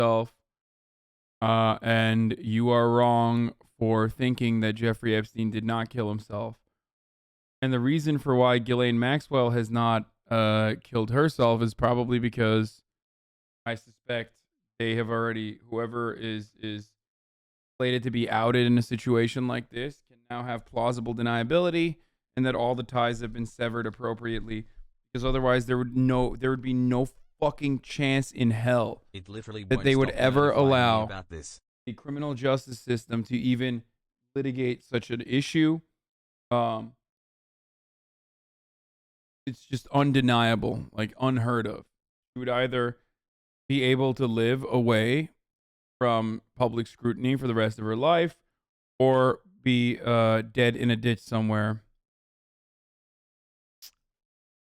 himself. And you are wrong for thinking that Jeffrey Epstein did not kill himself. And the reason for why Ghislaine Maxwell has not killed herself is probably because I suspect they have already, whoever is slated to be outed in a situation like this can now have plausible deniability, and that all the ties have been severed appropriately, because otherwise there would be no fucking chance in hell that they would ever allow the criminal justice system to even litigate such an issue. It's just undeniable, like unheard of. You would either be able to live away from public scrutiny for the rest of her life, or be dead in a ditch somewhere.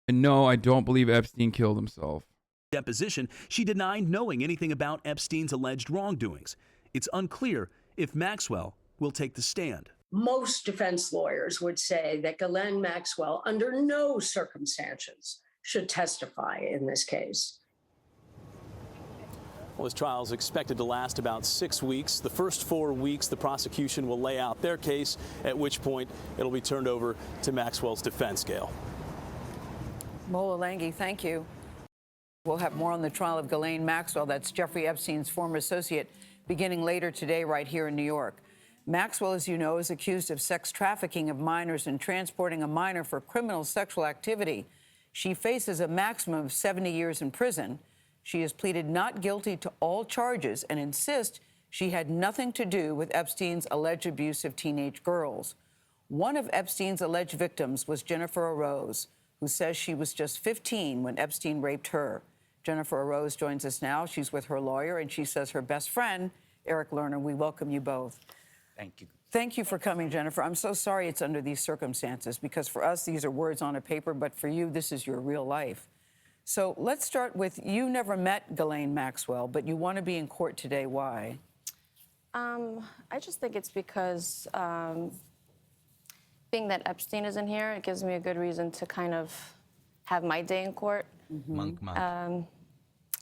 And no, I don't believe Epstein killed himself. Deposition, she denied knowing anything about Epstein's alleged wrongdoings. It's unclear if Maxwell will take the stand. Most defense lawyers would say that Ghislaine Maxwell, under no circumstances, should testify in this case. Well, this trial is expected to last about 6 weeks. The first 4 weeks, the prosecution will lay out their case, at which point it'll be turned over to Maxwell's defense, Gail. Mola Langi, thank you. We'll have more on the trial of Ghislaine Maxwell, that's Jeffrey Epstein's former associate, beginning later today right here in New York. Maxwell, as you know, is accused of sex trafficking of minors and transporting a minor for criminal sexual activity. She faces a maximum of 70 years in prison. She has pleaded not guilty to all charges and insists she had nothing to do with Epstein's alleged abuse of teenage girls. One of Epstein's alleged victims was Jennifer Arose, who says she was just 15 when Epstein raped her. Jennifer Arose joins us now. She's with her lawyer, and she says her best friend, Eric Lerner. We welcome you both. Thank you. Thank you for coming, Jennifer. I'm so sorry it's under these circumstances, because for us, these are words on a paper, but for you, this is your real life. So let's start with, you never met Ghislaine Maxwell, but you want to be in court today. Why? I just think it's because being that Epstein isn't here, it gives me a good reason to kind of have my day in court.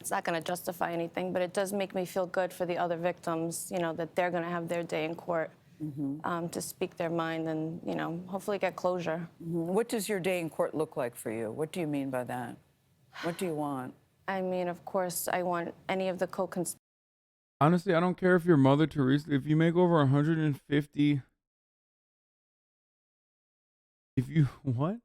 It's not going to justify anything, but it does make me feel good for the other victims, you know, that they're going to have their day in court to speak their mind and, you know, hopefully get closure. What does your day in court look like for you? What do you mean by that? What do you want? I mean, of course, I want any of the co-conspirators. Honestly, I don't care if you're Mother Teresa. If you make over 150... If you... What?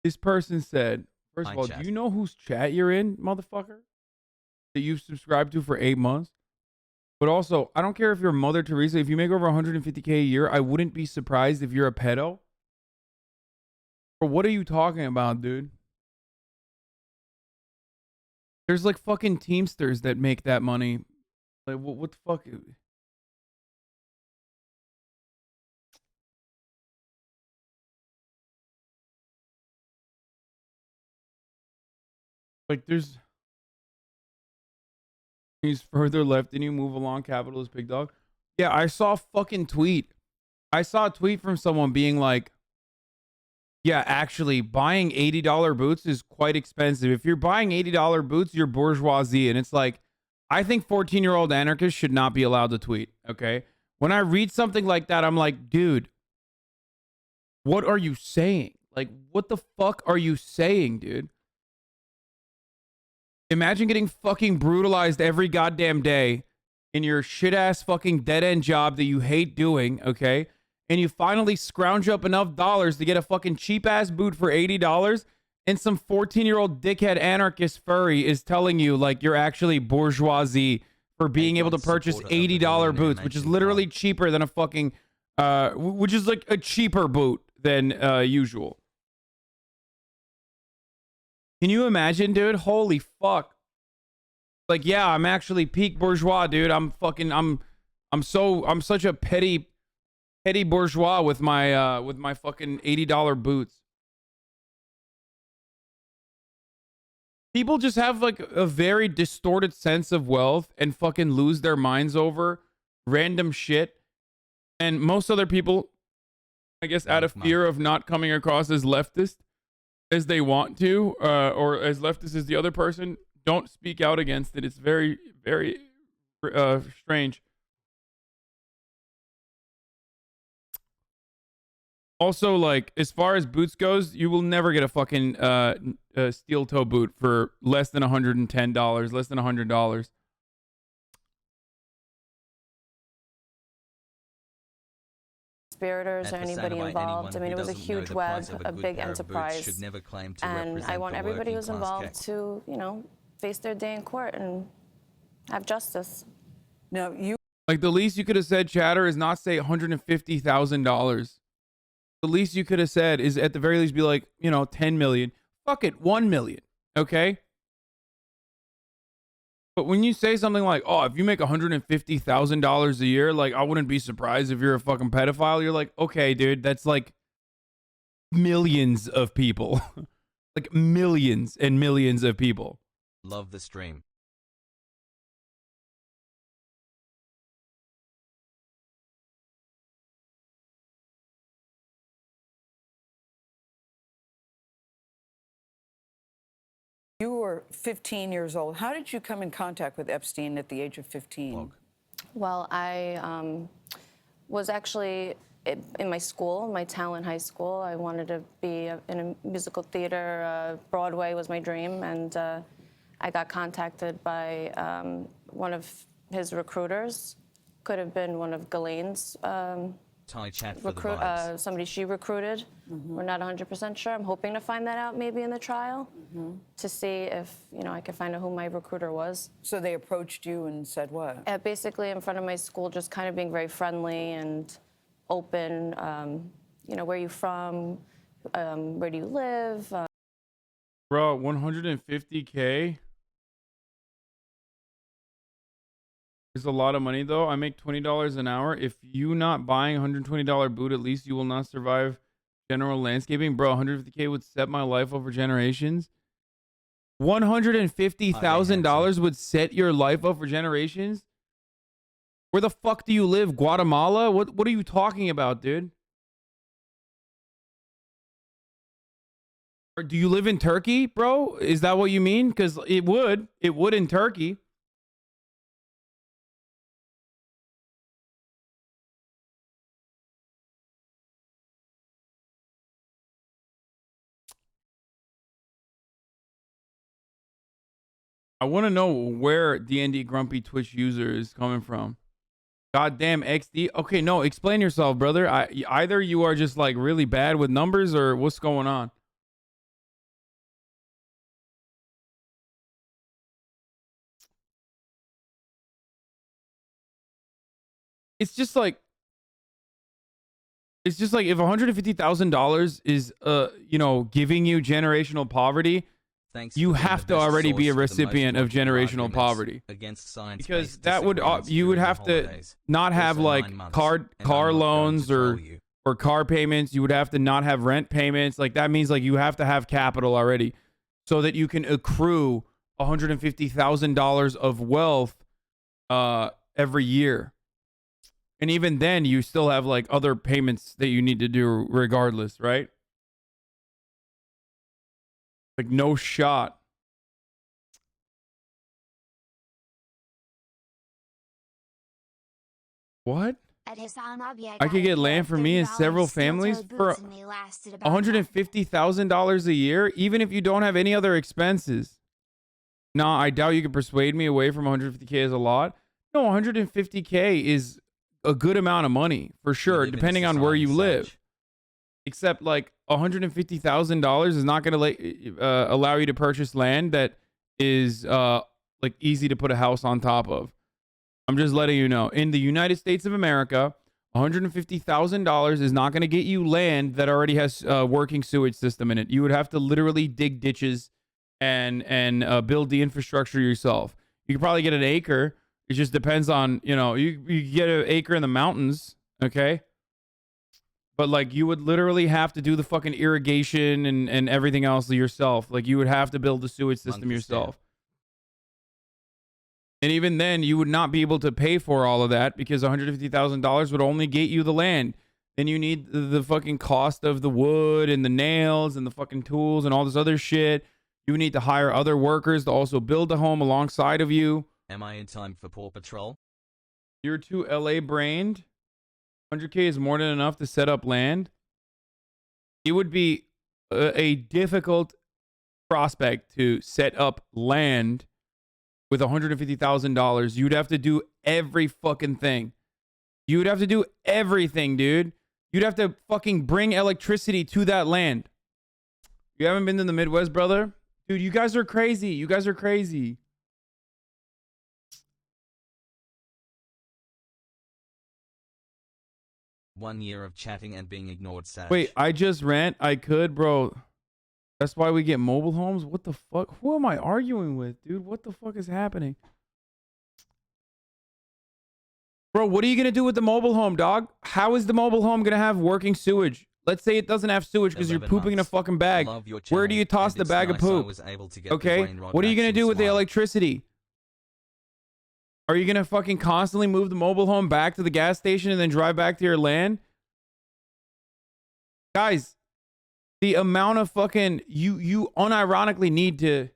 This person said... First of all, do you know whose chat you're in, motherfucker? That you've subscribed to for 8 months? But also, I don't care if you're Mother Teresa. If you make over 150K a year, I wouldn't be surprised if you're a pedo. Or what are you talking about, dude? There's like fucking Teamsters that make that money. Like, what the fuck? Like, there's... He's further left and you move along, capitalist pig dog. Yeah, I saw a fucking tweet. I saw a tweet from someone being like, yeah, actually, buying $80 boots is quite expensive. If you're buying $80 boots, you're bourgeoisie. And it's like, I think 14-year-old anarchists should not be allowed to tweet, okay? When I read something like that, I'm like, dude, what are you saying? Like, what the fuck are you saying, dude? Imagine getting fucking brutalized every goddamn day in your shit-ass fucking dead-end job that you hate doing, okay? And you finally scrounge up enough dollars to get a fucking cheap-ass boot for $80, and some 14-year-old dickhead anarchist furry is telling you, like, you're actually bourgeoisie for being able to purchase $80 boots, which is literally cheaper than a fucking, which is like a cheaper boot than usual. Can you imagine, dude? Holy fuck. Like, yeah, I'm actually peak bourgeois, dude. I'm such a petty bourgeois with my fucking $80 boots. People just have like a very distorted sense of wealth and fucking lose their minds over random shit. And most other people, I guess, out of fear of not coming across as leftist as they want to, or as leftist as the other person, don't speak out against it. It's very, very strange. Also, like, as far as boots goes, you will never get a fucking steel toe boot for less than $110, less than $100. Conspirators or anybody involved. I mean, it was a huge web, a big enterprise. And I want everybody who's involved to, you know, face their day in court and have justice. Now, you like, the least you could have said, Chatter, is not say $150,000. The least you could have said is, at the very least, be like, you know, 10 million. Fuck it, 1 million. Okay? But when you say something like, oh, if you make $150,000 a year, like, I wouldn't be surprised if you're a fucking pedophile. You're like, okay, dude, that's like millions of people. Like, millions and millions of people. Love the stream. You were 15 years old. How did you come in contact with Epstein at the age of 15? Well, I was actually in my school, my talent high school. I wanted to be in a musical theater. Broadway was my dream, and I got contacted by one of his recruiters. Could have been one of Ghislaine's somebody she recruited. We're not 100% sure. I'm hoping to find that out maybe in the trial to see if, you know, I could find out who my recruiter was. So they approached you and said what? Basically in front of my school, just kind of being very friendly and open. You know, where are you from? Where do you live? Bro, 150K is a lot of money, though. I make $20 an hour. If you not buying $120 boot, at least you will not survive general landscaping. Bro, 150K would set my life over generations. $150,000 would set your life up for generations? Where the fuck do you live? Guatemala? What are you talking about, dude? Or do you live in Turkey, bro? Is that what you mean? Because it would in Turkey. I want to know where D&D Grumpy Twitch user is coming from. Goddamn XD. Okay, no, explain yourself, brother. Either you are just like really bad with numbers, or what's going on? It's just like if $150,000 is you know, giving you generational poverty, you have to already be a recipient of generational poverty, because that would you would have to not have like car loans or car payments. You would have to not have rent payments. Like, that means like you have to have capital already so that you can accrue $150,000 of wealth every year. And even then, you still have like other payments that you need to do regardless, right? Like, no shot. What? At HasanAbi, I could get land for me and several families for $150,000 a year, even if you don't have any other expenses. Nah, I doubt you could persuade me away from 150K as a lot. No, 150K is a good amount of money for sure, depending on where you live. Except like $150,000 is not going to allow you to purchase land that is like easy to put a house on top of. I'm just letting you know. In the United States of America, $150,000 is not going to get you land that already has a working sewage system in it. You would have to literally dig ditches and build the infrastructure yourself. You could probably get an acre. It just depends on, you know, you get an acre in the mountains, okay? But like, you would literally have to do the fucking irrigation and everything else yourself. Like, you would have to build the sewage system yourself. And even then, you would not be able to pay for all of that, because $150,000 would only get you the land. Then you need the fucking cost of the wood and the nails and the fucking tools and all this other shit. You need to hire other workers to also build a home alongside of you. Am I in time for Paw Patrol? You're too LA brained. 100K is more than enough to set up land. It would be a difficult prospect to set up land with $150,000. You'd have to do every fucking thing. You would have to do everything, dude. You'd have to fucking bring electricity to that land. You haven't been to the Midwest, brother? Dude, you guys are crazy. You guys are crazy. One year of chatting and being ignored, Sag. Wait, I just rant. I could, bro. That's why we get mobile homes? What the fuck? Who am I arguing with, dude? What the fuck is happening? Bro, what are you going to do with the mobile home, dog? How is the mobile home going to have working sewage? Let's say it doesn't have sewage because you're pooping in a fucking bag. Where do you toss the bag of poop? Okay, what are you going to do with the electricity? Are you going to fucking constantly move the mobile home back to the gas station and then drive back to your land? Guys, the amount of fucking... You unironically need to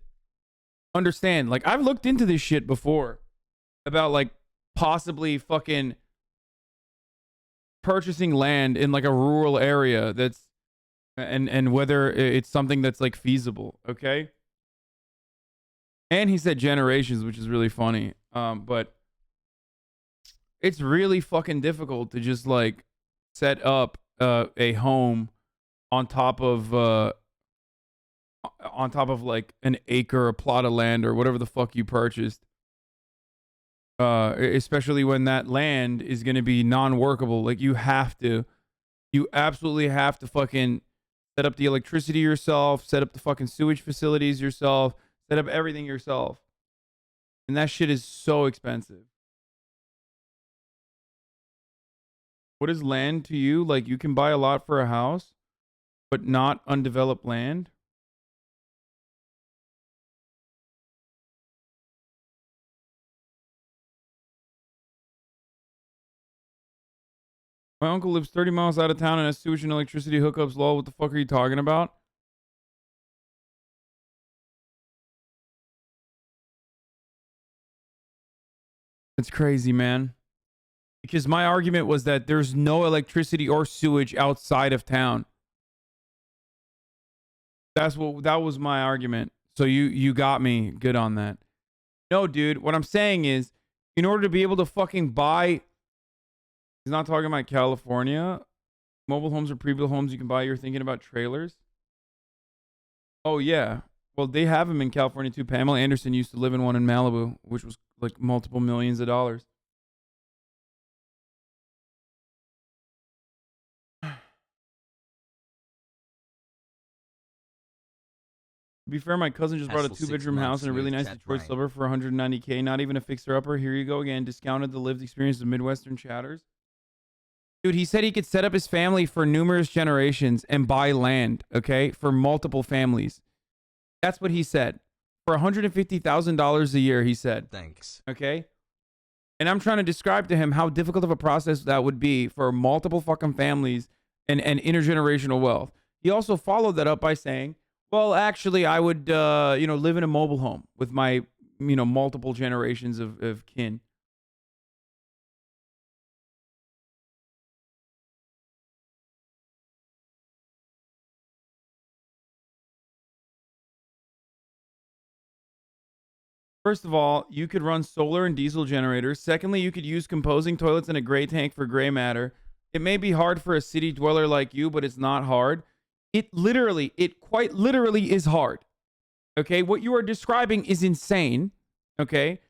understand. Like, I've looked into this shit before. About, like, possibly fucking purchasing land in, like, a rural area that's... And whether it's something that's, like, feasible, okay? And he said generations, which is really funny. But it's really fucking difficult to just like set up a home on top of like an acre, a plot of land, or whatever the fuck you purchased. Especially when that land is going to be non-workable. Like you absolutely have to fucking set up the electricity yourself, set up the fucking sewage facilities yourself, set up everything yourself. And that shit is so expensive. What is land to you? Like, you can buy a lot for a house, but not undeveloped land? My uncle lives 30 miles out of town and has sewage and electricity hookups. Lol, what the fuck are you talking about? It's crazy, man. Because my argument was that there's no electricity or sewage outside of town. That was my argument. So you got me good on that. No, dude, what I'm saying is, in order to be able to fucking buy... He's not talking about California. Mobile homes or pre-built homes you can buy. You're thinking about trailers? Oh, yeah. Well, they have them in California, too. Pamela Anderson used to live in one in Malibu, which was like multiple millions of dollars. To be fair, my cousin just bought a 2-bedroom house in a really nice Detroit suburb for $190K. Not even a fixer-upper. Here you go again. Discounted the lived experience of Midwestern chatters. Dude, he said he could set up his family for numerous generations and buy land, okay, for multiple families. That's what he said. For $150,000 a year, he said. Thanks. Okay? And I'm trying to describe to him how difficult of a process that would be for multiple fucking families and intergenerational wealth. He also followed that up by saying, well, actually, I would, live in a mobile home with my, multiple generations of kin. First of all, you could run solar and diesel generators. Secondly, you could use composing toilets and a gray tank for gray matter. It may be hard for a city dweller like you, but it's not hard. It quite literally is hard. Okay? What you are describing is insane. Okay?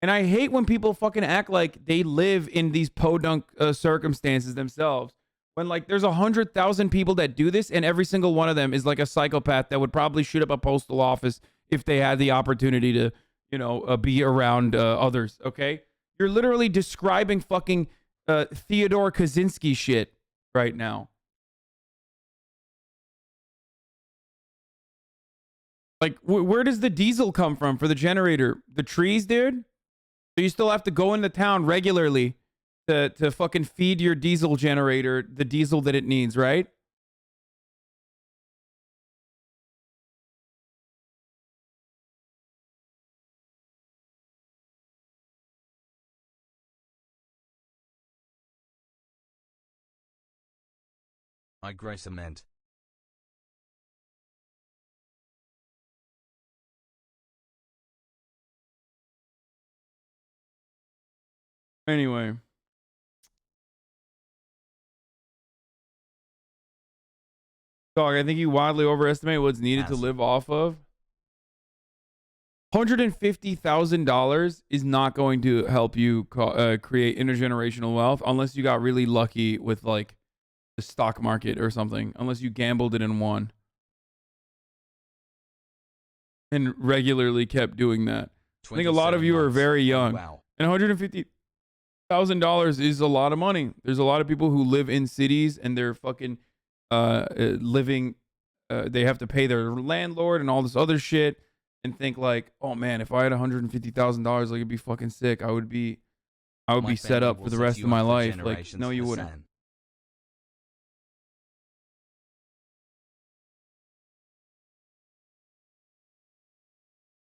And I hate when people fucking act like they live in these podunk circumstances themselves. When like there's 100,000 people that do this and every single one of them is like a psychopath that would probably shoot up a postal office if they had the opportunity to be around others, okay? You're literally describing fucking Theodore Kaczynski shit right now. Like, where does the diesel come from for the generator? The trees, dude? So you still have to go into town regularly to fucking feed your diesel generator the diesel that it needs, right? I grow cement. Anyway. Dog, I think you wildly overestimate what's needed to Hasan. live off of. $150,000 is not going to help you create intergenerational wealth unless you got really lucky with like the stock market or something. Unless you gambled it and won. And regularly kept doing that. I think a lot of 27 you are months. very Oh, young. wow. And $150,000 is a lot of money. There's a lot of people who live in cities and they're fucking living. They have to pay their landlord and all this other shit, and think like, oh man, if I had $150,000, like it'd be fucking sick. I would be My set family up will for the set rest you of my up for life. Like, generations, no, you wouldn't.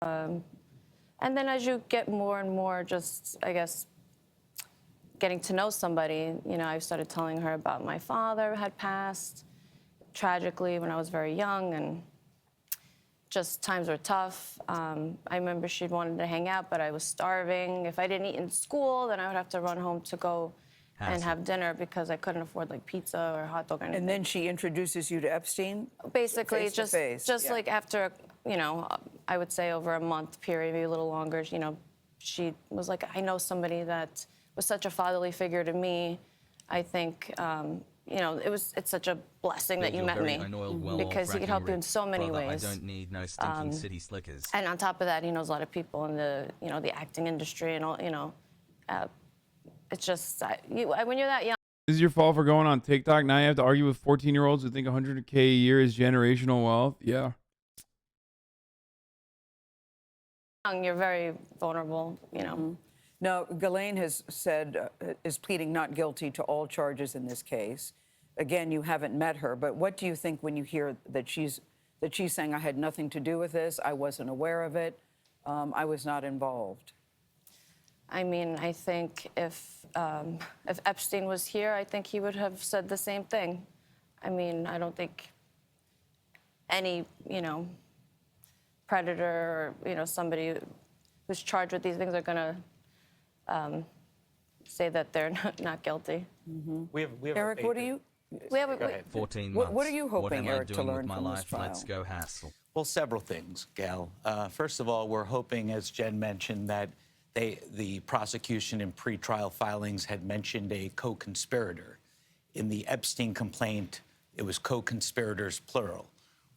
Hasan. And then as you get more and more, just, I guess, getting to know somebody, you know, I started telling her about my father had passed tragically when I was very young, and just times were tough. I remember she'd wanted to hang out, but I was starving. If I didn't eat in school, then I would have to run home to go and Hasan. have dinner because I couldn't afford like pizza or hot dog or anything. And then she introduces you to Epstein? Basically, Face to just face, yeah. like after, you know, I would say over a month period, maybe a little longer, you know, she was like, I know somebody that was such a fatherly figure to me. I think, you know, it's such a blessing that you met me, because he could help you in so many ways. I don't need no stinking city slickers. And on top of that, he knows a lot of people in the, you know, the acting industry and all, you know, it's just, when you're that young. This is your fault for going on TikTok. Now you have to argue with 14-year-olds who think 100K a year is generational wealth. Yeah. You're very vulnerable, you know. Now, GHISLAINE has said, is pleading not guilty to all charges in this case. Again, you haven't met her, but what do you think when you hear that she's saying, I had nothing to do with this, I wasn't aware of it, I was not involved? I mean, I think if Epstein was here, I think he would have said the same thing. I mean, I don't think any, you know, predator or, you know, somebody who's charged with these things are gonna say that they're not guilty. We have Eric, what do you? We have, Go ahead. 14 What months. are you hoping, what am Eric, I to doing learn with my from this life? trial? Let's go, Hassel. Well, several things, Gail. First of all, we're hoping, as Jen mentioned, that the prosecution in pretrial filings had mentioned a co-conspirator. In the Epstein complaint, it was co-conspirators, plural.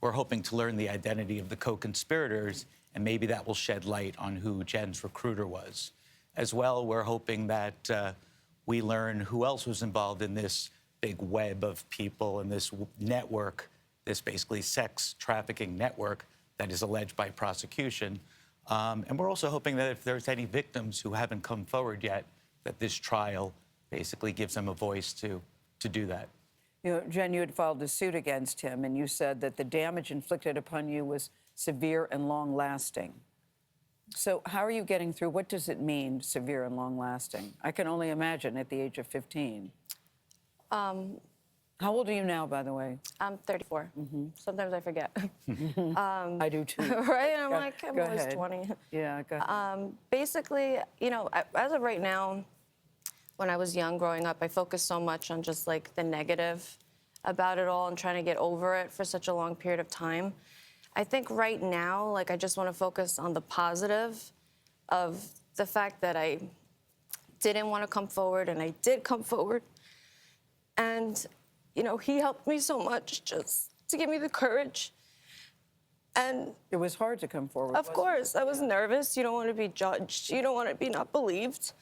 We're hoping to learn the identity of the co-conspirators, and maybe that will shed light on who Jen's recruiter was. As well, we're hoping that we learn who else was involved in this big web of people and this network, this basically sex trafficking network that is alleged by prosecution. And we're also hoping that if there's any victims who haven't come forward yet, that this trial basically gives them a voice to do that. You know, Jen, you had filed a suit against him, and you said that the damage inflicted upon you was severe and long-lasting. So how are you getting through? What does it mean, severe and long-lasting? I can only imagine at the age of 15. How old are you now, by the way? I'm 34. Sometimes I forget. I do too. Right? I'm like, I'm Go always ahead. 20. Yeah, go ahead. Basically, you know, as of right now, when I was young growing up, I focused so much on just like the negative about it all and trying to get over it for such a long period of time. I think right now, like, I just want to focus on the positive of the fact that I didn't want to come forward, and I did come forward. And, you know, he helped me so much just to give me the courage. And It was hard to come forward. of course, I was nervous. You don't want to be judged. You don't want to be not believed.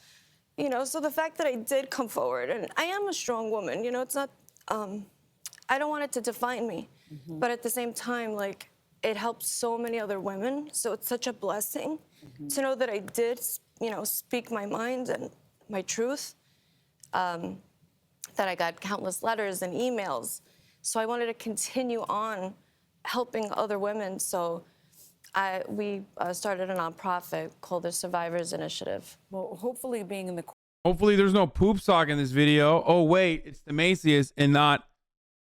You know, so the fact that I did come forward, and I am a strong woman, you know, it's not, I don't want it to define me. But at the same time, like, it helps so many other women. So it's such a blessing to know that I did, you know, speak my mind and my truth. That I got countless letters and emails. So I wanted to continue on helping other women. So we started a nonprofit called the Survivors Initiative. Well, hopefully being in the Hopefully there's no poop sock in this video. Oh, wait, it's the Macy's and not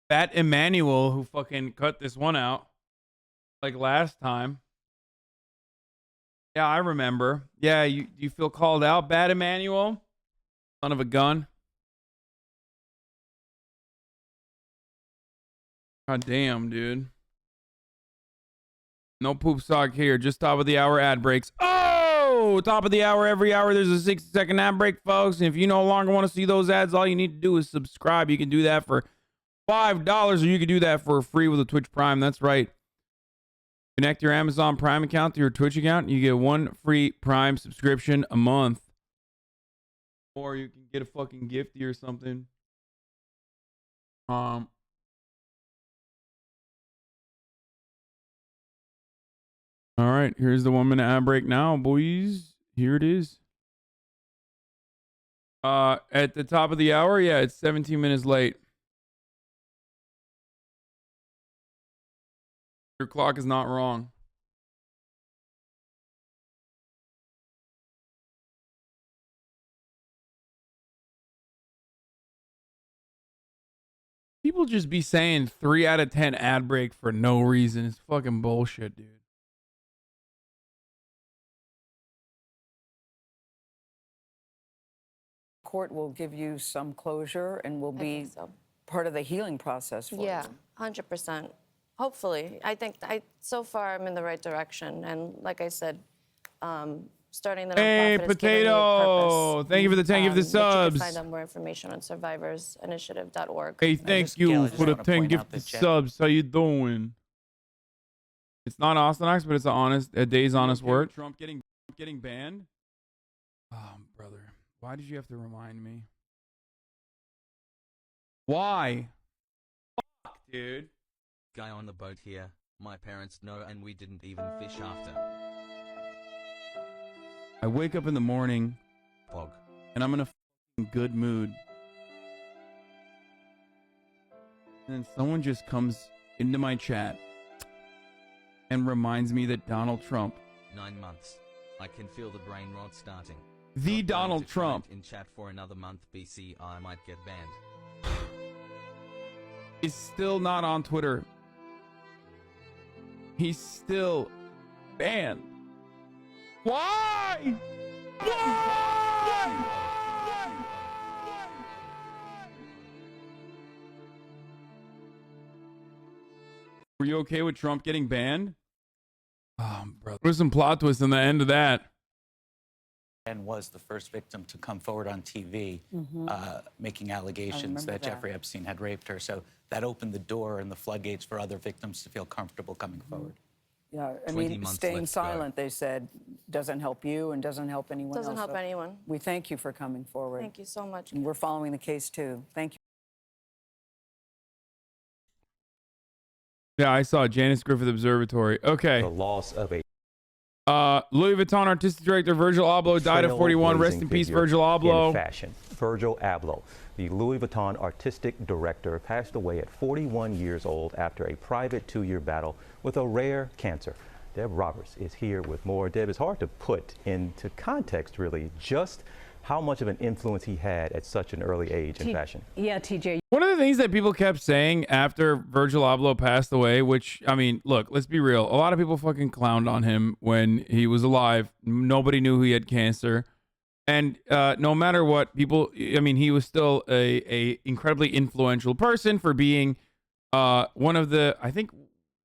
Bat Emmanuel, who fucking cut this one out like last time. Yeah, I remember. Yeah, you feel called out, Bat Emmanuel? Son of a gun. God damn, dude. No poop sock here. Just top of the hour ad breaks. Oh, top of the hour. Every hour there's a 60-second ad break, folks. And if you no longer want to see those ads, all you need to do is subscribe. You can do that for $5, or you can do that for free with a Twitch Prime. That's right. Connect your Amazon Prime account to your Twitch account, and you get one free Prime subscription a month. Or you can get a fucking gifty or something. All right, here's the 1 minute ad break now, boys. Here it is. At the top of the hour, yeah, it's 17 minutes late. Your clock is not wrong. People just be saying 3 out of 10 ad break for no reason. It's fucking bullshit, dude. Court will give you some closure and will be part of the healing process for you. Yeah, 100%. Hopefully. I think so far I'm in the right direction. And like I said, starting the nonprofit Hey, is giving me a Potato! purpose. Thank you for the 10 gifted But you subs. can find out more information on survivorsinitiative.org. Hey, thank you for the 10 gifted subs. How you doing? It's not Austinox, but it's a day's honest work. Trump getting banned? Oh, brother. Why did you have to remind me? Why? Fuck, dude. Guy on the boat here. My parents know, and we didn't even fish after. I wake up in the morning, Pog. and I'm in a fucking good mood. And then someone just comes into my chat and reminds me that Donald Trump, 9 months. I can feel the brain rot starting. the Not going Donald to try Trump, it in chat for another month. BC, I might get banned. is still not on Twitter. He's still banned. Why? Why? Were you okay with Trump getting banned? Oh, brother. There's some plot twist in the end of that. And was the first victim to come forward on TV making allegations that Jeffrey Epstein had raped her. So that opened the door and the floodgates for other victims to feel comfortable coming forward. Yeah, I 20 mean, months staying left to go. silent, they said, doesn't help you and doesn't help anyone else. Doesn't help So anyone. We thank you for coming forward. Thank you so much. And we're following the case, too. Thank you. Yeah, I saw Janice Griffith Observatory. Okay. The loss of a Louis Vuitton artistic director Virgil Abloh died at 41. Rest in peace, Virgil Abloh. in fashion. Virgil Abloh, the Louis Vuitton artistic director, passed away at 41 years old after a private 2-year battle with a rare cancer. Deb Roberts is here with more. Deb, it's hard to put into context, really, just how much of an influence he had at such an early age in fashion. Yeah, TJ. One of the things that people kept saying after Virgil Abloh passed away, which, I mean, look, let's be real. A lot of people fucking clowned on him when he was alive. Nobody knew he had cancer. And no matter what, people, I mean, he was still a incredibly influential person for being one of the, I think,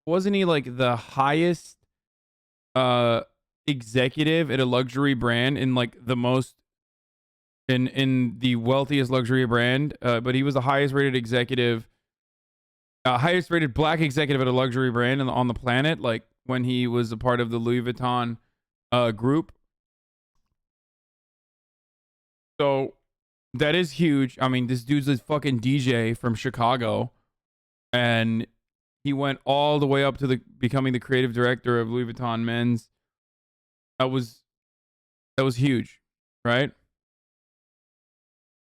wasn't he like the highest executive at a luxury brand in like the most, in the wealthiest luxury brand, but he was the highest rated executive, highest rated black executive at a luxury brand on the planet, like when he was a part of the Louis Vuitton group. So that is huge. I mean, this dude's a fucking DJ from Chicago, and he went all the way up to becoming the creative director of Louis Vuitton Men's. That was huge, right?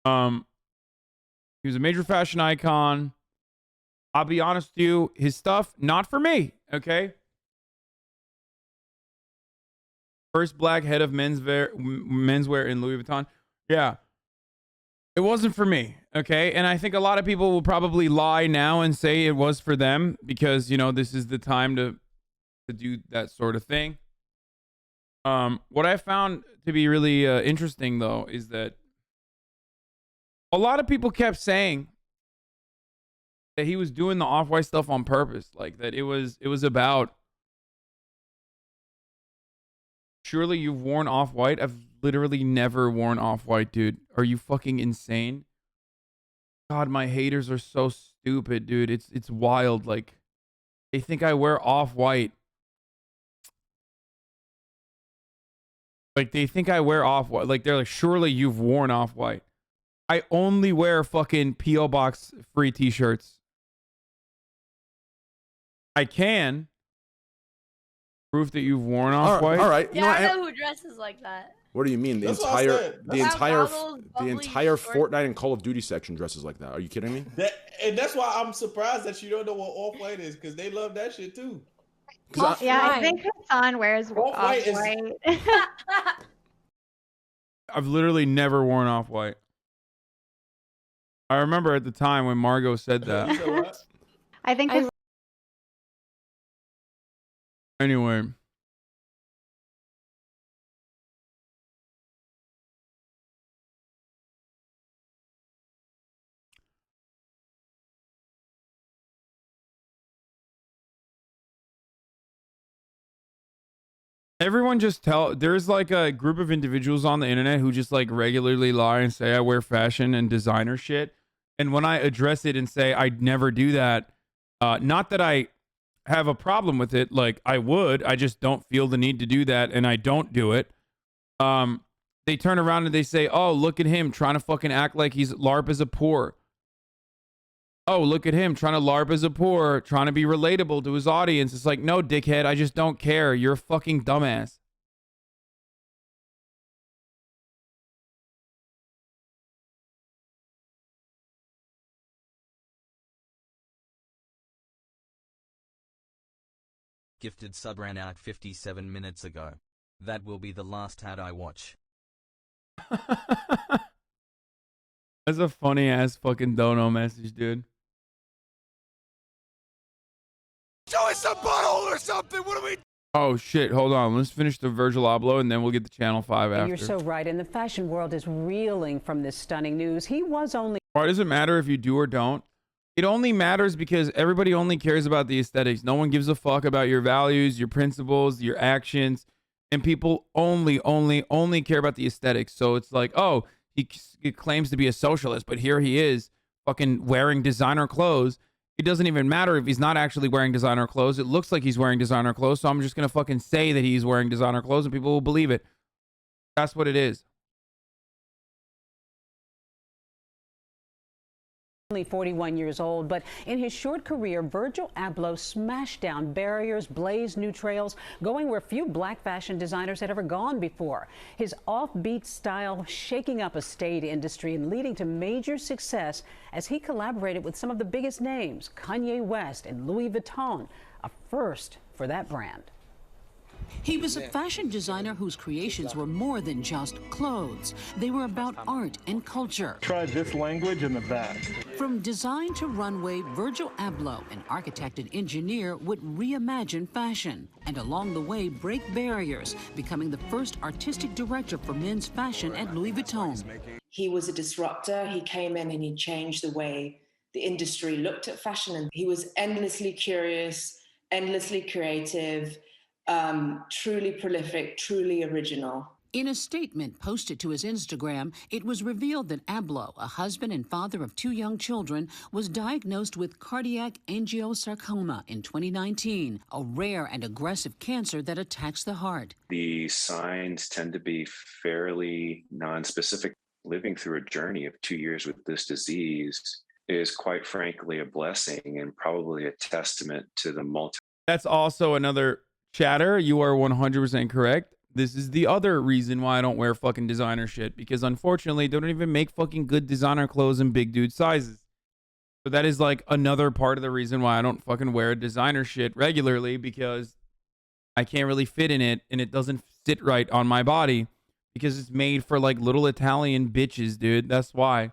He was a major fashion icon. I'll be honest with you, his stuff, not for me, okay? First black head of menswear in Louis Vuitton. Yeah. It wasn't for me, okay? And I think a lot of people will probably lie now and say it was for them because, you know, this is the time to do that sort of thing. What I found to be really interesting, though, is that a lot of people kept saying that he was doing the Off-White stuff on purpose, like that it was about, surely you've worn Off-White? I've literally never worn Off-White, dude. Are you fucking insane? God, my haters are so stupid, dude. It's wild. Like, they think I wear Off-White. Like, they think I wear Off-White. Like, they're like, surely you've worn Off-White. I only wear fucking P.O. Box free t-shirts. I can. Proof that you've worn Off-White. All right. Yeah, I know who dresses like that. What do you mean? The That's what I entire, said. the That's entire, goggles, the bubbly entire shorts. Fortnite and Call of Duty section dresses like that. Are you kidding me? And that's why I'm surprised that you don't know what Off-White is, because they love that shit too. Off-White. I think Hasan wears Off-White is- Off-White. I've literally never worn Off-White. I remember at the time when Margot said that. You said what? I think I- Anyway. Everyone just there's like a group of individuals on the internet who just like regularly lie and say I wear fashion and designer shit. And when I address it and say I'd never do that, not that I have a problem with it, like I would, I just don't feel the need to do that and I don't do it. They turn around and they say, oh, look at him trying to fucking act like he's LARP as a poor. Oh, look at him trying to LARP as a poor, trying to be relatable to his audience. It's like, no, dickhead, I just don't care. You're a fucking dumbass. Gifted sub ran out 57 minutes ago. That will be the last ad I watch. That's a funny ass fucking dono message, dude. Show us a butthole or something. What are we? Oh shit, hold on. Let's finish the Virgil Abloh and then we'll get the Channel 5 after. You're so right, and the fashion world is reeling from this stunning news. He was only... Why does it matter if you do or don't? It only matters because everybody only cares about the aesthetics. No one gives a fuck about your values, your principles, your actions, and people only care about the aesthetics. So it's like, oh, he claims to be a socialist, but here he is fucking wearing designer clothes. It doesn't even matter if he's not actually wearing designer clothes. It looks like he's wearing designer clothes, so I'm just going to fucking say that he's wearing designer clothes and people will believe it. That's what it is. Only 41 years old, but in his short career, Virgil Abloh smashed down barriers, blazed new trails, going where few black fashion designers had ever gone before. His offbeat style shaking up a staid industry and leading to major success as he collaborated with some of the biggest names, Kanye West and Louis Vuitton, a first for that brand. He was a fashion designer whose creations were more than just clothes. They were about art and culture. Try this language in the back. From design to runway, Virgil Abloh, an architect and engineer, would reimagine fashion and along the way break barriers, becoming the first artistic director for men's fashion at Louis Vuitton. He was a disruptor. He came in and he changed the way the industry looked at fashion. And he was endlessly curious, endlessly creative, truly prolific, truly original. In a statement posted to his Instagram, it was revealed that Abloh, a husband and father of 2 young children, was diagnosed with cardiac angiosarcoma in 2019, a rare and aggressive cancer that attacks the heart. The signs tend to be fairly nonspecific. Living through a journey of 2 years with this disease is quite frankly a blessing and probably a testament to the That's also another chatter. You are 100% correct. This is the other reason why I don't wear fucking designer shit, because unfortunately they don't even make fucking good designer clothes in big dude sizes. So that is like another part of the reason why I don't fucking wear designer shit regularly, because I can't really fit in it and it doesn't sit right on my body because it's made for like little Italian bitches, dude. That's why.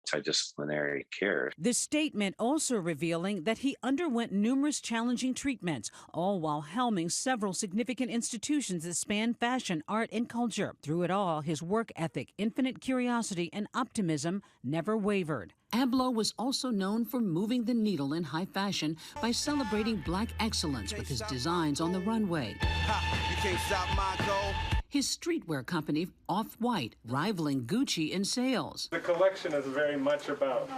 multidisciplinary care. The statement also revealing that he underwent numerous challenging treatments, all while helming several significant institutions that span fashion, art, and culture. Through it all, his work ethic, infinite curiosity, and optimism never wavered. Abloh was also known for moving the needle in high fashion by celebrating Black excellence with his designs on the runway. You can't stop my goal. His streetwear company, Off-White, rivaling Gucci in sales. The collection is very much about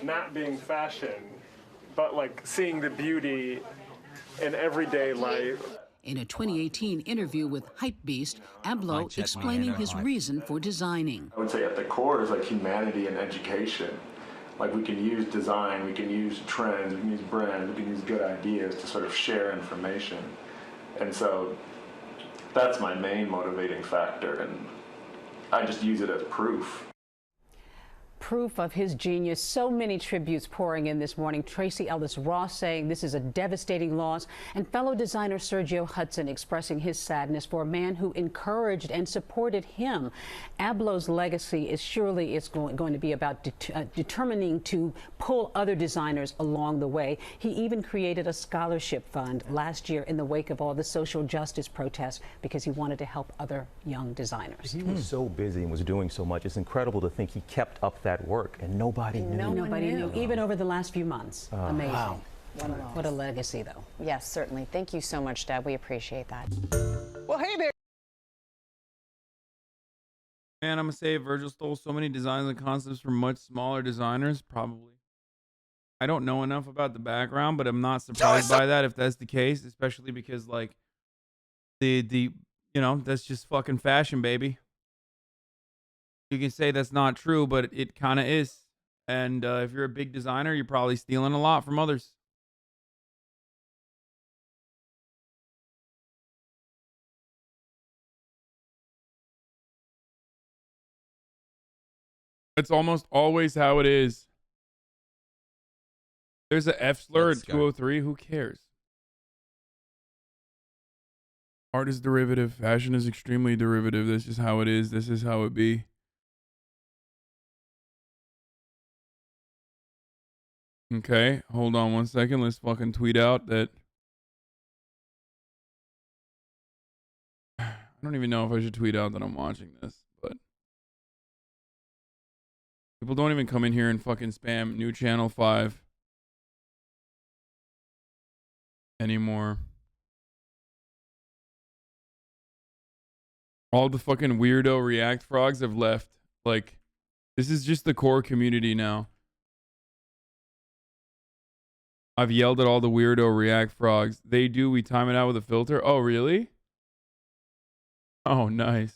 not being fashion, but like seeing the beauty in everyday life. In a 2018 interview with Hypebeast, Abloh explaining his reason for designing. I would say at the core is like humanity and education. Like we can use design, we can use trends, we can use brands, we can use good ideas to sort of share information. And so that's my main motivating factor, and I just use it as proof. Proof of his genius. So many tributes pouring in this morning. Tracy Ellis Ross saying this is a devastating loss, and fellow designer Sergio Hudson expressing his sadness for a man who encouraged and supported him. Abloh's legacy is surely going to be about determining to pull other designers along the way. He even created a scholarship fund last year in the wake of all the social justice protests because he wanted to help other young designers. He was so busy and was doing so much. It's incredible to think he kept up that work and nobody knew. Nobody knew, even over the last few months. Amazing. Wow. What a legacy, though. Yes, certainly. Thank you so much, Deb. We appreciate that. Well, hey there. Man, I'm gonna say Virgil stole so many designs and concepts from much smaller designers. Probably. I don't know enough about the background, but I'm not surprised by that if that's the case, especially because like the you know, that's just fucking fashion, baby. You can say that's not true, but it kind of is. And if you're a big designer, you're probably stealing a lot from others. It's almost always how it is. There's an F slur at 203. Who cares? Art is derivative. Fashion is extremely derivative. This is how it is. This is how it be. Okay, hold on 1 second. Let's fucking tweet out that. I don't even know if I should tweet out that I'm watching this, but people don't even come in here and fucking spam new channel 5 anymore. All the fucking weirdo React frogs have left. Like, this is just the core community now. I've yelled at all the weirdo React frogs. We time it out with a filter. Oh, really? Oh, nice.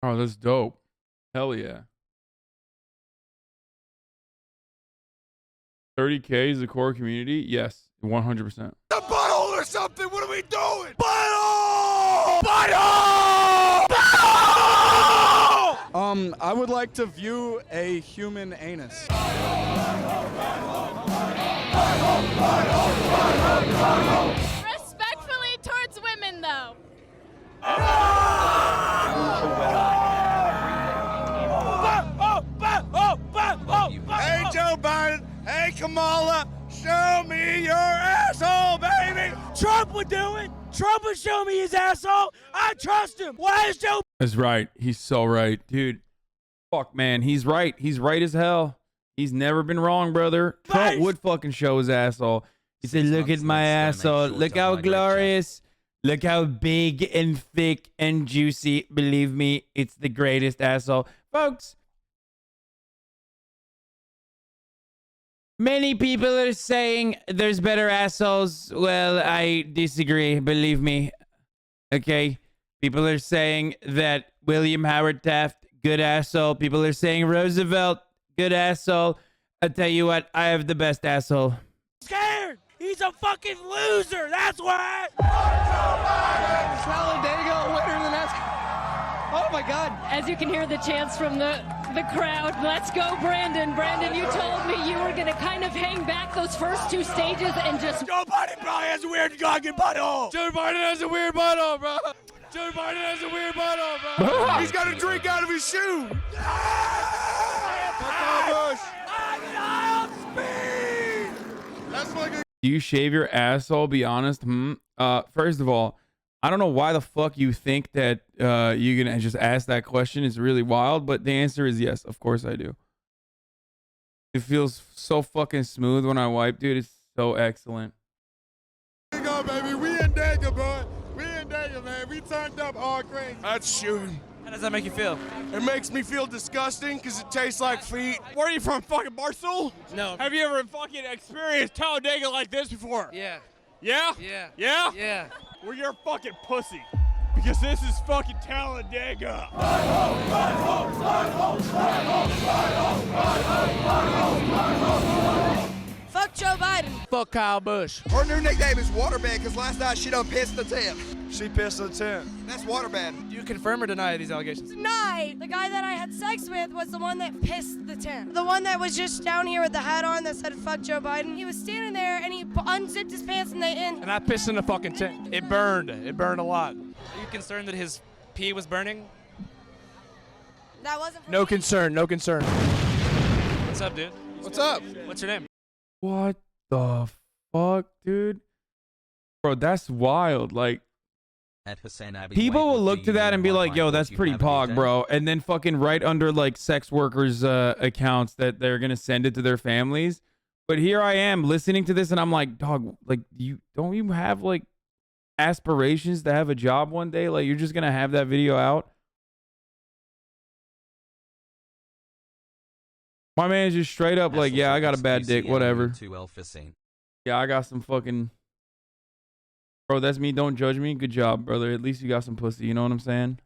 Oh, that's dope. Hell yeah. 30K is the core community? Yes, 100%. The butthole or something? What are we doing? Butthole! Butthole! Butthole! I would like to view a human anus. Respectfully towards women, though. Hey, Joe Biden. Hey, Kamala. Show me your asshole, baby. Trump would do it. Trump would show me his asshole. I trust him. Why is Joe? That's right. He's so right. Dude, fuck, man. He's right. He's right as hell. He's never been wrong, brother. Trump would fucking show his asshole. He said, look at my asshole. Look how glorious. Look how big and thick and juicy. Believe me, it's the greatest asshole. Folks, many people are saying there's better assholes. Well, I disagree. Believe me. Okay? People are saying that William Howard Taft, good asshole. People are saying Roosevelt, good asshole. I'll tell you what, I have the best asshole. Scared. He's a fucking loser. That's why. Talladega winner the next. Oh my God. As you can hear the chants from the crowd. Let's go, Brandon. Brandon, you told me you were going to kind of hang back those first two stages and just... Joe Biden probably has a weird fucking butthole. Joe Biden has a weird butthole, bro. Joe Biden has a weird butthole, bro. He's got a drink out of his shoe. That's like a... Do you shave your asshole? Be honest. First of all, I don't know why the fuck you think that you're gonna just ask that question. It's really wild, but the answer is yes. Of course I do. It feels so fucking smooth when I wipe, dude. It's so excellent. Here we go, baby. We in Dega, bro. We in Dega, man. We turned up all crazy. That's shooting. How does that make you feel? It makes me feel disgusting because it tastes like feet. Where are you from? Fucking Barstool? No. Have you ever fucking experienced Talladega like this before? Yeah. Yeah? Yeah. Yeah? Yeah. Well, you're a fucking pussy. Because this is fucking Talladega. Fuck Joe Biden. Fuck Kyle Busch. Her new nickname is Waterbed because last night she done pissed the tent. She pissed the tent. That's Waterbed. Do you confirm or deny these allegations? Deny. The guy that I had sex with was the one that pissed the tent. The one that was just down here with the hat on that said fuck Joe Biden. He was standing there and he unzipped his pants And I pissed in the fucking tent. It burned. It burned a lot. Are you concerned that his pee was burning? That wasn't for No me. concern. No concern. What's up, dude? What's up? What's your name? What the fuck, dude? Bro, that's wild. Like, At HasanAbi, people will look to that and be like, yo, that's pretty pog, bro. And then fucking right under like sex workers accounts that they're gonna send it to their families. But here I am listening to this and I'm like, dog, like, you don't you have like aspirations to have a job one day? Like, you're just gonna have that video out? My man's just straight up like, yeah, I got a bad dick, whatever. Yeah, I got some fucking... Bro, that's me. Don't judge me. Good job, brother. At least you got some pussy. You know what I'm saying?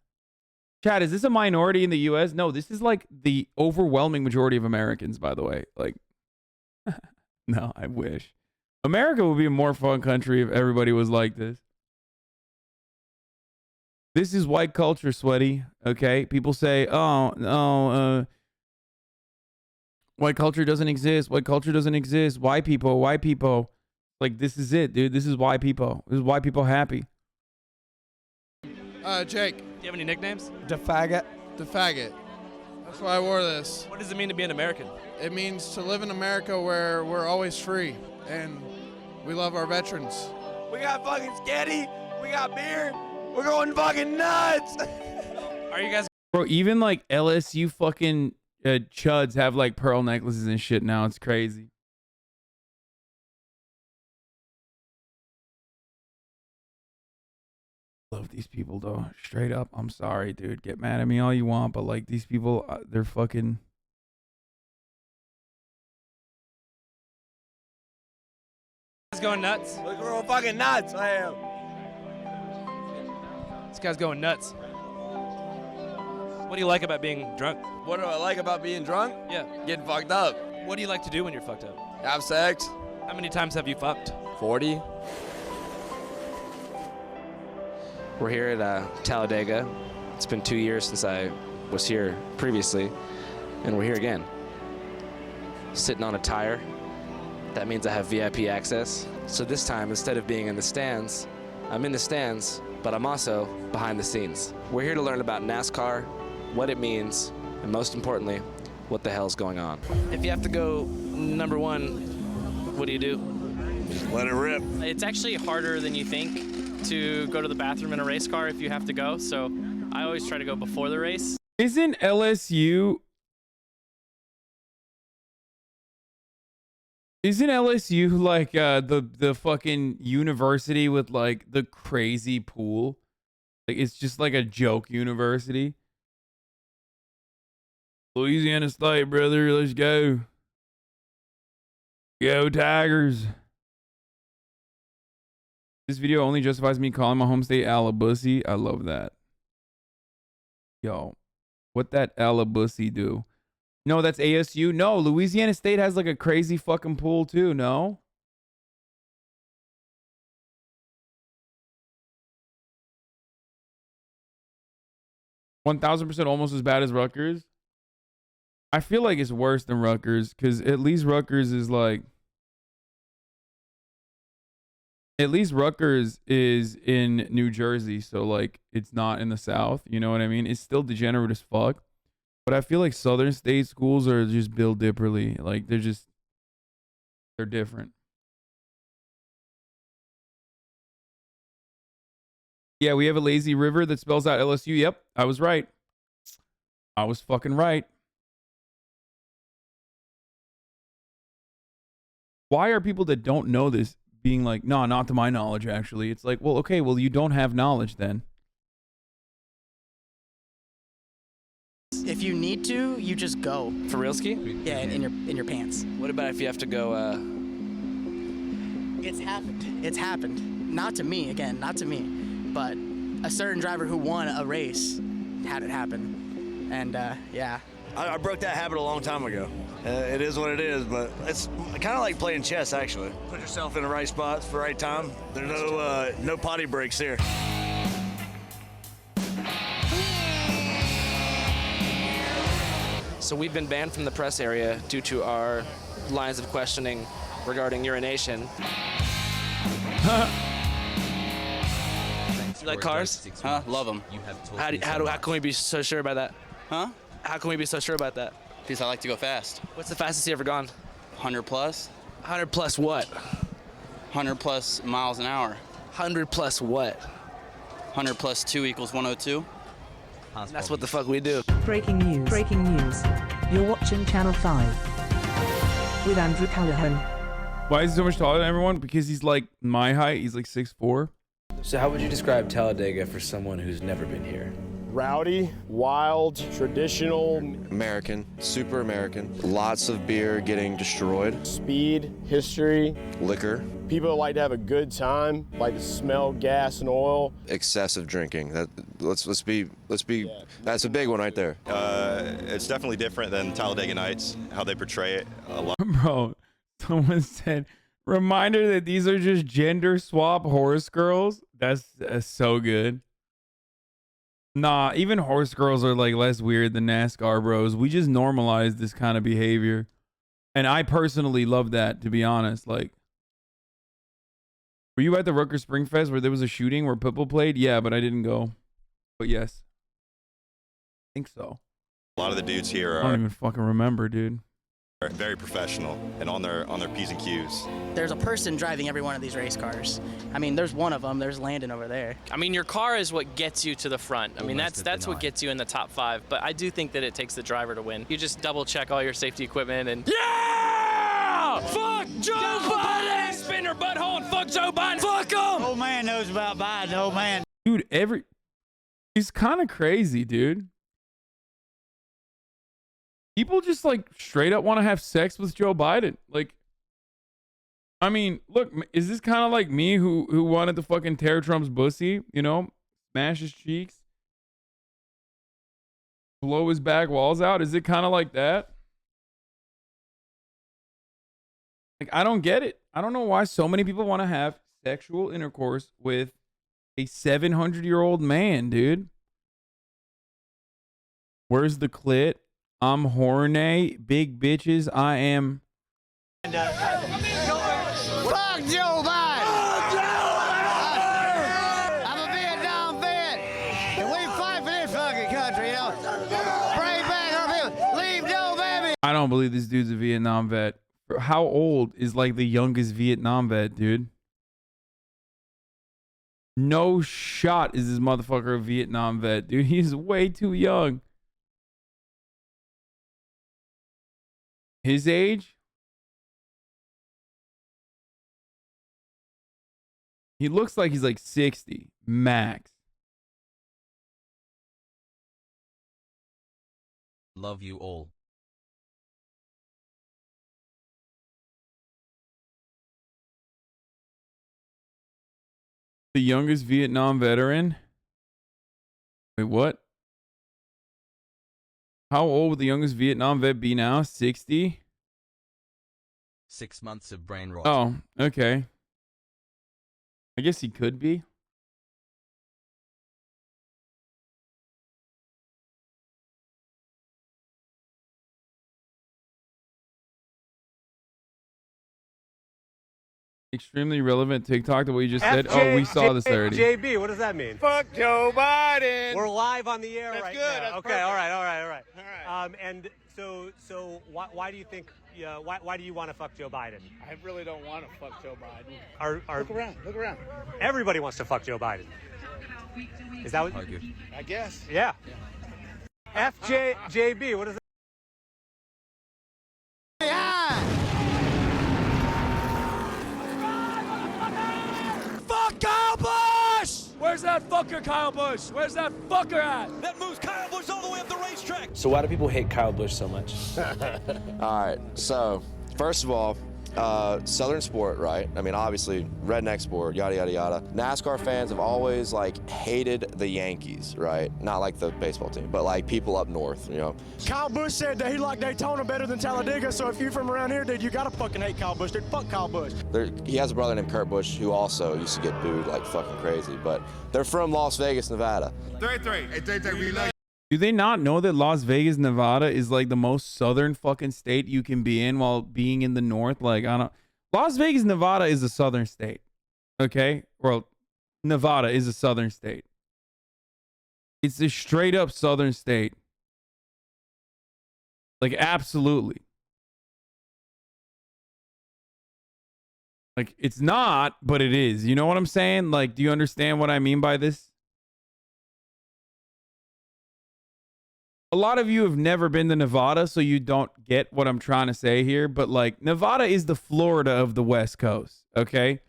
Chad, is this a minority in the U.S.? No, this is like the overwhelming majority of Americans, by the way. Like, no, I wish. America would be a more fun country if everybody was like this. This is white culture, sweaty. Okay? People say, oh, no, white culture doesn't exist. White culture doesn't exist. White people, white people. Like, this is it, dude. This is white people. This is white people happy. Jake. Do you have any nicknames? The faggot. The faggot. That's why I wore this. What does it mean to be an American? It means to live in America where we're always free and we love our veterans. We got fucking sketty. We got beer. We're going fucking nuts. Are you guys... Bro, even like LSU fucking chuds have like pearl necklaces and shit now. It's crazy. Love these people though. Straight up. I'm sorry, dude. Get mad at me all you want, but like these people, they're fucking... This guy's going nuts. Look, we're all fucking nuts. I am. This guy's going nuts. What do you like about being drunk? What do I like about being drunk? Yeah. Getting fucked up. What do you like to do when you're fucked up? Have sex. How many times have you fucked? 40. We're here at Talladega. It's been 2 years since I was here previously, and we're here again. Sitting on a tire. That means I have VIP access. So this time, instead of being in the stands, I'm in the stands, but I'm also behind the scenes. We're here to learn about NASCAR, what it means, and most importantly, what the hell's going on. If you have to go number one, what do you do? Just let it rip. It's actually harder than you think to go to the bathroom in a race car if you have to go, so I always try to go before the race. Isn't LSU like the fucking university with like the crazy pool? Like it's just like a joke university. Louisiana State, brother, let's go. Go Tigers. This video only justifies me calling my home state Alabussy. I love that. Yo, what that Alabussy do? No, that's ASU. No, Louisiana State has like a crazy fucking pool too, no? %1,000% almost as bad as Rutgers. I feel like it's worse than Rutgers because at least Rutgers is like. At least Rutgers is in New Jersey, so like it's not in the South. You know what I mean? It's still degenerate as fuck. But I feel like Southern state schools are just built differently. Like they're different. Yeah, we have a lazy river that spells out LSU. Yep, I was right. I was fucking right. Why are people that don't know this being like, no, not to my knowledge, actually? It's like, well, okay, well, you don't have knowledge then. If you need to, you just go. For real ski? Yeah, in your pants. What about if you have to go? It's happened. It's happened. Not to me, again, not to me, but a certain driver who won a race had it happen, and yeah. I broke that habit a long time ago. It is what it is, but it's kind of like playing chess, actually. Put yourself in the right spots for the right time. There's no potty breaks here. So we've been banned from the press area due to our lines of questioning regarding urination. You like cars? Huh? Love them. How can we be so sure about that? Huh? How can we be so sure about that? Because I like to go fast. What's the fastest you ever gone? 100 plus. 100 plus what? 100 plus miles an hour. 100 plus what? 100 plus 2 equals 102. That's what the fuck we do. Breaking news. Breaking news. You're watching Channel 5 with Andrew Callahan. Why is he so much taller than everyone? Because he's like my height. He's like 6'4". So how would you describe Talladega for someone who's never been here? Rowdy, wild, traditional. American, super American. Lots of beer getting destroyed. Speed, history. Liquor. People like to have a good time, like to smell gas and oil. Excessive drinking. Let's be. Yeah. That's a big one right there. It's definitely different than Talladega Nights, how they portray it. A lot. Bro, someone said, reminder that these are just gender swap horse girls. That's so good. Nah, even horse girls are like less weird than NASCAR bros. We just normalize this kind of behavior. And I personally love that, to be honest. Like, were you at the Rutgers Spring Fest where there was a shooting where Pitbull played? Yeah, but I didn't go. But yes. I think so. A lot of the dudes here I don't are even fucking remember, dude. very professional and on their P's and Q's. There's a person driving every one of these race cars. I mean, there's one of them. There's Landon over there. I mean, your car is what gets you to the front. I mean, that's what gets you in the top 5. But I do think that it takes the driver to win. You just double check all your safety equipment and Yeah! Fuck Joe Biden! Spin your butthole and fuck Joe Biden. Fuck him! Old man knows about Biden. Old man. Dude, he's kind of crazy, dude. People just like straight up want to have sex with Joe Biden. Like, I mean, look, is this kind of like me who wanted to fucking tear Trump's pussy, you know, smash his cheeks, blow his back walls out? Is it kind of like that? Like, I don't get it. I don't know why so many people want to have sexual intercourse with a 700-year-old man, dude. Where's the clit? I'm horny. Big bitches. I am. Fuck Joe Biden! I'm a Vietnam vet, and we fight for this fucking country, you know. Bring back our people. Leave Joe, baby. I don't believe this dude's a Vietnam vet. How old is like the youngest Vietnam vet, dude? No shot is this motherfucker a Vietnam vet, dude. He's way too young. His age? He looks like he's like 60 max. Love you all. The youngest Vietnam veteran? Wait, what? How old would the youngest Vietnam vet be now? 60? 6 months of brain rot. Oh, okay. I guess he could be. Extremely relevant TikTok to what you just said. Oh, we saw this already. JB, what does that mean? Fuck Joe Biden. We're live on the air That's right good. now. That's Okay, perfect. all right. And so why do you think? Why do you want to fuck Joe Biden? I really don't want to fuck Joe Biden. Look around. Look around. Everybody wants to fuck Joe Biden. Is that what? I guess. Yeah. FJB, what is that? Fuck Kyle Busch! Where's that fucker Kyle Busch? Where's that fucker at? That moves Kyle Busch all the way up the racetrack. So why do people hate Kyle Busch so much? All right, so first of all, Southern sport, right? I mean, obviously, redneck sport, yada, yada, yada. NASCAR fans have always, like, hated the Yankees, right? Not like the baseball team, but, like, people up north, you know? Kyle Busch said that he liked Daytona better than Talladega, so if you're from around here, dude, you gotta fucking hate Kyle Busch, dude. Fuck Kyle Busch. He has a brother named Kurt Busch who also used to get booed like fucking crazy, but they're from Las Vegas, Nevada. 3-3. We love Do they not know that Las Vegas, Nevada is like the most southern fucking state you can be in while being in the north? Like, I don't. Las Vegas, Nevada is a southern state. Okay? Well, Nevada is a southern state. It's a straight up southern state. Like, absolutely. Like, it's not, but it is. You know what I'm saying? Like, do you understand what I mean by this? A lot of you have never been to Nevada, so you don't get what I'm trying to say here. But, like, Nevada is the Florida of the West Coast, okay?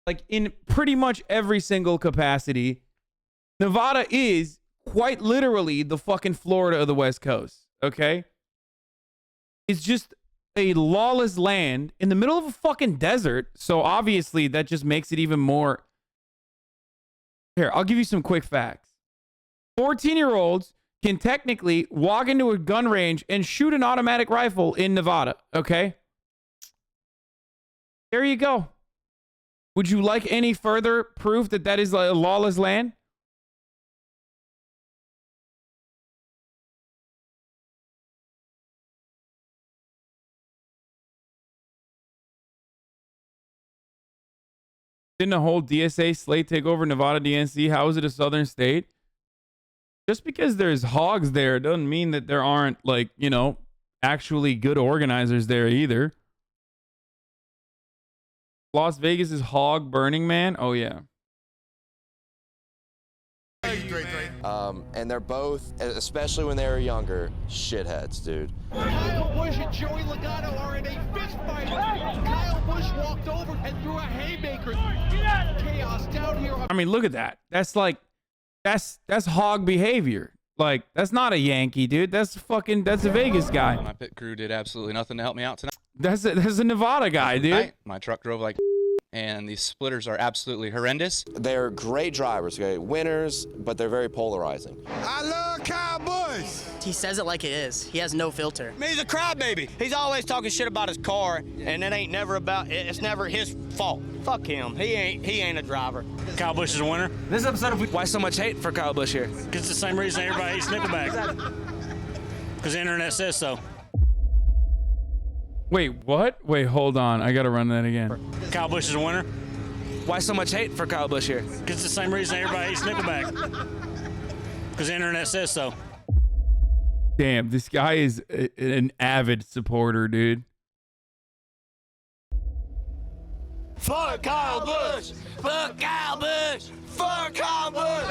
Like, in pretty much every single capacity, Nevada is quite literally the fucking Florida of the West Coast, okay? It's just a lawless land in the middle of a fucking desert, so obviously that just makes it even more... Here, I'll give you some quick facts. 14-year-olds can technically walk into a gun range and shoot an automatic rifle in Nevada, okay? There you go. Would you like any further proof that that is a lawless land? Didn't a whole DSA slate take over Nevada DNC? How is it a southern state? Just because there's hogs there doesn't mean that there aren't, like, you know, actually good organizers there either. Las Vegas is hog Burning Man? Oh, yeah. And they're both, especially when they were younger, shitheads, dude. Kyle Busch and Joey Logano are in a fist fight. Kyle Busch walked over and threw a haymaker. Chaos down here. I mean, look at that. That's like, that's hog behavior. Like, that's not a Yankee, dude. That's a Vegas guy. My pit crew did absolutely nothing to help me out tonight. That's a Nevada guy, dude. My truck drove like, and these splitters are absolutely horrendous. They're great drivers, okay? Winners, but they're very polarizing. I love Kyle Busch. He says it like it is. He has no filter. He's a crybaby. He's always talking shit about his car, and it's never his fault. Fuck him. He ain't a driver. Kyle Busch is a winner. This episode of Why so much hate for Kyle Busch here? Because it's the same reason everybody hates Nickelback. Because the internet says so. Wait, what? Wait, hold on. I gotta run that again. Kyle Busch is a winner. Why so much hate for Kyle Busch here? Because it's the same reason everybody hates Nickelback. Because the internet says so. Damn, this guy is an avid supporter, dude. Fuck Kyle Busch. Fuck Kyle Busch. Fuck Kyle Busch.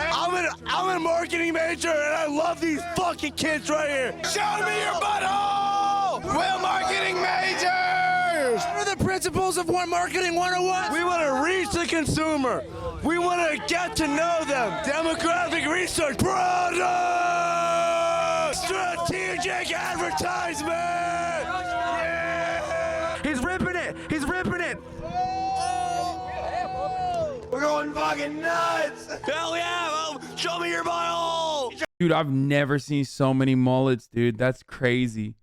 I'm a marketing major, and I love these fucking kids right here. Show me your butthole. We're marketing majors. What are the principles of Marketing 101? We want to reach the consumer. We want to get to know them. Demographic research. Product. Strategic advertisement. Yeah. He's ripping it. He's ripping it. We're going fucking nuts. Hell yeah. Show me your butthole. Dude, I've never seen so many mullets, dude. That's crazy.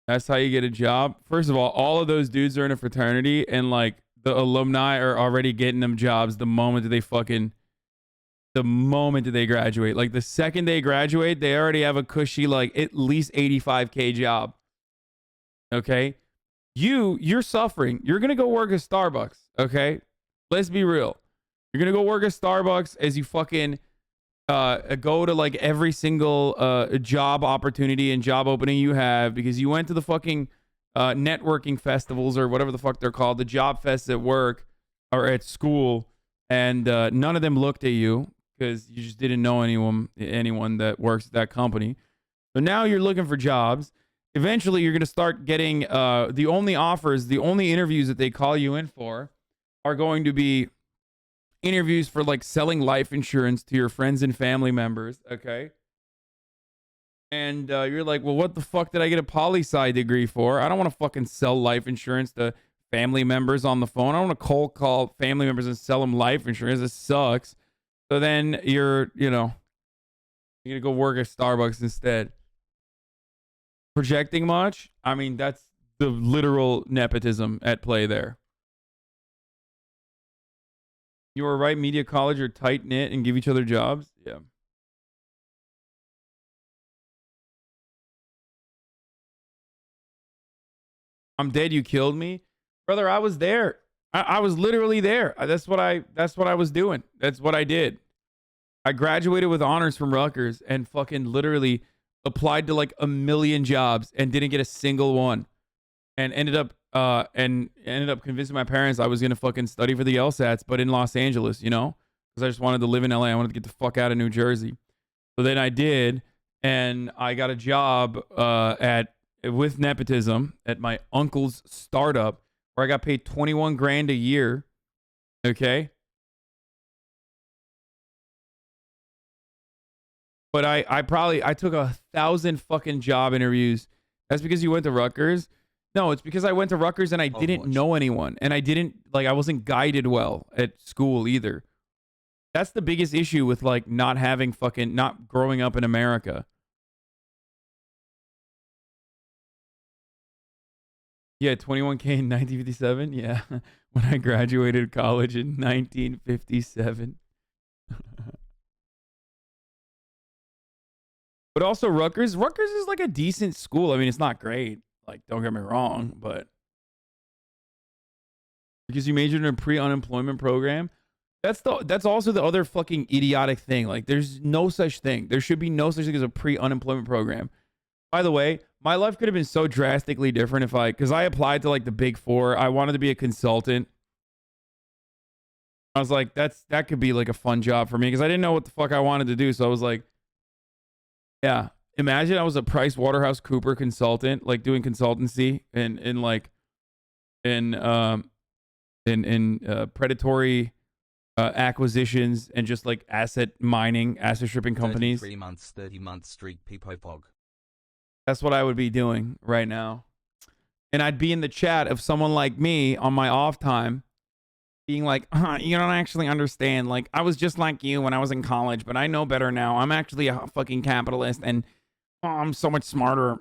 That's how you get a job. First of all of those dudes are in a fraternity, and like the alumni are already getting them jobs the moment that they graduate. Like the second they graduate, they already have a cushy, like at least $85K job. Okay. You're suffering. You're going to go work at Starbucks, okay? Let's be real. You're going to go work at Starbucks as you fucking go to like every single job opportunity and job opening you have because you went to the fucking networking festivals or whatever the fuck they're called, the job fests at work or at school, and none of them looked at you because you just didn't know anyone that works at that company. So now you're looking for jobs. Eventually, you're going to start getting the only offers, the only interviews that they call you in for are going to be interviews for like selling life insurance to your friends and family members, okay? And you're like, well, what the fuck did I get a poli-sci degree for? I don't want to fucking sell life insurance to family members on the phone. I don't want to cold call family members and sell them life insurance. It sucks. So then you're going to go work at Starbucks instead. Projecting much? I mean, that's the literal nepotism at play there. You were right. Media college are tight knit and give each other jobs. Yeah. I'm dead. You killed me, brother. I was there. I was literally there. That's what I was doing. That's what I did. I graduated with honors from Rutgers and fucking literally applied to like 1 million jobs and didn't get a single one, and ended up convincing my parents I was gonna fucking study for the LSATs, but in Los Angeles, you know, because I just wanted to live in LA. I wanted to get the fuck out of New Jersey. So then I did, and I got a job with nepotism at my uncle's startup where I got paid 21 grand a year. Okay. But I took 1,000 fucking job interviews. That's because you went to Rutgers? No, it's because I went to Rutgers and I didn't know anyone. And I wasn't guided well at school either. That's the biggest issue with like not growing up in America. Yeah, 21K in 1957. Yeah, when I graduated college in 1957. But also Rutgers is like a decent school. I mean, it's not great. Like, don't get me wrong, but because you majored in a pre-unemployment program, that's also the other fucking idiotic thing. Like, there's no such thing. There should be no such thing as a pre-unemployment program. By the way, my life could have been so drastically different because I applied to like the Big Four. I wanted to be a consultant. I was like, that could be like a fun job for me because I didn't know what the fuck I wanted to do. So I was like, yeah, imagine I was a PricewaterhouseCoopers consultant, like doing consultancy in predatory acquisitions and just like asset stripping companies. 3 months, 30 months streak Peacock. That's what I would be doing right now. And I'd be in the chat of someone like me on my off time being like, you don't actually understand. Like, I was just like you when I was in college, but I know better now. I'm actually a fucking capitalist, and I'm so much smarter.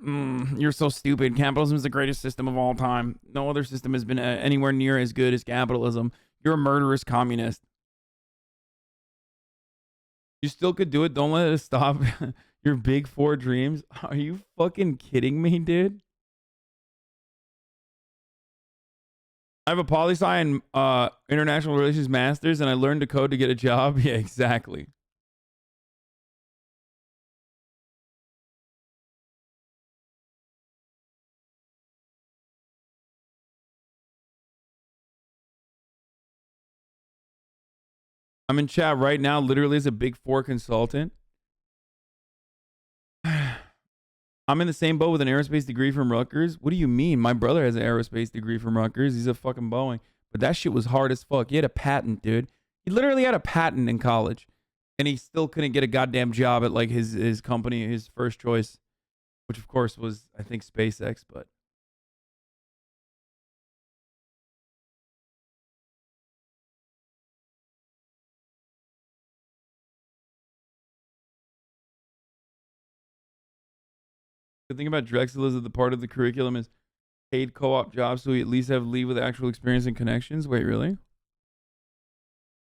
You're so stupid. Capitalism is the greatest system of all time. No other system has been anywhere near as good as capitalism. You're a murderous communist. You still could do it. Don't let it stop your Big Four dreams. Are you fucking kidding me, dude? I have a poli-sci and international relations master's, and I learned to code to get a job. Yeah, exactly. I'm in chat right now, literally as a Big Four consultant. I'm in the same boat with an aerospace degree from Rutgers. What do you mean? My brother has an aerospace degree from Rutgers. He's a fucking Boeing. But that shit was hard as fuck. He had a patent, dude. He literally had a patent in college. And he still couldn't get a goddamn job at like his company, his first choice. Which of course was, I think, SpaceX, but. The thing about Drexel is that the part of the curriculum is paid co-op jobs, so we at least have leave with actual experience and connections. Wait, really?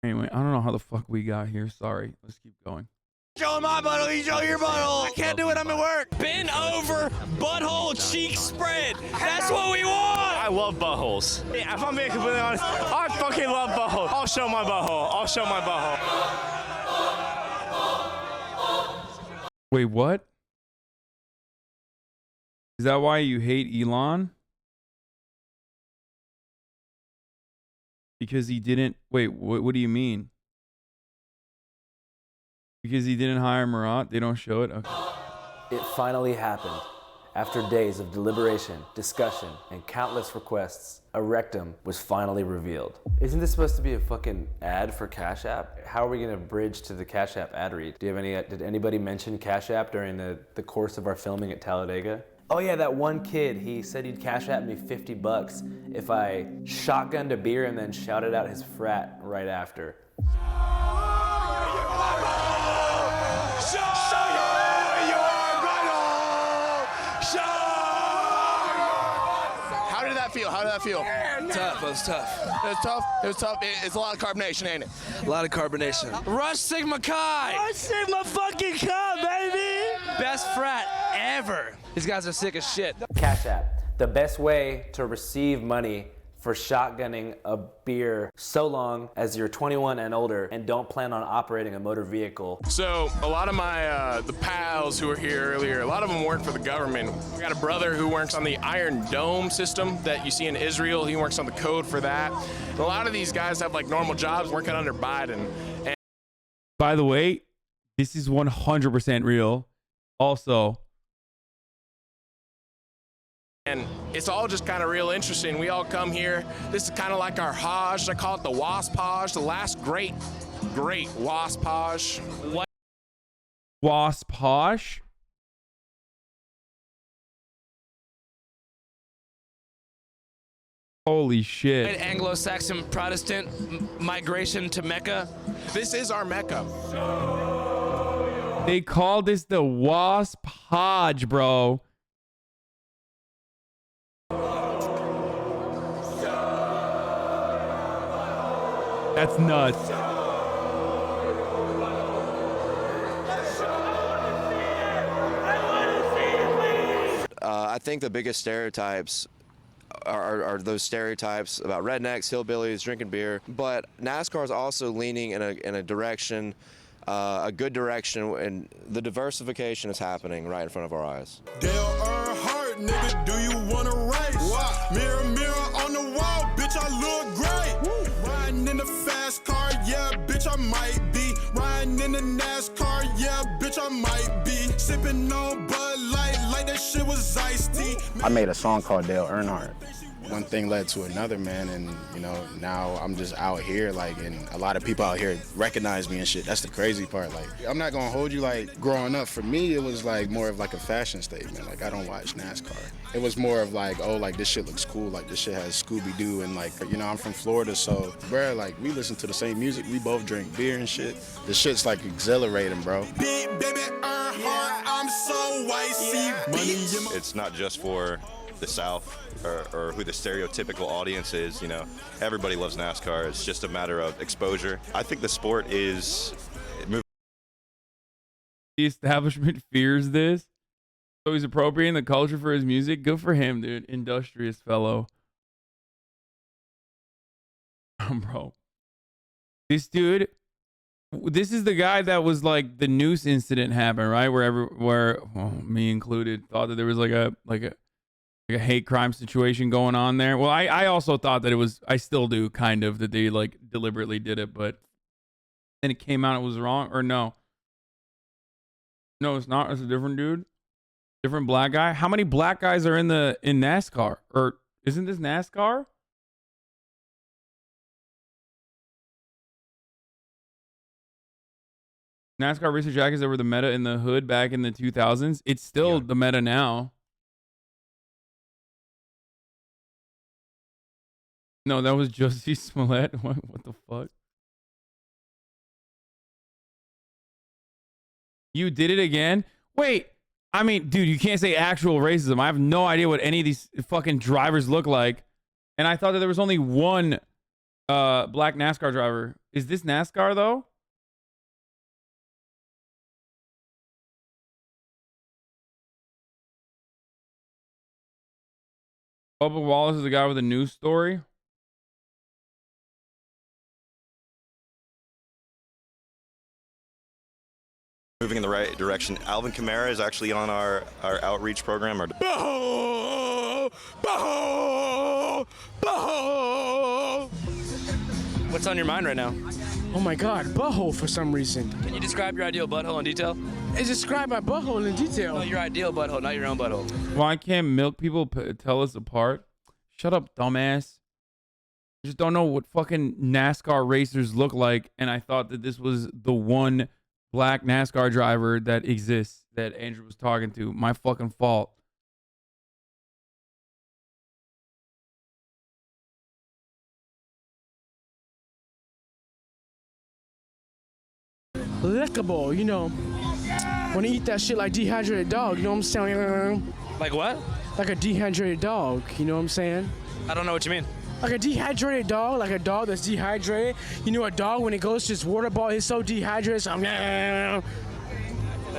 Anyway, I don't know how the fuck we got here. Sorry. Let's keep going. Show my butthole, you show your butthole. I can't do it, I'm at work. Bend over, butthole, cheek spread. That's what we want. love buttholes. Yeah, if I'm being completely honest, I fucking love buttholes. I'll show my butthole. I'll show my butthole. Wait, what? Is that why you hate Elon? Because he didn't... Wait, what do you mean? Because he didn't hire Murat? They don't show it? Okay. It finally happened. After days of deliberation, discussion, and countless requests, a rectum was finally revealed. Isn't this supposed to be a fucking ad for Cash App? How are we gonna bridge to the Cash App ad read? Did anybody mention Cash App during the course of our filming at Talladega? Oh yeah, that one kid, he said he'd Cash App me 50 bucks if I shotgunned a beer and then shouted out his frat right after. How did that feel? Tough. It was tough. It was tough. It was tough. It's a lot of carbonation, ain't it? A lot of carbonation. Rush Sigma Chi! Rush Sigma fucking Chi, baby! Best frat ever. These guys are sick as shit. Cash App, the best way to receive money for shotgunning a beer so long as you're 21 and older and don't plan on operating a motor vehicle. So a lot of my the pals who were here earlier, a lot of them work for the government. We got a brother who works on the Iron Dome system that you see in Israel. He works on the code for that. And a lot of these guys have like normal jobs working under Biden. And by the way, this is 100% real. Also, and it's all just kind of real interesting. We all come here. This is kind of like our Hajj. I call it the Wasp Hajj, the last great Wasp Hajj. What? Wasp Hajj? Holy shit. Anglo-Saxon Protestant migration to Mecca. This is our Mecca. They call this the Wasp Hajj, bro. That's nuts. I think the biggest stereotypes are those stereotypes about rednecks, hillbillies, drinking beer. But NASCAR is also leaning in a direction, a good direction, and the diversification is happening right in front of our eyes. Dale Earnhardt, nigga, do you wanna race? What? Mirror, mirror on the wall, bitch, I look great. Woo. Riding in the fast car, yeah, bitch, I might be. Riding in the NASCAR, yeah, bitch, I might be. Sipping on Bud Light like that shit was iced tea. I made a song called Dale Earnhardt. One thing led to another, man, and you know, now I'm just out here, like, and a lot of people out here recognize me and shit. That's the crazy part. Like, I'm not gonna hold you, like, growing up, for me, it was like more of like a fashion statement. Like, I don't watch NASCAR. It was more of like, oh, like, this shit looks cool. Like, this shit has Scooby-Doo, and like, you know, I'm from Florida, so, bruh, like, we listen to the same music. We both drink beer and shit. The shit's like exhilarating, bro. Big baby Earnhardt, I'm so white. It's not just for the South or who the stereotypical audience is. You know, everybody loves NASCAR. It's just a matter of exposure. I think the sport is the establishment fears this, so he's appropriating the culture for his music. Good for him, dude. Industrious fellow. Bro, this dude, this is the guy that was like the noose incident happened, right? Where me included thought that there was like a hate crime situation going on there. Well, I also thought that it was, I still do kind of, that they like deliberately did it, but then it came out it was wrong. Or no, it's not. It's a different dude, different black guy. How many black guys are in NASCAR? Or isn't this NASCAR? NASCAR racer jackets that were the meta in the hood back in the 2000s. It's still the meta now. No, that was Jussie Smollett. What the fuck? You did it again? Wait, I mean, dude, you can't say actual racism. I have no idea what any of these fucking drivers look like. And I thought that there was only one black NASCAR driver. Is this NASCAR, though? Bubba Wallace is the guy with a news story. Moving in the right direction. Alvin Kamara is actually on our outreach program. What's on your mind right now? Oh my God, butthole for some reason. Can you describe your ideal butthole in detail? Describe my butthole in detail. No, your ideal butthole, not your own butthole. Why can't milk people tell us apart? Shut up, dumbass. I just don't know what fucking NASCAR racers look like, and I thought that this was the one black NASCAR driver that exists that Andrew was talking to. My fucking fault. Lickable, you know. When you eat that shit like dehydrated dog, you know what I'm saying? Like what? Like a dehydrated dog, you know what I'm saying? I don't know what you mean. Like a dehydrated dog, like a dog that's dehydrated. You know, a dog when it goes to its water ball, it's so dehydrated. So a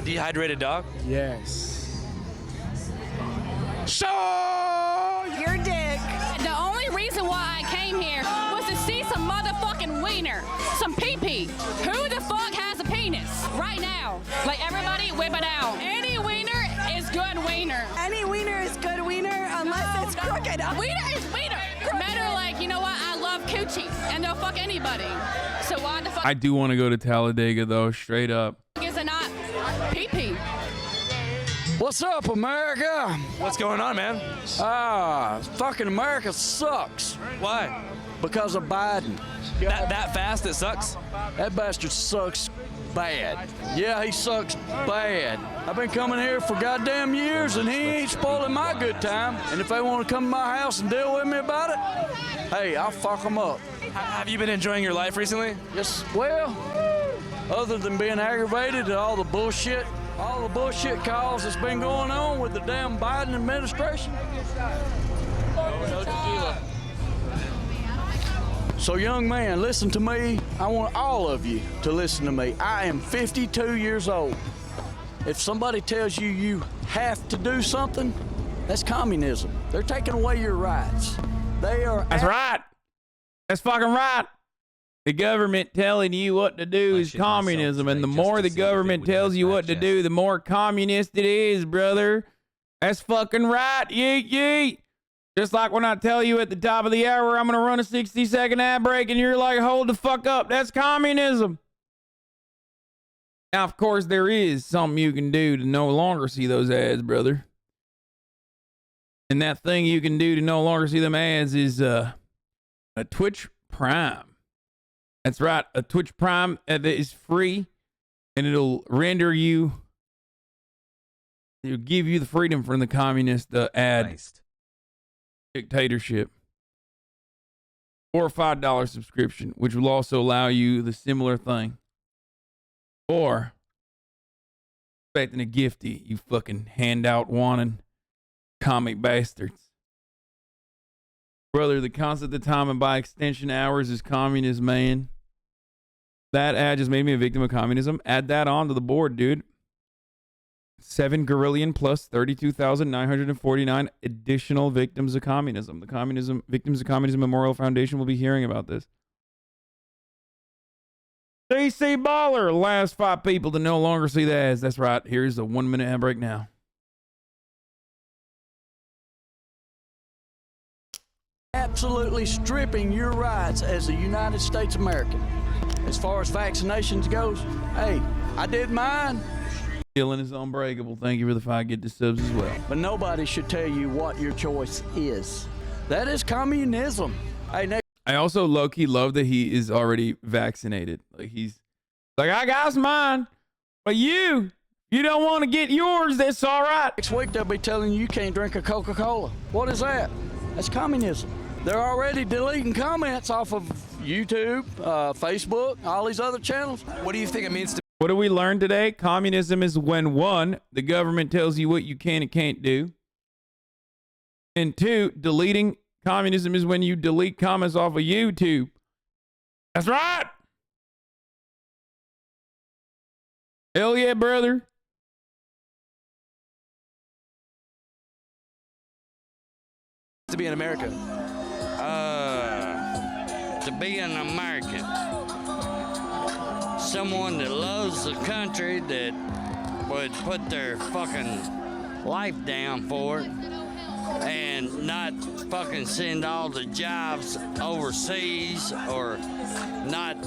dehydrated dog? Yes. Show your dick. The only reason why I came here was to see some motherfucking wiener, some pee-pee. Who the fuck has a penis right now? Like everybody, whip it out. Any wiener is good wiener. Any wiener is good wiener unless it's crooked. Wiener is wiener. Men are like, you know what? I love coochie, and they'll fuck anybody. So why the fuck? I do want to go to Talladega though, straight up. Is it not pee-pee? What's up, America? What's going on, man? Fucking America sucks. Why? Because of Biden. That fast it sucks? That bastard sucks bad. Yeah, he sucks bad. I've been coming here for goddamn years, and he ain't spoiling my good time. And if they want to come to my house and deal with me about it, hey, I'll fuck them up. Have you been enjoying your life recently? Yes, well, other than being aggravated at all the bullshit calls that's been going on with the damn Biden administration. No tequila. So young man, listen to me. I want all of you to listen to me. I am 52 years old. If somebody tells you you have to do something, that's communism. They're taking away your rights. They are. That's right. That's fucking right. The government telling you what to do is communism, and the more the government tells you what to do, the more communist it is, brother. That's fucking right. Yeet, yeet. Just like when I tell you at the top of the hour, I'm going to run a 60-second ad break, and you're like, hold the fuck up. That's communism. Now, of course, there is something you can do to no longer see those ads, brother. And that thing you can do to no longer see them ads is a Twitch Prime. That's right. A Twitch Prime that is free, and it'll render you, it'll give you the freedom from the communist ad dictatorship. Or a $5 subscription, which will also allow you the similar thing. Or expecting a gifty, you fucking handout wanting comic bastards. Brother, the concept of time and by extension hours is communist, man. That ad just made me a victim of communism. Add that onto the board, dude. 7 gorillion plus 32,949 additional victims of communism. The Victims of Communism Memorial Foundation will be hearing about this. DC Baller, last 5 people to no longer see the ads. That's right. Here's a 1-minute ad break now. Absolutely stripping your rights as a United States American. As far as vaccinations goes, hey, I did mine. Dylan is unbreakable. Thank you for the 5 get to subs as well. But nobody should tell you what your choice is. That is communism. Hey, I also low-key love that he is already vaccinated. Like he's like, I got mine, but you don't want to get yours. That's all right. Next week they'll be telling you can't drink a Coca-Cola. What is that? That's communism. They're already deleting comments off of YouTube, Facebook, all these other channels. What do you think it means to? What do we learn today? Communism is when 1, the government tells you what you can and can't do. And 2, deleting communism is when you delete comments off of YouTube. That's right. Hell yeah, brother. to be an American? To be an American. Someone that loves the country, that would put their fucking life down for it and not fucking send all the jobs overseas or not.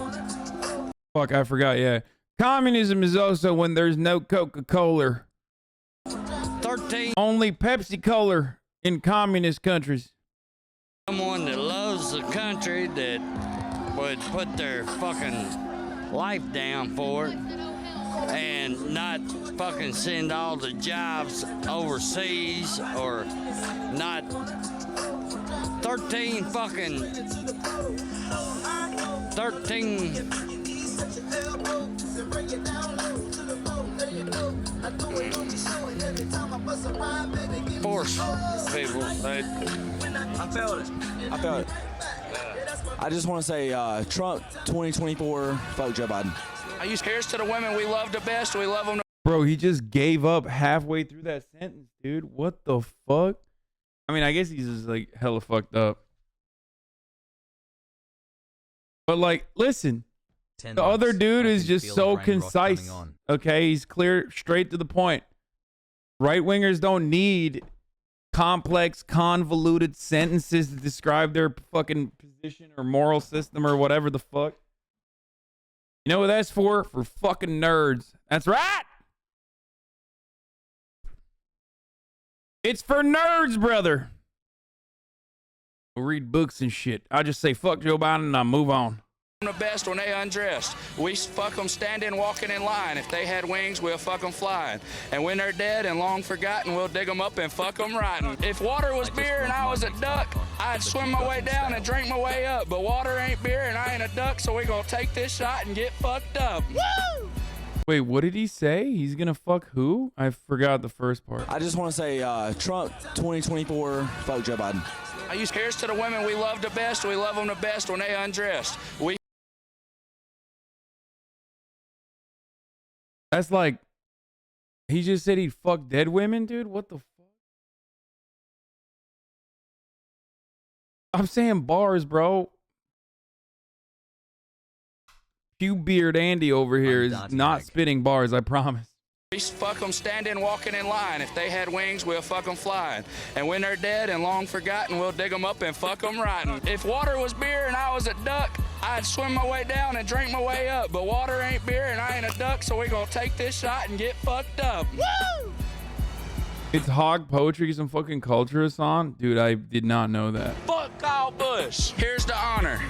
Fuck, I forgot, yeah. Communism is also when there's no Coca-Cola. 13. Only Pepsi-Cola in communist countries. Someone that loves the country, that would put their fucking life down for it and not fucking send all the jobs overseas or not. 13 force people. I felt it. I felt it. I just want to say, Trump 2024, fuck Joe Biden. I use here's to the women we love the best. We love them. Bro, he just gave up halfway through that sentence, dude. What the fuck? I mean, I guess he's just like hella fucked up. But like, listen, the other dude is just so concise. Okay, he's clear, straight to the point. Right wingers don't need complex, convoluted sentences to describe their fucking position or moral system or whatever the fuck. You know what that's for? For fucking nerds. That's right. It's for nerds, brother. We'll read books and shit. I just say fuck Joe Biden and I move on. The best when they undressed. We fuck them standing, walking in line. If they had wings, we'll fuck them flying. And when they're dead and long forgotten, we'll dig them up and fuck them rotten. If water was beer and I was a duck, I'd swim my way down and drink my way up. But water ain't beer and I ain't a duck, so we gonna take this shot and get fucked up. Woo! Wait, what did he say? He's gonna fuck who? I forgot the first part. I just want to say, Trump 2024, fuck Joe Biden. I use here's to the women we love the best. We love them the best when they undressed. That's like, he just said he'd fuck dead women, dude? What the fuck? I'm saying bars, bro. Pew Beard Andy over here is not spitting bars, I promise. We fuck them standing, walking in line. If they had wings, we'll fuck them flying. And when they're dead and long forgotten, we'll dig them up and fuck them rotten. If water was beer and I was a duck, I'd swim my way down and drink my way up. But water ain't beer and I ain't a duck, so we gonna take this shot and get fucked up. Woo! It's hog poetry, some fucking culture, Hasan? Dude, I did not know that. Fuck Kyle Busch. Here's the honor.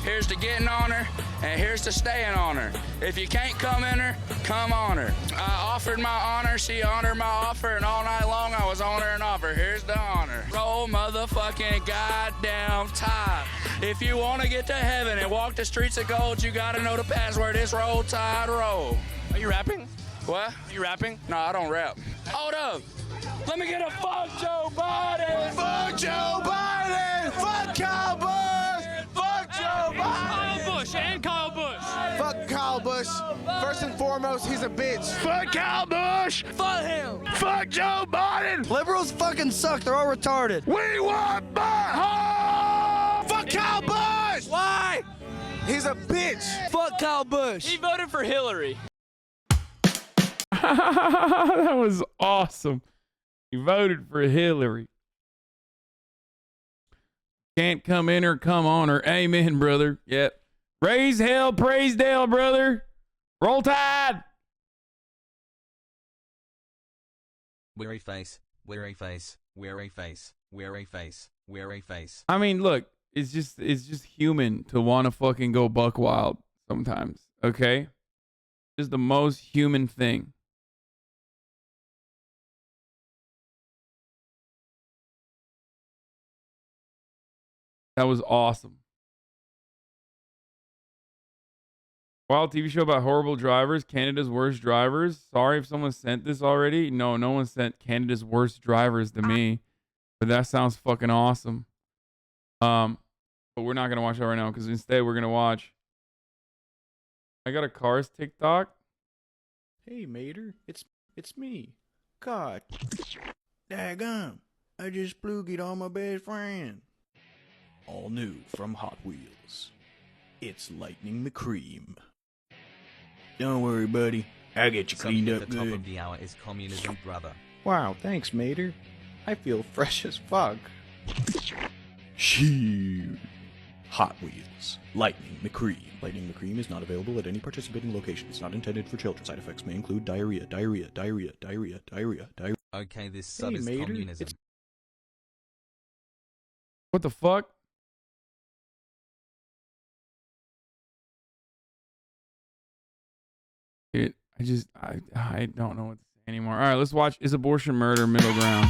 Here's to getting on her, and here's to staying on her. If you can't come in her, come on her. I offered my honor, she honored my offer, and all night long I was on her and off her. Here's the honor. Roll motherfucking goddamn tide. If you want to get to heaven and walk the streets of gold, you gotta know the password. It's roll tide roll. Are you rapping? What? Are you rapping? No, I don't rap. Hold up. Let me get a fuck Joe Biden. Fuck Joe Biden. Fuck Kyle Busch. Fuck Joe Biden. Kyle Busch and Kyle Busch. Fuck Kyle Busch. First and foremost, he's a bitch. Fuck Kyle Busch. Fuck him. Fuck Joe Biden. Liberals fucking suck. They're all retarded. We want butthole. Fuck Kyle Busch. Why? He's a bitch. Fuck Kyle Busch. He voted for Hillary. That was awesome. He voted for Hillary. Can't come in or come on her. Amen, brother. Yep. Raise hell, praise Dale, brother. Roll Tide. Wear a face, wear a face, wear a face, wear a face, wear a face. I mean, look, it's just human to want to fucking go buck wild sometimes, okay? Just the most human thing. That was awesome. Wild TV show about horrible drivers, Canada's worst drivers. Sorry if someone sent this already. No one sent Canada's worst drivers to me. But that sounds fucking awesome. But we're not gonna watch that right now because instead we're gonna watch. I got a Cars TikTok. Hey Mater, it's me. God. Daggum. I just ploogied on my best friend. All new from Hot Wheels. It's Lightning McCream. Don't worry, buddy. I'll get you cleaned up At the good. top of the hour is communism, brother. Wow, thanks, Mater. I feel fresh as fuck. Shoot. Hot Wheels. Lightning McCream. Lightning McCream is not available at any participating location. It's not intended for children. Side effects may include diarrhea. Okay, this sub is Mater, communism. What the fuck? I don't know what to say anymore. All right, let's watch Is Abortion Murder Middle Ground.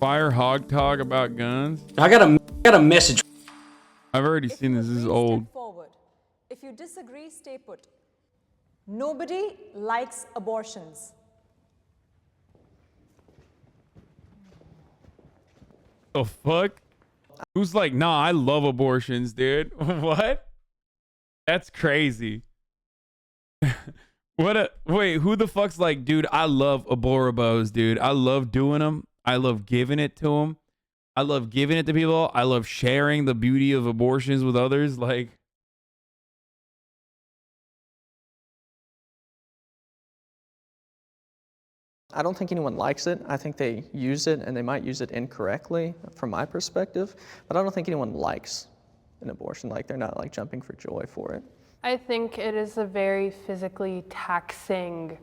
Fire HOGTOK about guns. I got a message. I've already seen this. This is old. Forward. If you disagree, stay put. Nobody likes abortions. The fuck? Who's like, nah, I love abortions, dude? What? That's crazy. Wait, who the fuck's like, dude, I love aboribos, dude. I love doing them. I love giving it to them. I love giving it to people. I love sharing the beauty of abortions with others. Like, I don't think anyone likes it. I think they use it, and they might use it incorrectly from my perspective, but I don't think anyone likes an abortion. Like, they're not like jumping for joy for it. I think it is a very physically taxing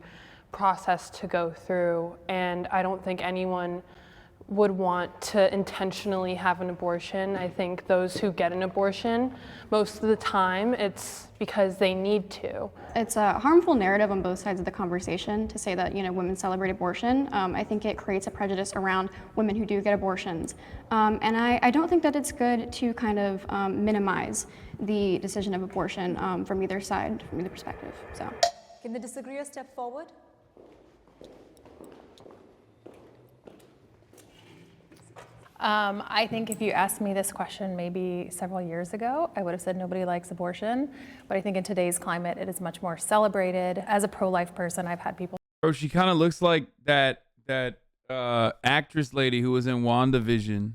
process to go through, and I don't think anyone would want to intentionally have an abortion. I think those who get an abortion, most of the time, it's because they need to. It's a harmful narrative on both sides of the conversation to say that, you know, women celebrate abortion. I think it creates a prejudice around women who do get abortions. And I don't think that it's good to kind of minimize the decision of abortion from either side, from either perspective, so. Can the disagreeer step forward? I think if you asked me this question maybe several years ago, I would have said nobody likes abortion. But I think in today's climate, it is much more celebrated. As a pro-life person, I've had people. bro, she kind of looks like that actress lady who was in WandaVision.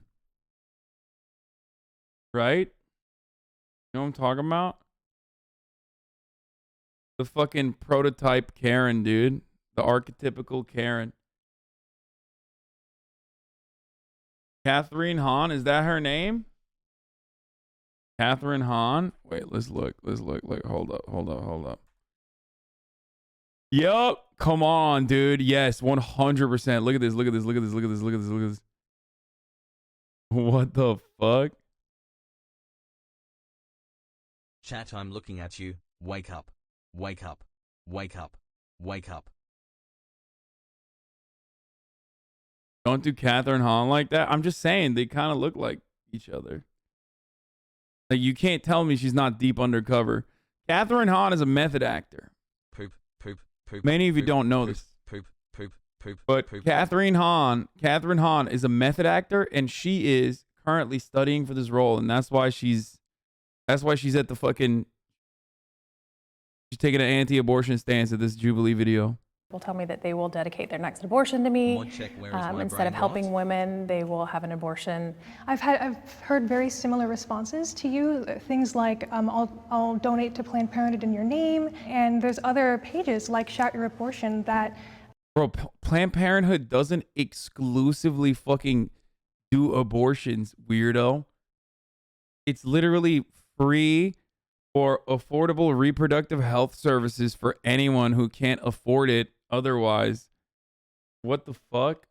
Right? You know what I'm talking about? The fucking prototype Karen, dude. The archetypical Karen. Catherine Hahn, is that her name? Catherine Hahn? Wait, let's look. Look, hold up. Yup. Come on, dude. Yes, 100%. Look at this. What the fuck? Chat, I'm looking at you. Wake up. Wake up. Wake up. Wake up. Don't do Catherine Hahn like that. I'm just saying they kind of look like each other. Like, you can't tell me she's not deep undercover. Catherine Hahn is a method actor. Poop. Many of you don't know this. But Catherine Hahn is a method actor, and she is currently studying for this role, and that's why she's at the fucking. She's taking an anti-abortion stance at this Jubilee video. People tell me that they will dedicate their next abortion to me. Instead of helping women, they will have an abortion. I've heard very similar responses to you. Things like, I'll donate to Planned Parenthood in your name. And there's other pages like Shout Your Abortion that. Bro, Planned Parenthood doesn't exclusively fucking do abortions, weirdo. It's literally free or affordable reproductive health services for anyone who can't afford it otherwise. What the fuck?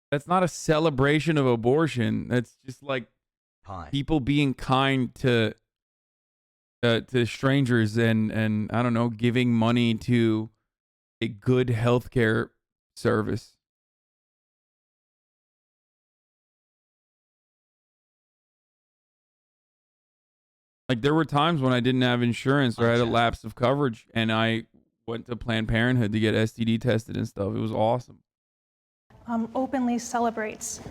That's not a celebration of abortion. That's just like people being kind to strangers and I don't know, giving money to a good healthcare service. Like, there were times when I didn't have insurance or I had a lapse of coverage, and I went to Planned Parenthood to get STD tested and stuff. It was awesome. Openly celebrates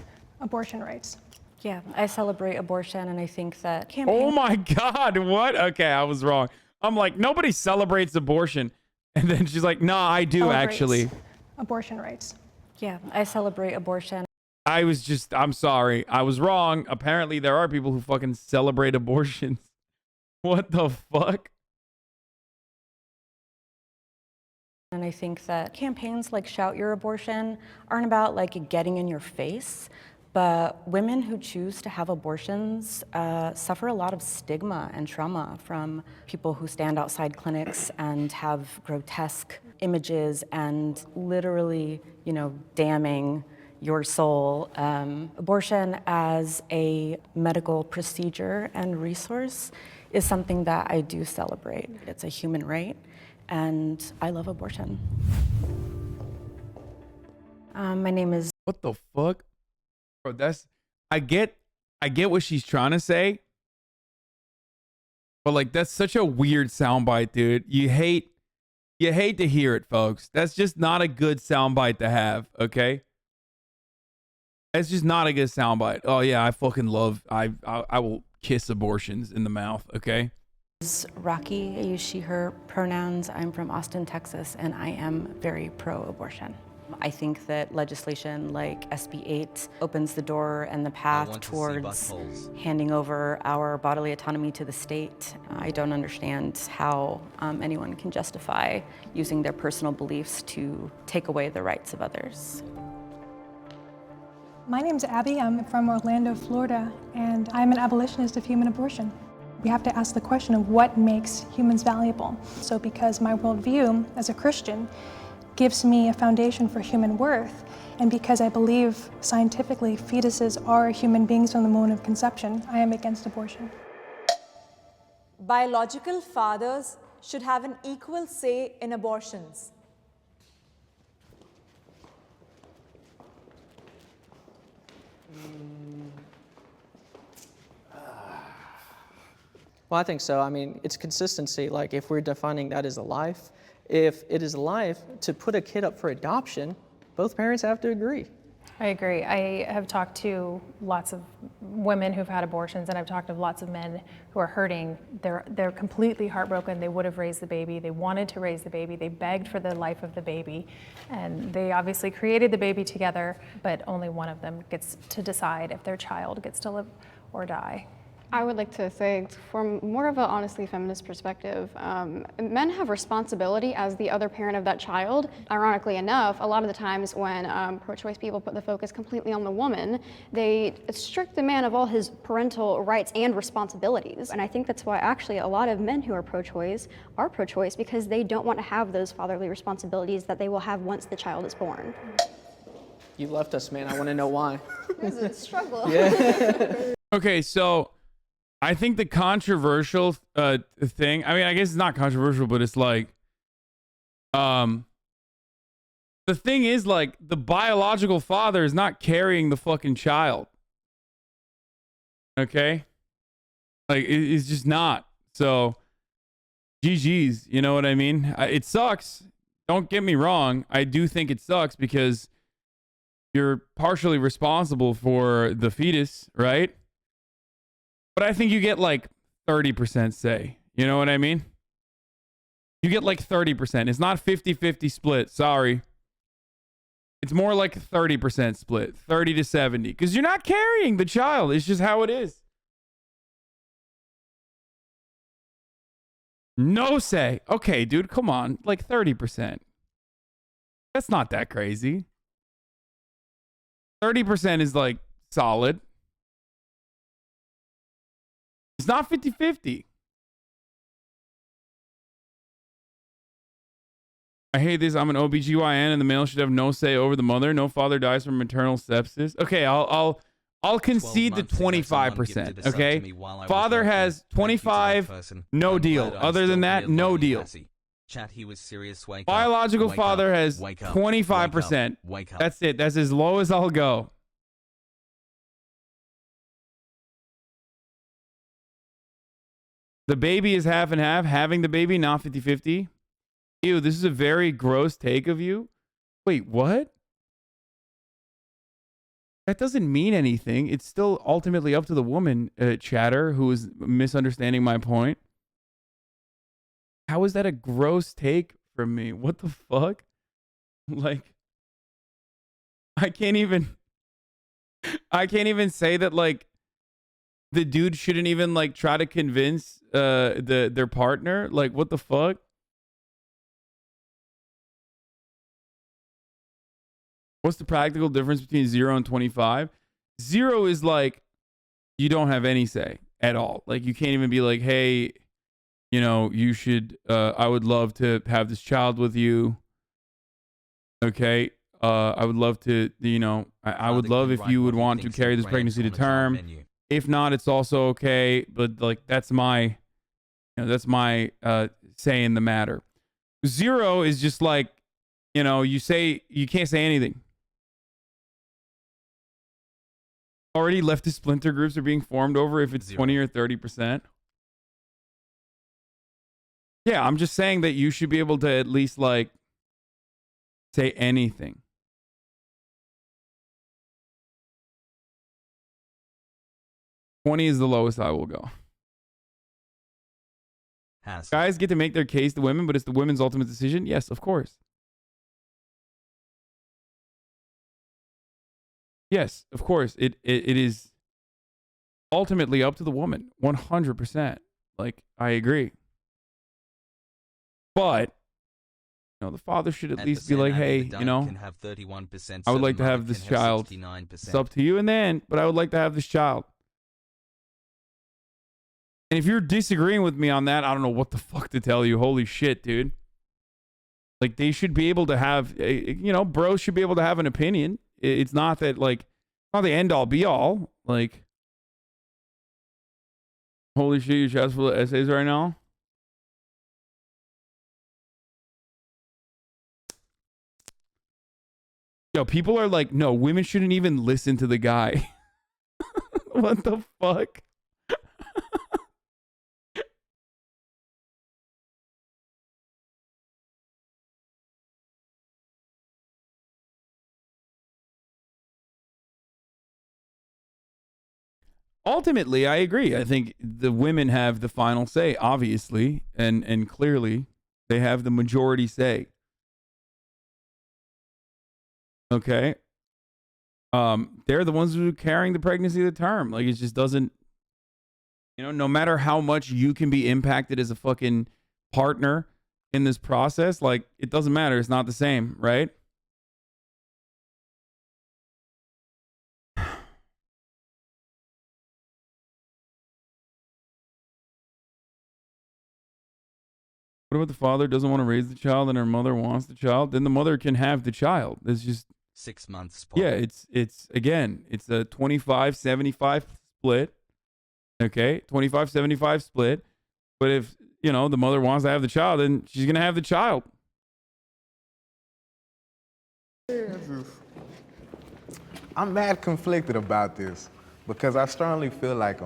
abortion rights. Yeah, I celebrate abortion, and I think that Oh my God, what? Okay, I was wrong. I'm like, nobody celebrates abortion. And then she's like, nah, I do actually. Abortion rights. Yeah, I celebrate abortion. I'm sorry. I was wrong. Apparently there are people who fucking celebrate abortions. What the fuck? And I think that campaigns like Shout Your Abortion aren't about like getting in your face, but women who choose to have abortions suffer a lot of stigma and trauma from people who stand outside clinics and have grotesque images and literally, you know, damning your soul. Abortion as a medical procedure and resource is something that I do celebrate. It's a human right, and I love abortion. My name is... What the fuck? Bro, I get what she's trying to say, but like that's such a weird soundbite, dude. You hate to hear it, folks. That's just not a good soundbite to have, okay? It's just not a good soundbite. Oh yeah, I fucking love. I will kiss abortions in the mouth. Okay. Rocky. I use she/her pronouns. I'm from Austin, Texas, and I am very pro-abortion. I think that legislation like SB 8 opens the door and the path towards handing over our bodily autonomy to the state. I don't understand how anyone can justify using their personal beliefs to take away the rights of others. My name's Abby. I'm from Orlando, Florida, and I'm an abolitionist of human abortion. We have to ask the question of what makes humans valuable. So because my worldview as a Christian gives me a foundation for human worth, and because I believe scientifically fetuses are human beings from the moment of conception, I am against abortion. Biological fathers should have an equal say in abortions. Well, I think so. I mean, it's consistency. Like, if we're defining that as a life, if it is a life, to put a kid up for adoption, both parents have to agree. I agree. I have talked to lots of women who've had abortions, and I've talked to lots of men who are hurting. They're completely heartbroken. They would have raised the baby. They wanted to raise the baby. They begged for the life of the baby, and they obviously created the baby together, but only one of them gets to decide if their child gets to live or die. I would like to say, from more of an honestly feminist perspective, men have responsibility as the other parent of that child. Ironically enough, a lot of the times when pro-choice people put the focus completely on the woman, they strip the man of all his parental rights and responsibilities. And I think that's why actually a lot of men who are pro-choice because they don't want to have those fatherly responsibilities that they will have once the child is born. You left us, man. I want to know why. There's a struggle. Yeah. Okay, so I think the controversial thing, I mean, I guess it's not controversial, but it's like, the thing is, like, the biological father is not carrying the fucking child. Okay? Like, it's just not. So, GG's, you know what I mean? It sucks. Don't get me wrong. I do think it sucks because you're partially responsible for the fetus, right? But I think you get like 30% say. You know what I mean? You get like 30%. It's not 50-50 split. Sorry. It's more like 30% split. 30 to 70. Because you're not carrying the child. It's just how it is. No say. Okay, dude, come on. Like 30%. That's not that crazy. 30% is like solid. It's not 50-50. I hate this. I'm an OBGYN and the male should have no say over the mother. No father dies from maternal sepsis. Okay, I'll concede the 25%. Okay? Father has 25, no deal. Other than that, no deal. Chat, he was serious. Wake Biological up. father has Wake up. 25%. Wake up. That's it. That's as low as I'll go. The baby is half and half. Having the baby, not 50-50. Ew, this is a very gross take of you. Wait, what? That doesn't mean anything. It's still ultimately up to the woman, chatter, who is misunderstanding my point. How is that a gross take from me? What the fuck? Like, I can't even say that, like, the dude shouldn't even, like, try to convince their partner. Like, what the fuck? What's the practical difference between 0 and 25? 0 is like, you don't have any say at all. Like, you can't even be like, hey, you know, you should, I would love to have this child with you. Okay. I would love to, you know, I would love if you would want to carry this pregnancy to term. If not, it's also okay. But, like, that's my, you know, that's my say in the matter. 0 is just like, you know, you can't say anything. Already leftist splinter groups are being formed over if it's 20 or 30%. Yeah, I'm just saying that you should be able to at least, like, say anything. $20 is the lowest I will go. Guys get to make their case to women, but it's the women's ultimate decision. Yes, of course. Yes, of course. It is ultimately up to the woman. 100%. Like, I agree. But, you know, the father should at least be like, hey, you know, I would like to have this child. It's up to you and then, but I would like to have this child. And if you're disagreeing with me on that, I don't know what the fuck to tell you. Holy shit, dude. Like, they should be able to have, you know, bros should be able to have an opinion. It's not that, like, not the end all be all. Like, holy shit, your chat's full of essays right now. Yo, people are like, no, women shouldn't even listen to the guy. What the fuck? Ultimately, I agree. I think the women have the final say, obviously, and clearly they have the majority say. Okay. They're the ones who are carrying the pregnancy to term. Like, it just doesn't, you know, no matter how much you can be impacted as a fucking partner in this process, like, it doesn't matter. It's not the same, right? What about the father doesn't want to raise the child and her mother wants the child? Then the mother can have the child. It's just 6 months. Yeah, it's again, it's a 25-75 split. Okay, 25-75 split. But if, you know, the mother wants to have the child, then she's gonna have the child. I'm mad conflicted about this because I strongly feel like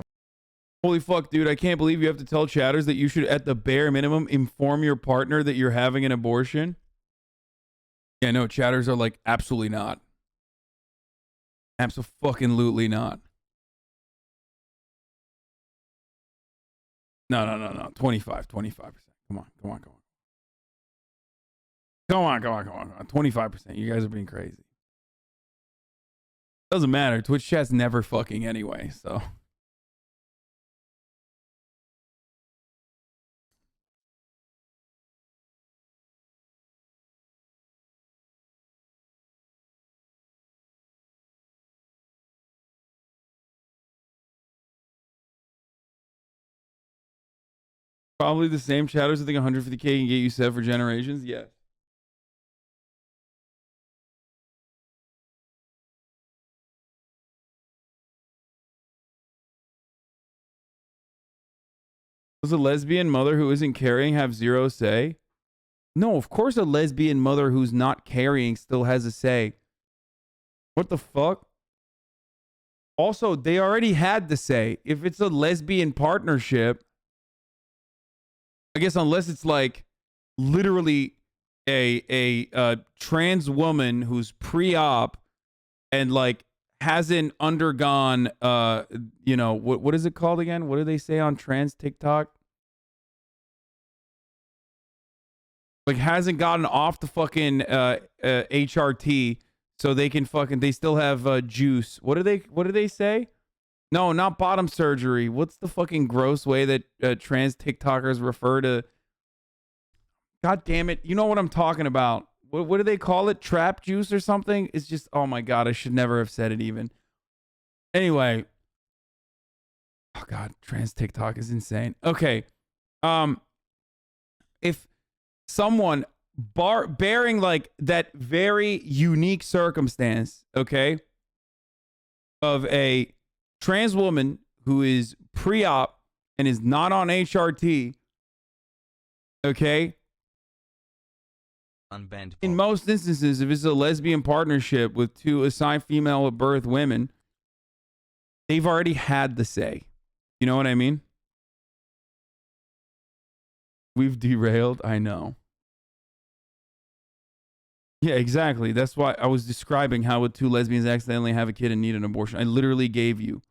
Holy fuck, dude, I can't believe you have to tell chatters that you should, at the bare minimum, inform your partner that you're having an abortion. Yeah, no, chatters are like, absolutely not. Abso-fucking-lutely not. No. 25%. Come on. 25%. You guys are being crazy. Doesn't matter. Twitch chat's never fucking anyway, so. Probably the same chatters that think 150K can get you set for generations. Yes. Does a lesbian mother who isn't carrying have zero say? No, of course a lesbian mother who's not carrying still has a say. What the fuck? Also, they already had the say. If it's a lesbian partnership, I guess unless it's like literally a trans woman who's pre-op and like hasn't undergone, you know, what is it called again? What do they say on trans TikTok? Like hasn't gotten off the fucking HRT, so they can fucking, they still have juice. What do they say? No, not bottom surgery. What's the fucking gross way that trans TikTokers refer to? God damn it. You know what I'm talking about. What do they call it? Trap juice or something? It's just, oh my God, I should never have said it even. Anyway. Oh God, trans TikTok is insane. Okay. If someone bearing like that very unique circumstance, okay, of a trans woman who is pre-op and is not on HRT, okay, unbanned. In most instances, if it's a lesbian partnership with two assigned female at birth women, they've already had the say. You know what I mean? We've derailed. I know. Yeah, exactly. That's why I was describing how would two lesbians accidentally have a kid and need an abortion. I literally gave you.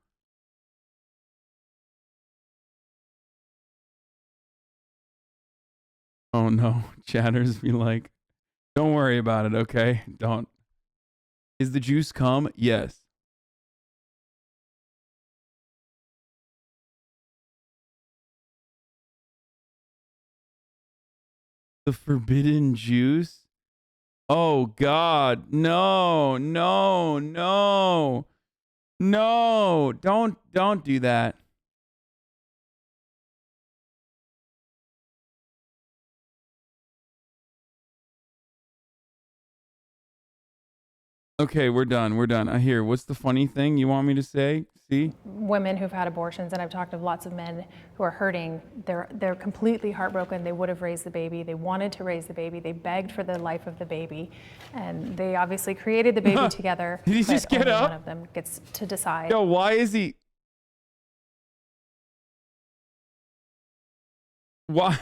Oh no. Chatters be like, don't worry about it, okay? Don't. Is the juice cum? Yes. The forbidden juice? Oh God, no, no, no, no, don't do that. Okay, we're done. We're done. I hear. What's the funny thing you want me to say? See? Women who've had abortions, and I've talked to lots of men who are hurting. They're completely heartbroken. They would have raised the baby. They wanted to raise the baby. They begged for the life of the baby, and they obviously created the baby together. Did he just get up? One of them gets to decide. Yo, why is he? Why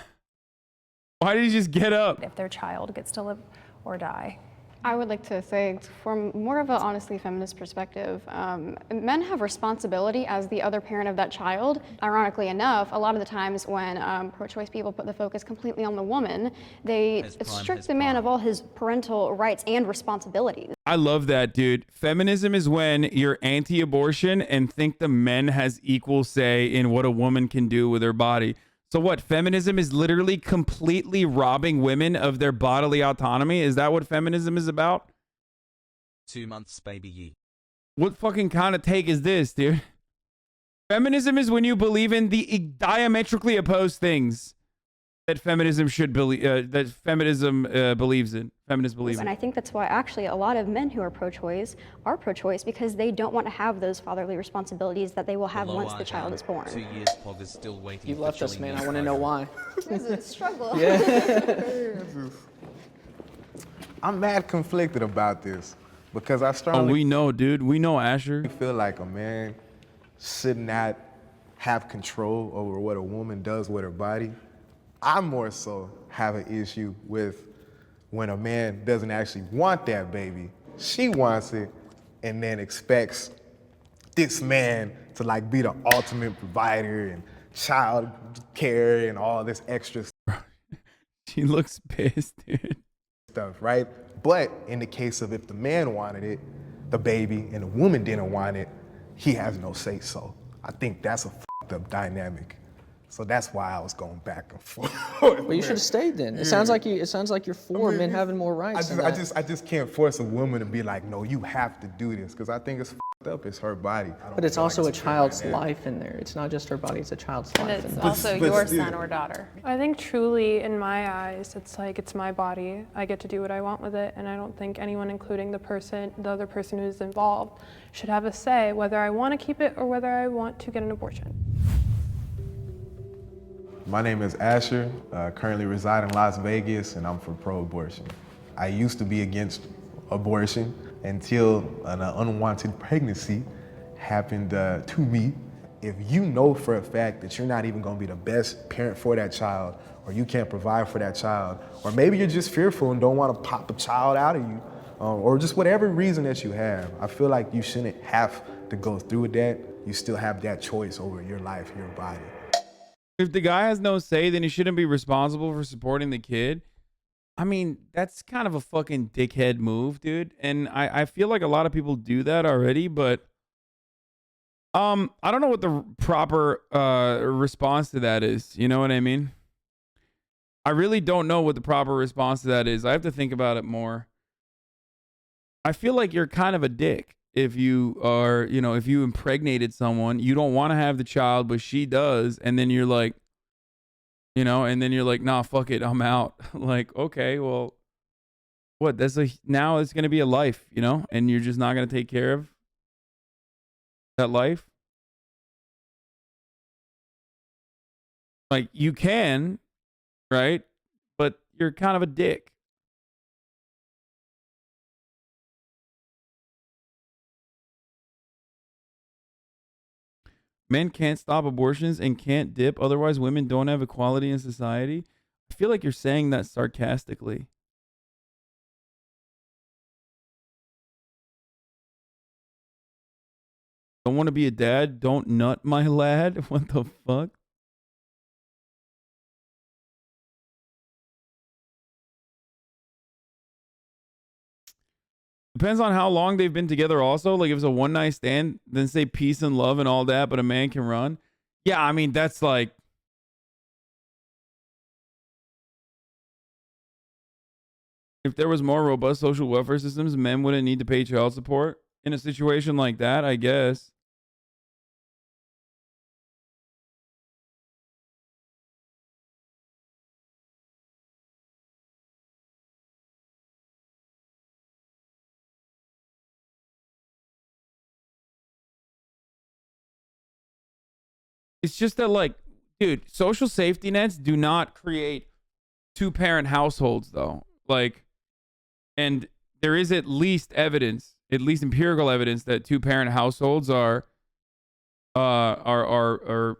did he just get up? If their child gets to live or die. I would like to say, from more of an honestly feminist perspective, men have responsibility as the other parent of that child. Ironically enough, a lot of the times when pro-choice people put the focus completely on the woman, they strip the man of all his parental rights and responsibilities. I love that, dude. Feminism is when you're anti-abortion and think the men has equal say in what a woman can do with her body. So what, feminism is literally completely robbing women of their bodily autonomy? Is that what feminism is about? 2 months, baby ye. What fucking kind of take is this, dude? Feminism is when you believe in the diametrically opposed things that feminism should believe, that feminism believes in. Feminists believe in. And I think that's why actually a lot of men who are pro-choice because they don't want to have those fatherly responsibilities that they will have once the child is born. 2 years, Pog is still waiting. You left us, man. I want to know why. It's a struggle. Yeah. I'm mad conflicted about this because I strongly. Oh, we know, dude. We know, Asher. I feel like a man should not have control over what a woman does with her body. I more so have an issue with when a man doesn't actually want that baby. She wants it and then expects this man to like be the ultimate provider and child care and all this extra stuff. She looks pissed, dude. Stuff, right? But in the case of if the man wanted it, the baby, and the woman didn't want it, he has no say so. I think that's a fucked up dynamic. So that's why I was going back and forth. Well, you should have stayed then. It sounds like you're for men having more rights. I just can't force a woman to be like, no, you have to do this, because I think it's fucked up. It's her body. But it's also a child's life in there. It's not just her body. It's a child's life. And it's in there. also your son or daughter. I think truly, in my eyes, it's like it's my body. I get to do what I want with it, and I don't think anyone, including the other person who's involved, should have a say whether I want to keep it or whether I want to get an abortion. My name is Asher, currently reside in Las Vegas, and I'm for pro-abortion. I used to be against abortion until an unwanted pregnancy happened to me. If you know for a fact that you're not even gonna be the best parent for that child, or you can't provide for that child, or maybe you're just fearful and don't wanna pop a child out of you, or just whatever reason that you have. I feel like you shouldn't have to go through with that. You still have that choice over your life, your body. If the guy has no say, then he shouldn't be responsible for supporting the kid. I mean, that's kind of a fucking dickhead move, dude. And I feel like a lot of people do that already, but I don't know what the proper response to that is. You know what I mean? I really don't know what the proper response to that is. I have to think about it more. I feel like you're kind of a dick if you are, you know, if you impregnated someone, you don't want to have the child, but she does, and then you're like, you know, and then you're like, nah, fuck it, I'm out. Like, okay, well, what? Now it's gonna be a life, you know, and you're just not gonna take care of that life. Like, you can, right? But you're kind of a dick. Men can't stop abortions and can't dip. Otherwise, women don't have equality in society. I feel like you're saying that sarcastically. Don't want to be a dad? Don't nut, my lad. What the fuck? Depends on how long they've been together also. Like if it's a one night stand, then say peace and love and all that, but a man can run. Yeah, I mean, that's like... If there was more robust social welfare systems, men wouldn't need to pay child support. In a situation like that, I guess. It's just that, like, dude, social safety nets do not create two-parent households, though. Like, and there is at least evidence, at least empirical evidence, that two-parent households are they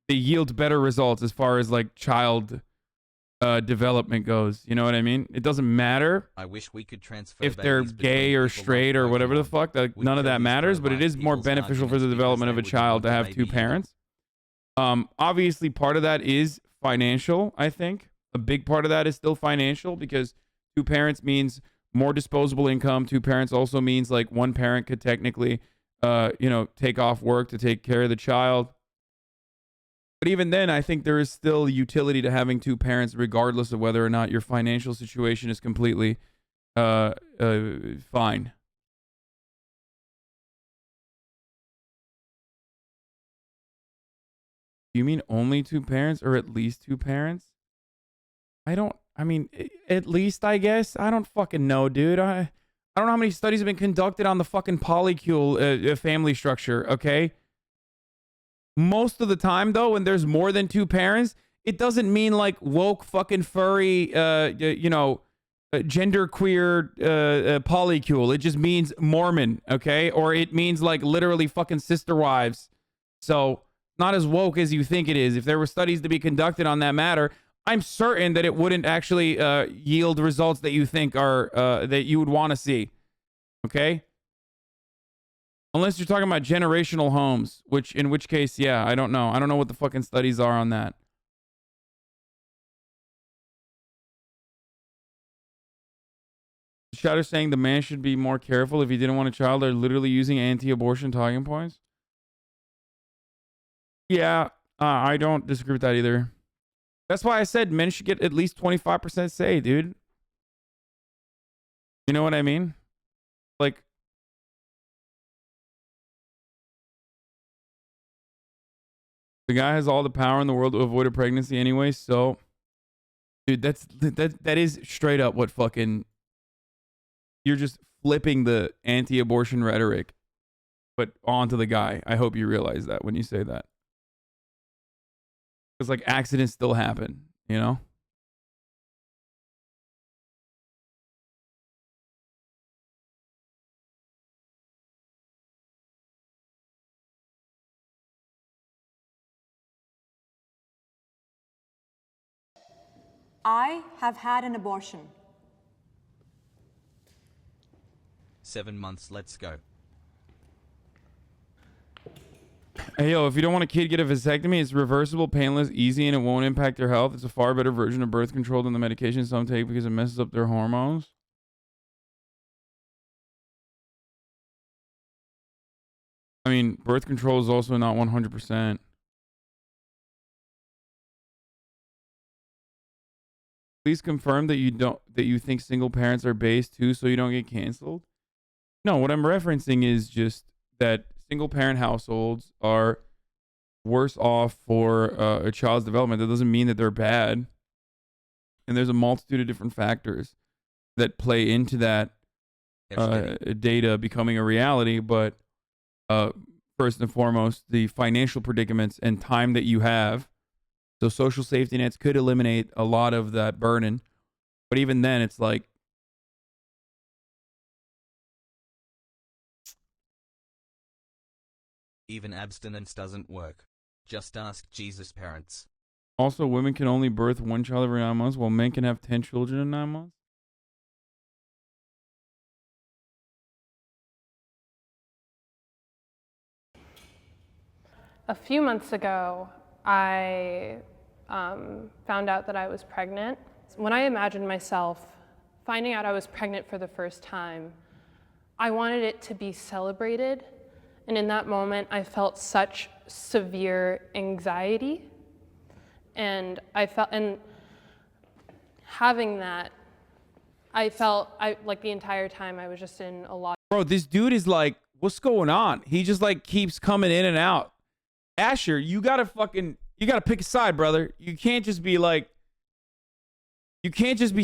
yield better results as far as like child development goes. You know what I mean? It doesn't matter. I wish we could transfer if they're gay or straight or whatever the fuck. Like, none of that matters, but it is more beneficial for the development of a child to have two parents. Obviously, part of that is financial, I think. A big part of that is still financial because two parents means more disposable income. Two parents also means like one parent could technically, you know, take off work to take care of the child. But even then, I think there is still utility to having two parents, regardless of whether or not your financial situation is completely fine. Do you mean only two parents or at least two parents? I mean, at least, I guess. I don't fucking know, dude. I don't know how many studies have been conducted on the fucking polycule family structure, okay? Most of the time, though, when there's more than two parents, it doesn't mean like woke fucking furry, you know, genderqueer polycule. It just means Mormon, okay? Or it means like literally fucking sister wives. So, not as woke as you think it is. If there were studies to be conducted on that matter, I'm certain that it wouldn't actually yield results that you think are that you would want to see. Okay? Unless you're talking about generational homes, in which case, yeah, I don't know. I don't know what the fucking studies are on that. Shatter saying the man should be more careful if he didn't want a child. They're literally using anti-abortion talking points. Yeah, I don't disagree with that either. That's why I said men should get at least 25% say, dude. You know what I mean? Like, the guy has all the power in the world to avoid a pregnancy anyway, so... Dude, that is straight up what fucking... You're just flipping the anti-abortion rhetoric, but onto the guy. I hope you realize that when you say that. Because, like, accidents still happen, you know? I have had an abortion. 7 months. Let's go. Hey, yo, if you don't want a kid, get a vasectomy. It's reversible, painless, easy, and it won't impact their health. It's a far better version of birth control than the medication some take because it messes up their hormones. I mean, birth control is also not 100%. Please confirm that you think single parents are based too, so you don't get canceled. No, what I'm referencing is just that single parent households are worse off for a child's development. That doesn't mean that they're bad. And there's a multitude of different factors that play into that data becoming a reality. But first and foremost, the financial predicaments and time that you have. So social safety nets could eliminate a lot of that burden. But even then, it's like, Even abstinence doesn't work. Just ask Jesus' parents. also, women can only birth one child every 9 months, while men can have 10 children in 9 months. A few months ago, I found out that I was pregnant. When I imagined myself finding out I was pregnant for the first time, I wanted it to be celebrated. And in that moment, I felt such severe anxiety. And having that, I felt like the entire time I was just in a lot. Bro, this dude is like, what's going on? He just like keeps coming in and out. Asher, you gotta pick a side, brother. You can't just be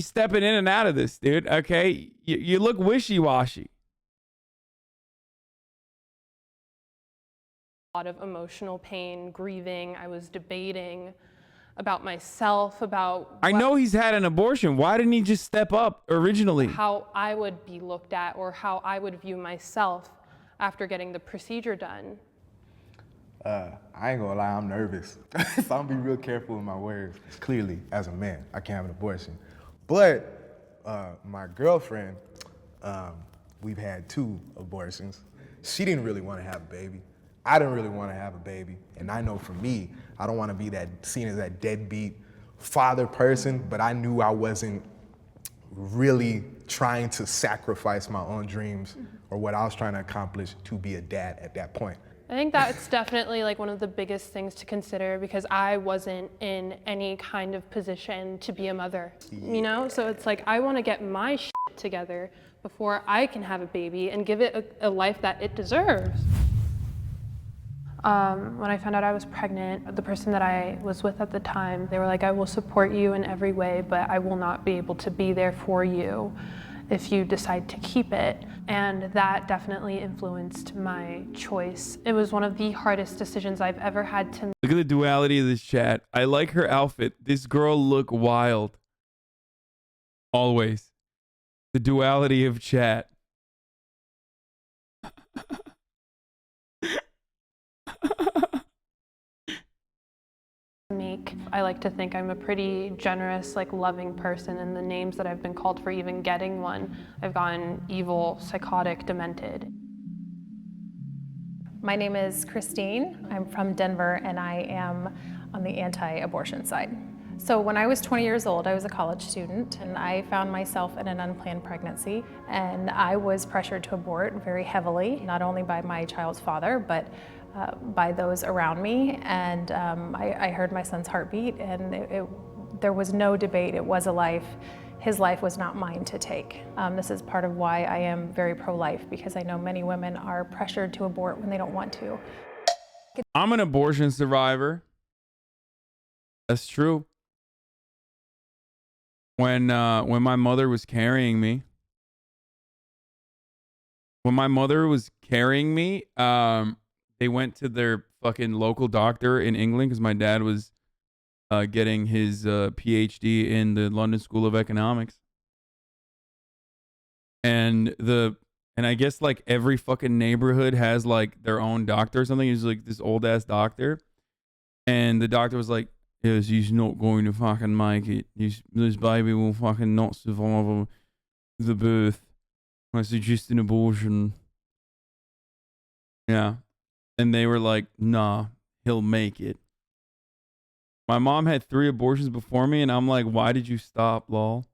stepping in and out of this, dude. Okay, you look wishy-washy. A lot of emotional pain, grieving. I was debating about myself, about I know he's had an abortion. Why didn't he just step up originally? how I would be looked at or how I would view myself after getting the procedure done. I ain't gonna lie, I'm nervous. So I'm gonna be real careful with my words. Clearly, as a man, I can't have an abortion. But my girlfriend, we've had 2 abortions. She didn't really want to have a baby. I didn't really want to have a baby. And I know for me, I don't want to be seen as that deadbeat father person, but I knew I wasn't really trying to sacrifice my own dreams or what I was trying to accomplish to be a dad at that point. I think that's definitely like one of the biggest things to consider because I wasn't in any kind of position to be a mother, you know? So it's like, I want to get my shit together before I can have a baby and give it a life that it deserves. When I found out I was pregnant, the person that I was with at the time, they were like, I will support you in every way, but I will not be able to be there for you if you decide to keep it. And that definitely influenced my choice. It was one of the hardest decisions I've ever had to make. Look at the duality of this chat. I like her outfit. This girl look wild. Always. The duality of chat. I like to think I'm a pretty generous, like loving person, and the names that I've been called for even getting one, I've gotten evil, psychotic, demented. My name is Christine. I'm from Denver, and I am on the anti-abortion side. So when I was 20 years old, I was a college student, and I found myself in an unplanned pregnancy, and I was pressured to abort very heavily, not only by my child's father, but by those around me. And I heard my son's heartbeat, and there was no debate. It was a life. His life was not mine to take. This is part of why I am very pro-life, because I know many women are pressured to abort when they don't want to. I'm an abortion survivor. That's true. When my mother was carrying me, they went to their fucking local doctor in England because my dad was getting his PhD in the London School of Economics. And I guess like every fucking neighborhood has like their own doctor or something. He's like this old ass doctor. And the doctor was like, yes, he's not going to fucking make it. This baby will fucking not survive the birth. I suggest an abortion. Yeah. And they were like, nah, he'll make it. My mom had 3 abortions before me, and I'm like, why did you stop, lol?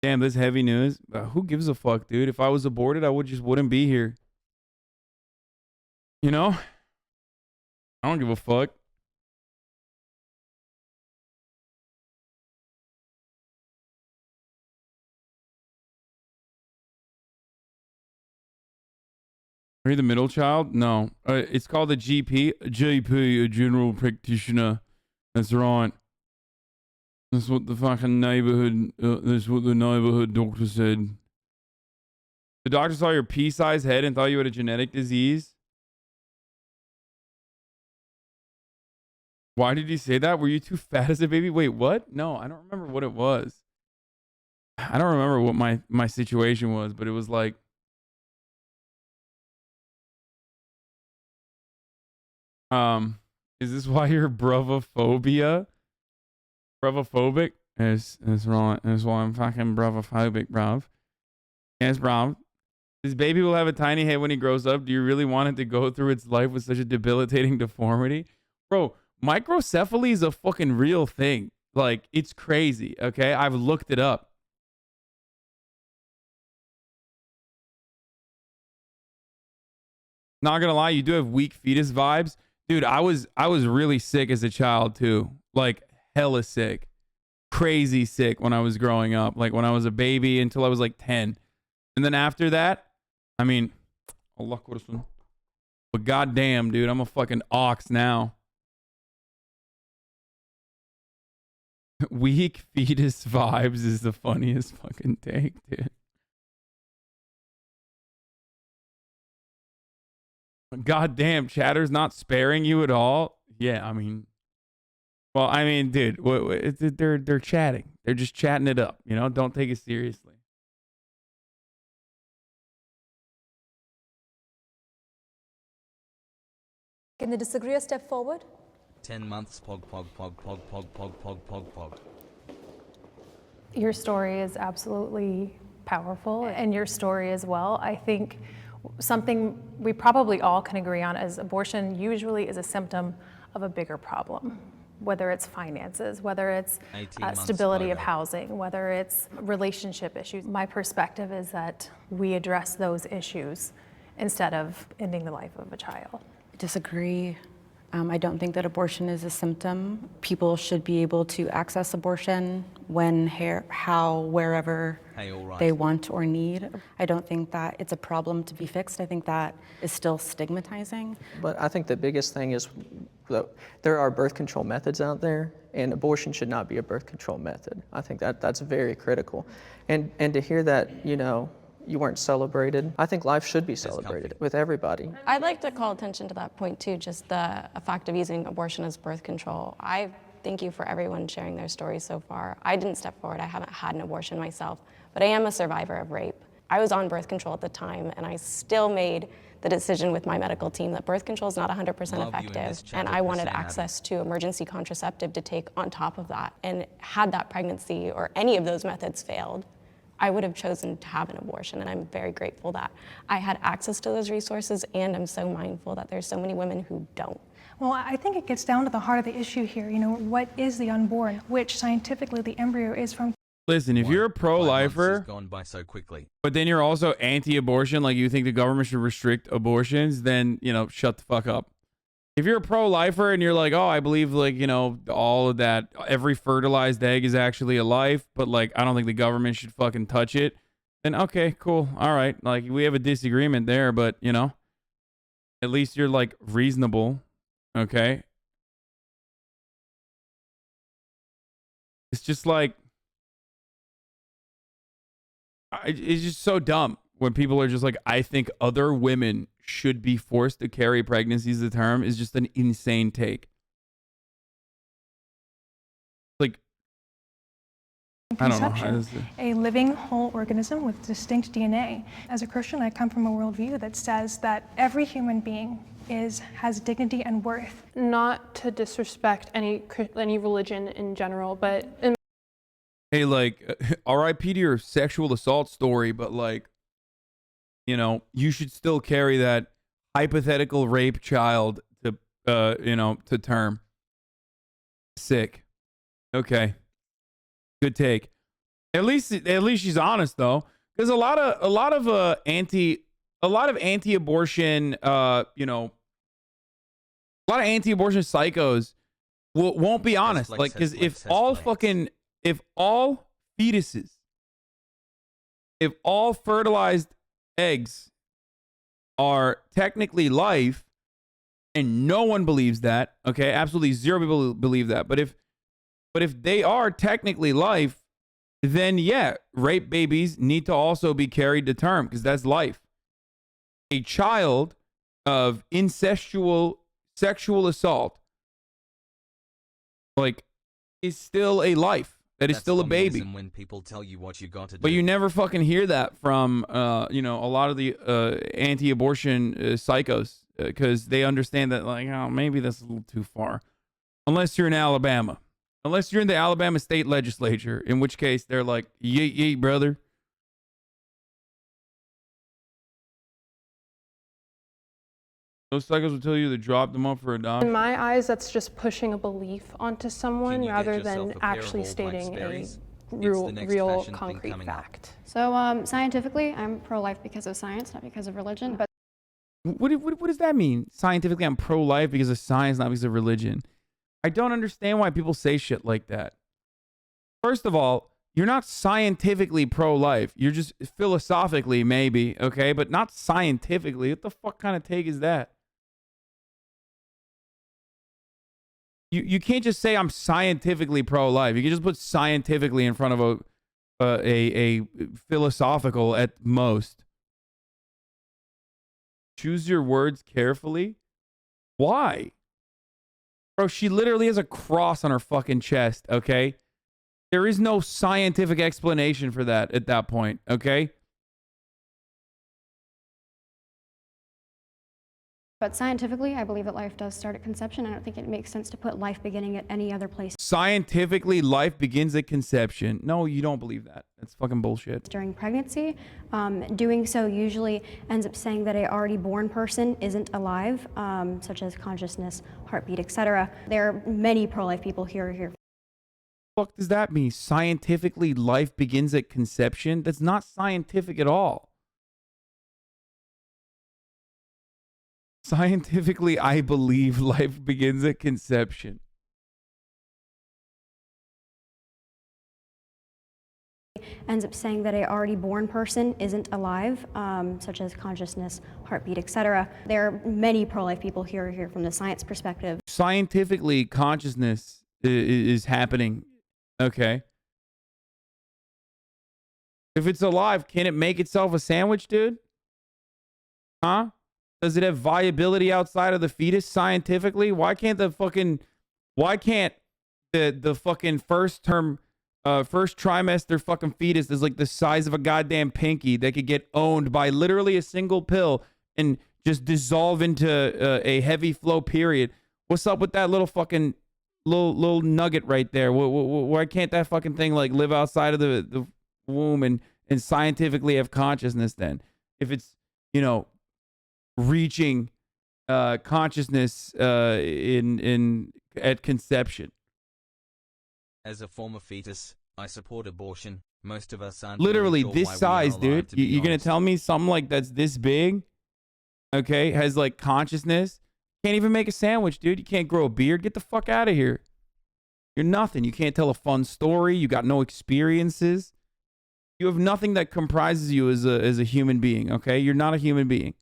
Damn, this heavy news. Who gives a fuck, dude? If I was aborted, I wouldn't be here. You know? I don't give a fuck. Are you the middle child? No. It's called a GP. A GP, a general practitioner. That's right. That's what the fucking neighborhood, that's what the neighborhood doctor said. The doctor saw your pea-sized head and thought you had a genetic disease? Why did he say that? Were you too fat as a baby? Wait, what? No, I don't remember what it was. I don't remember what my situation was, but it was like, is this why you're bravophobic? That's right. That's why I'm fucking bravophobic, bruv. Yes, bruv. This baby will have a tiny head when he grows up. Do you really want it to go through its life with such a debilitating deformity? Bro, microcephaly is a fucking real thing. Like, it's crazy, okay? I've looked it up. Not gonna lie, you do have weak fetus vibes. Dude, I was really sick as a child too. Like, hella sick. Crazy sick when I was growing up. Like, when I was a baby until I was like 10. And then after that, I mean, Allah Kursun. But goddamn, dude, I'm a fucking ox now. Weak fetus vibes is the funniest fucking take, dude. Goddamn, Chatter's not sparing you at all. Yeah, I mean, well, I mean, dude, they're chatting. They're just chatting it up. You know, don't take it seriously. Can the disagreeer step forward? 10 months, pog. Your story is absolutely powerful, and your story as well. I think something we probably all can agree on is abortion usually is a symptom of a bigger problem, whether it's finances, whether it's stability of housing, whether it's relationship issues. My perspective is that we address those issues instead of ending the life of a child. I disagree. I don't think that abortion is a symptom. People should be able to access abortion when, how, wherever they want or need. I don't think that it's a problem to be fixed. I think that is still stigmatizing. But I think the biggest thing is that there are birth control methods out there, and abortion should not be a birth control method. I think that's very critical. And to hear that, you know, you weren't celebrated. I think life should be celebrated with everybody. I'd like to call attention to that point too, just the fact of using abortion as birth control. I thank you for everyone sharing their stories so far. I didn't step forward, I haven't had an abortion myself, but I am a survivor of rape. I was on birth control at the time, and I still made the decision with my medical team that birth control is not 100% effective, and I wanted access to emergency contraceptive to take on top of that. And had that pregnancy or any of those methods failed, I would have chosen to have an abortion, and I'm very grateful that I had access to those resources, and I'm so mindful that there's so many women who don't. Well, I think it gets down to the heart of the issue here. You know, what is the unborn, which scientifically the embryo is from. Listen, if you're a pro-lifer, Gone by so quickly. but then you're also anti-abortion, like you think the government should restrict abortions, then, you know, shut the fuck up. If you're a pro-lifer and you're like, oh, I believe, like, you know, all of that, every fertilized egg is actually a life, but, like, I don't think the government should fucking touch it, then okay, cool, all right. Like, we have a disagreement there, but, you know, at least you're, like, reasonable, okay? It's just like, it's just so dumb when people are just like, I think other women should be forced to carry pregnancies to term is just an insane take. Like, I don't know. A living whole organism with distinct DNA. As a Christian, I come from a worldview that says that every human being has dignity and worth. Not to disrespect any religion in general, but hey, like, R.I.P. to your sexual assault story, but like, you know, you should still carry that hypothetical rape child to, you know, to term. Sick. Okay. Good take. At least she's honest though, because a lot of anti-abortion, you know, a lot of anti-abortion psychos won't be honest. Like, because if all fetuses, if all fertilized eggs are technically life, and no one believes that, okay, absolutely zero people believe that. But if they are technically life, then yeah, rape babies need to also be carried to term because that's life. A child of incestual sexual assault, like, is still a life. That's still a baby. When people tell you what you got to do. But you never fucking hear that from, you know, a lot of the anti-abortion psychos because they understand that, like, oh, maybe that's a little too far. Unless you're in Alabama. Unless you're in the Alabama state legislature, in which case they're like, yeet, yeet, brother. Those psychos will tell you to drop them up for adoption. In my eyes, that's just pushing a belief onto someone rather than actually stating a real concrete fact. So scientifically, I'm pro-life because of science, not because of religion. But What does that mean? Scientifically, I'm pro-life because of science, not because of religion. I don't understand why people say shit like that. First of all, you're not scientifically pro-life. You're just philosophically, maybe, okay? But not scientifically. What the fuck kind of take is that? You can't just say I'm scientifically pro-life. You can just put scientifically in front of a philosophical at most. Choose your words carefully. Why? Bro, she literally has a cross on her fucking chest, okay? There is no scientific explanation for that at that point, okay? But scientifically, I believe that life does start at conception. I don't think it makes sense to put life beginning at any other place. Scientifically, life begins at conception. No, you don't believe that. That's fucking bullshit. During pregnancy, doing so usually ends up saying that an already born person isn't alive, such as consciousness, heartbeat, etc. There are many pro-life people here. What the fuck does that mean? Scientifically, life begins at conception? That's not scientific at all. Scientifically, I believe life begins at conception. Ends up saying that an already born person isn't alive, such as consciousness, heartbeat, etc. There are many pro-life people here from the science perspective. Scientifically, consciousness is happening. Okay. If it's alive, can it make itself a sandwich, dude? Huh? Does it have viability outside of the fetus scientifically? Why can't the fucking first trimester fucking fetus is like the size of a goddamn pinky that could get owned by literally a single pill and just dissolve into a heavy flow period? What's up with that little fucking little nugget right there? Why can't that fucking thing like live outside of the womb and scientifically have consciousness then? If it's, you know, reaching consciousness at conception. As a former fetus, I support abortion. Most of us aren't Literally really sure this why we are size, alive, dude. to be You're gonna honest. tell me something like that's this big, okay, has like consciousness, can't even make a sandwich, dude. You can't grow a beard. Get the fuck out of here. You're nothing. You can't tell a fun story. You got no experiences. You have nothing that comprises you as a human being, okay? You're not a human being.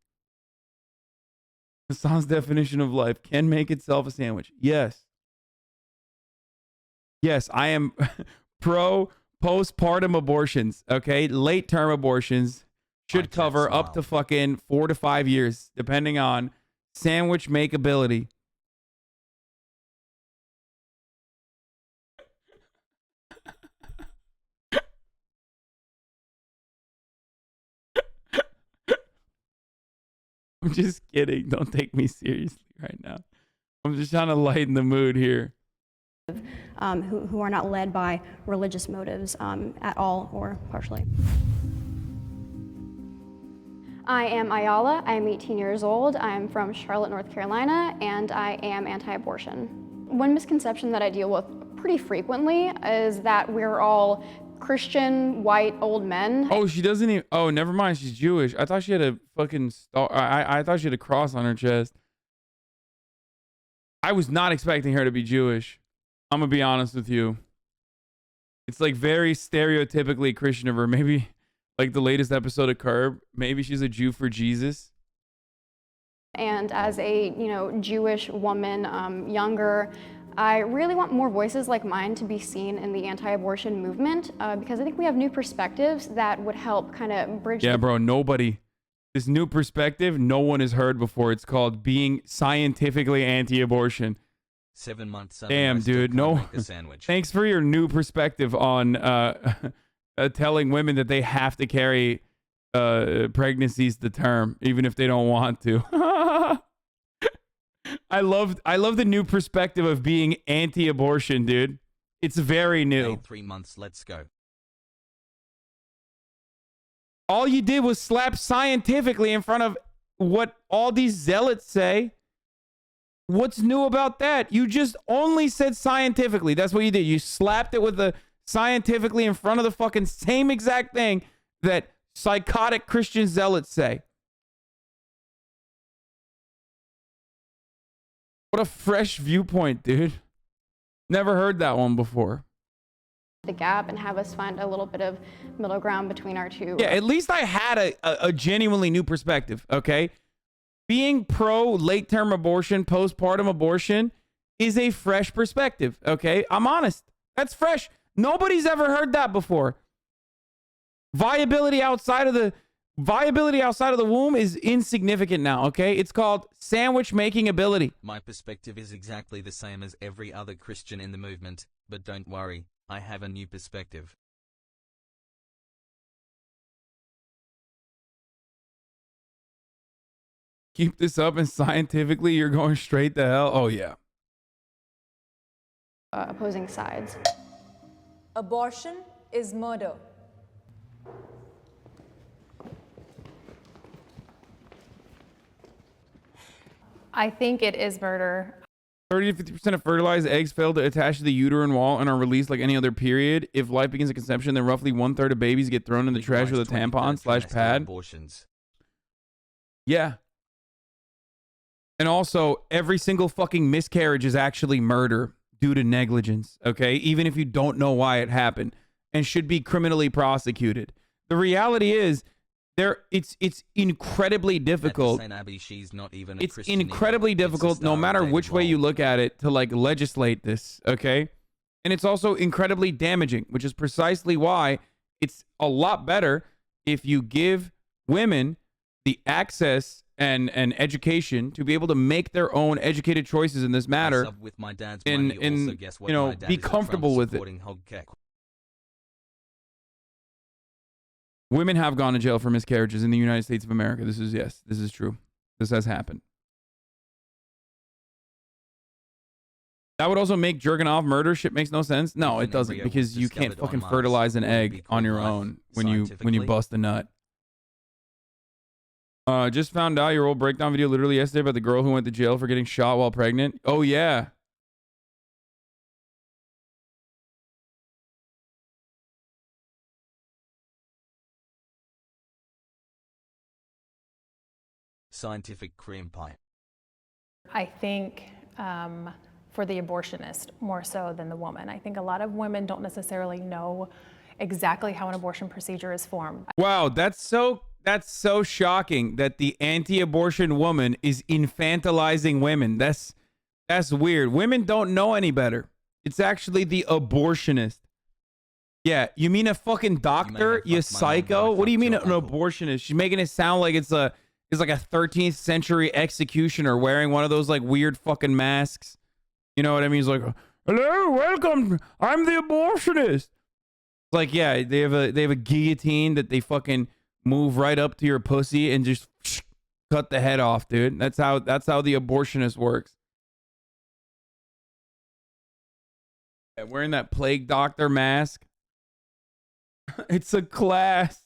Hasan's definition of life: can make itself a sandwich. Yes. Yes, I am pro postpartum abortions, okay? Late term abortions should cover up to fucking 4 to 5 years, depending on sandwich makeability. I'm just kidding. Don't take me seriously right now. I'm just trying to lighten the mood here. who are not led by religious motives at all or partially. I am Ayala. I am 18 years old. I am from Charlotte, North Carolina, and I am anti-abortion. One misconception that I deal with pretty frequently is that we're all Christian, white, old men. Oh, she doesn't even... Oh, never mind. She's Jewish. I thought she had a fucking star. I thought she had a cross on her chest. I was not expecting her to be Jewish. I'm going to be honest with you. It's like very stereotypically Christian of her. Maybe like the latest episode of Curb. Maybe she's a Jew for Jesus. And as a, Jewish woman, younger, I really want more voices like mine to be seen in the anti-abortion movement because I think we have new perspectives that would help kind of bridge. Yeah, bro, nobody. This new perspective, no one has heard before. It's called being scientifically anti-abortion. 7 months. Damn, dude. No. Thanks for your new perspective on telling women that they have to carry pregnancies to term, even if they don't want to. I love the new perspective of being anti-abortion, dude. It's very new. 3 months. Let's go. All you did was slap scientifically in front of what all these zealots say. What's new about that? You just only said scientifically. That's what you did. You slapped it with the scientifically in front of the fucking same exact thing that psychotic Christian zealots say. What a fresh viewpoint, dude. Never heard that one before. The gap and have us find a little bit of middle ground between our two. Yeah, at least I had a genuinely new perspective, okay? Being pro late-term abortion, postpartum abortion is a fresh perspective, okay? I'm honest. That's fresh. Nobody's ever heard that before. Viability outside of the womb is insignificant now, okay? It's called sandwich making ability. My perspective is exactly the same as every other Christian in the movement, but don't worry, I have a new perspective. Keep this up and scientifically you're going straight to hell. Oh, yeah. Opposing sides. Abortion is murder. I think it is murder. 30 to 50% of fertilized eggs fail to attach to the uterine wall and are released like any other period. If life begins at conception, then roughly 1/3 of babies get thrown in the trash with a tampon/pad. Abortions. Yeah. And also, every single fucking miscarriage is actually murder due to negligence, okay? Even if you don't know why it happened and should be criminally prosecuted. The reality is, it's incredibly difficult. It's incredibly difficult, no matter which way you look at it, to like legislate this, okay? And it's also incredibly damaging, which is precisely why it's a lot better if you give women the access and education to be able to make their own educated choices in this matter, and be comfortable with it. Women have gone to jail for miscarriages in the United States of America. This is true. This has happened. That would also make jerking off murder. Shit makes no sense. No, it doesn't, because you can't fucking fertilize an egg on your own when you bust a nut. Just found out your old breakdown video literally yesterday about the girl who went to jail for getting shot while pregnant. Oh, yeah. Scientific cream pie. I think for the abortionist more so than the woman. I think a lot of women don't necessarily know exactly how an abortion procedure is formed. Wow, that's so shocking that the anti-abortion woman is infantilizing women. That's weird. Women don't know any better. It's actually the abortionist. Yeah, you mean a fucking doctor, you psycho? What do you mean an abortionist? She's making it sound like it's like a 13th century executioner wearing one of those like weird fucking masks. You know what I mean? He's like, hello, welcome. I'm the abortionist. Like, yeah, they have a guillotine that they fucking move right up to your pussy and just cut the head off, dude. That's how the abortionist works. Wearing that plague doctor mask. It's a class.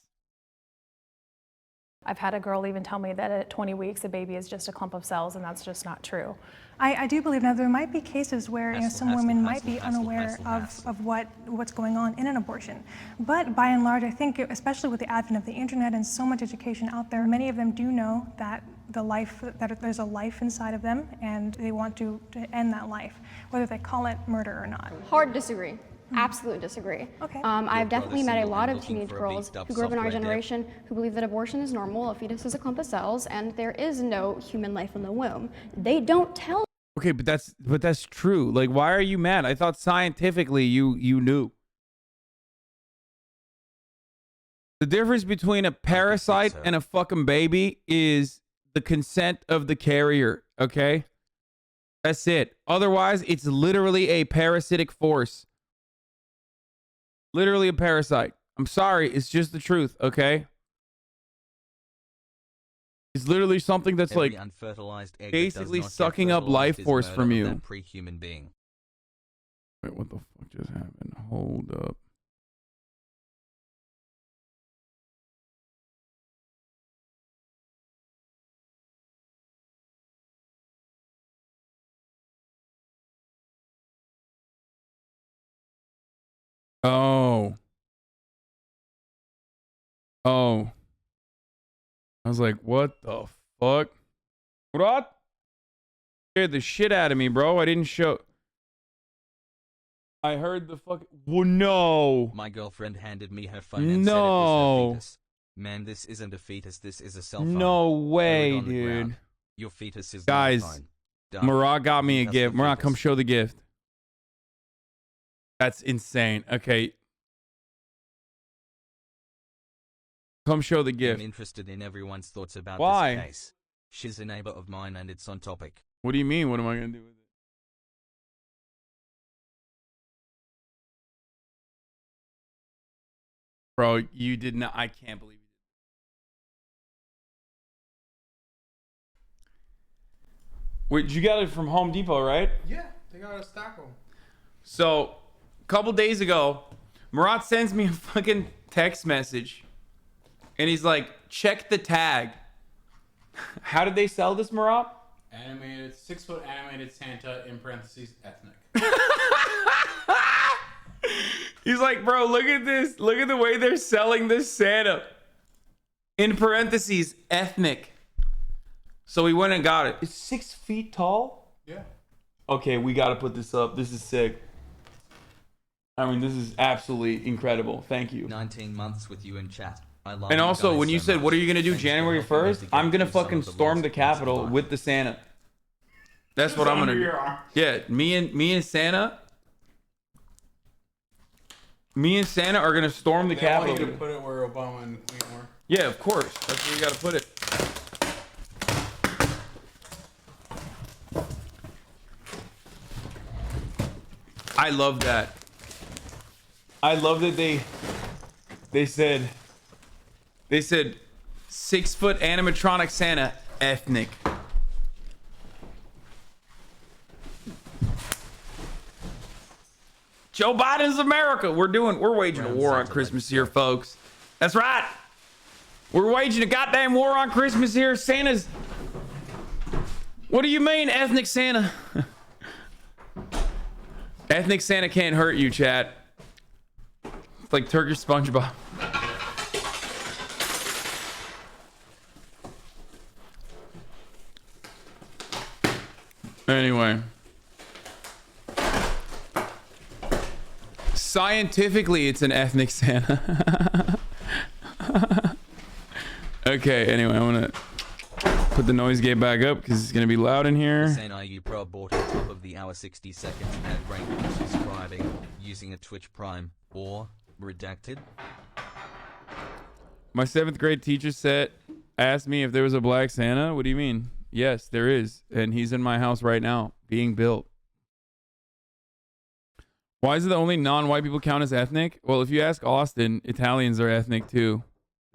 I've had a girl even tell me that at 20 weeks, a baby is just a clump of cells, and that's just not true. I do believe now there might be cases where some women might be unaware of what's going on in an abortion. But by and large, I think, especially with the advent of the internet and so much education out there, many of them do know that that there's a life inside of them, and they want to end that life, whether they call it murder or not. Hard disagree. Absolutely disagree. Okay. I've definitely met a lot of teenage girls who grew up in our generation who believe that abortion is normal, a fetus is a clump of cells, and there is no human life in the womb. They don't tell. Okay, but that's true. Like, why are you mad? I thought scientifically you knew. The difference between a parasite and a fucking baby is the consent of the carrier, okay? That's it. Otherwise, it's literally a parasitic force. Literally a parasite. I'm sorry, it's just the truth, okay? It's literally something that's Every like unfertilized egg basically that does not get sucking up fertilized life is force murder from of you. that pre-human being. Wait, what the fuck just happened? Hold up. Oh. Oh. I was like, what the fuck? Murat? Scared the shit out of me, bro. I didn't show. I heard the fuck. Well, no. My girlfriend handed me her phone and No. said it was her fetus. Man, this isn't a fetus. This is a cell phone. No Throw it way, on the dude. ground. Your fetus is Guys, not a phone. Done. Murat got me a That's gift. the Murat, come fetus. show the gift. That's insane. Okay. Come show the gift. I'm interested in everyone's thoughts about Why? this case. She's a neighbor of mine and it's on topic. What do you mean? What am I going to do with it? Bro, you did not. I can't believe you did. Wait, you got it from Home Depot, right? Yeah, they got a stack of them. So, a couple days ago, Murat sends me a fucking text message. And he's like, check the tag. How did they sell this, Murat? Animated, 6-foot animated Santa, in parentheses, ethnic. He's like, bro, look at this. Look at the way they're selling this Santa. In parentheses, ethnic. So we went and got it. It's 6 feet tall? Yeah. Okay, we got to put this up. This is sick. I mean, this is absolutely incredible. Thank you. 19 months with you in chat. I love And you also, guys when you so said, much. what are you going to do Thanks for January helping me 1st? to get I'm going to through some fucking of the storm worst the parts of Capitol life. with the Santa. That's what I'm going to do. Yeah, me and Santa. Me and Santa are going to storm the They want Capitol. you to put it where Obama and Clinton were. Yeah, of course. That's where you got to put it. I love that. I love that they said 6-foot animatronic Santa, ethnic. Joe Biden's America. We're waging a war on Christmas here, folks. That's right. We're waging a goddamn war on Christmas here. Santa's. What do you mean, ethnic Santa? Ethnic Santa can't hurt you, chat. It's like Turkish SpongeBob. Anyway. Scientifically, it's an ethnic Santa. Okay, anyway, I'm gonna put the noise gate back up because it's gonna be loud in here. HasanAbi Pro bought on top of the hour 60 seconds ad break for subscribing using a Twitch Prime or redacted. My 7th grade teacher asked me if there was a black Santa. What do you mean? Yes, there is. And he's in my house right now being built. Why is it that only non-white people count as ethnic? Well, if you ask Austin, Italians are ethnic too.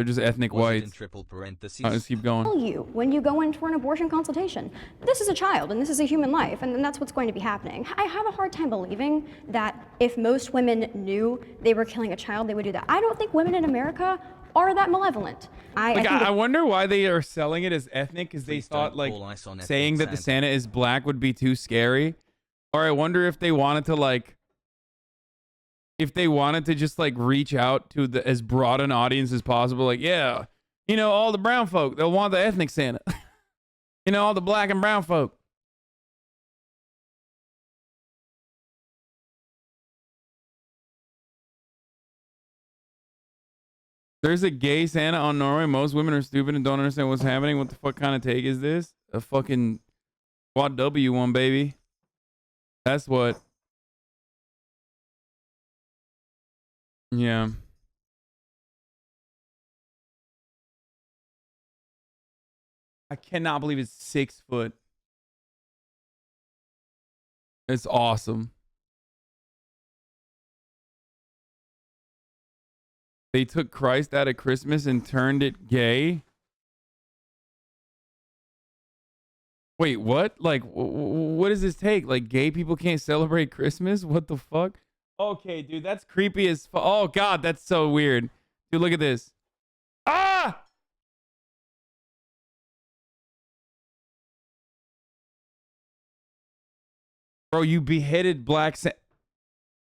They're just ethnic Was it in whites. triple parentheses? Let's keep going. Tell you when you go in for an abortion consultation, this is a child and this is a human life, and that's what's going to be happening. I have a hard time believing that if most women knew they were killing a child, they would do that. I don't think women in America are that malevolent. I wonder why they are selling it as ethnic, because they thought like call ice on saying ethnic that the Santa is black would be too scary. Or I wonder if they wanted to like, if they wanted to just like reach out to the as broad an audience as possible. Like, yeah, you know, all the brown folk, they'll want the ethnic Santa. You know, all the black and brown folk. There's a gay Santa on Norway. Most women are stupid and don't understand what's happening. What the fuck kind of take is this? A fucking quad W one, baby. That's what. Yeah. I cannot believe it's 6 foot. It's awesome. They took Christ out of Christmas and turned it gay. Wait, what? Like, what does this take? Like, gay people can't celebrate Christmas? What the fuck? Okay, dude, that's creepy as fuck. Oh, God, that's so weird. Dude, look at this. Ah! Bro, you beheaded black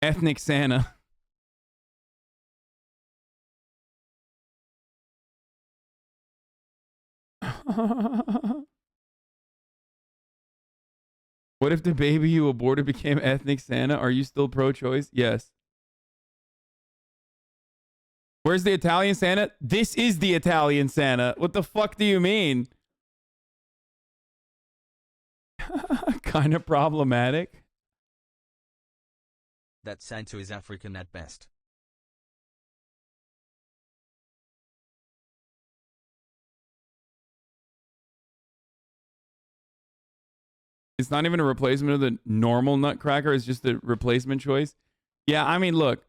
ethnic Santa. What if the baby you aborted became ethnic Santa? Are you still pro-choice? Yes. Where's the Italian Santa? This is the Italian Santa. What the fuck do you mean? Kind of problematic. That Santa is African at best. It's not even a replacement of the normal Nutcracker. It's just a replacement choice. Yeah, I mean, look.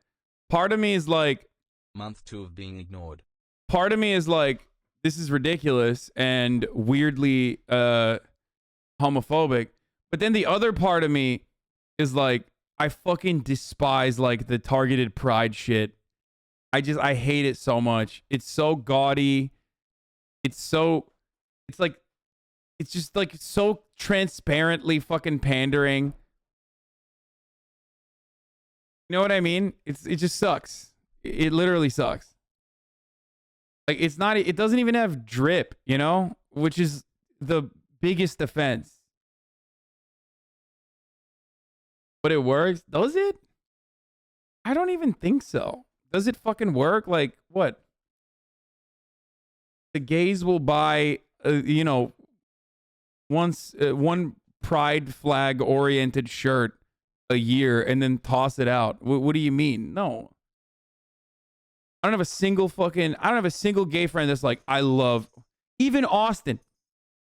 Part of me is like... Month 2 of being ignored. Part of me is like, this is ridiculous and weirdly homophobic. But then the other part of me is like, I fucking despise like the targeted pride shit. I hate it so much. It's so gaudy. It's just like so transparently fucking pandering. You know what I mean? It just sucks. It literally sucks. Like it doesn't even have drip, you know? Which is the biggest offense. But it works. Does it? I don't even think so. Does it fucking work? Like, what? The gays will buy, you know, one pride flag oriented shirt a year and then toss it out. What do you mean? No. I don't have a single gay friend that's like, I love, even Austin,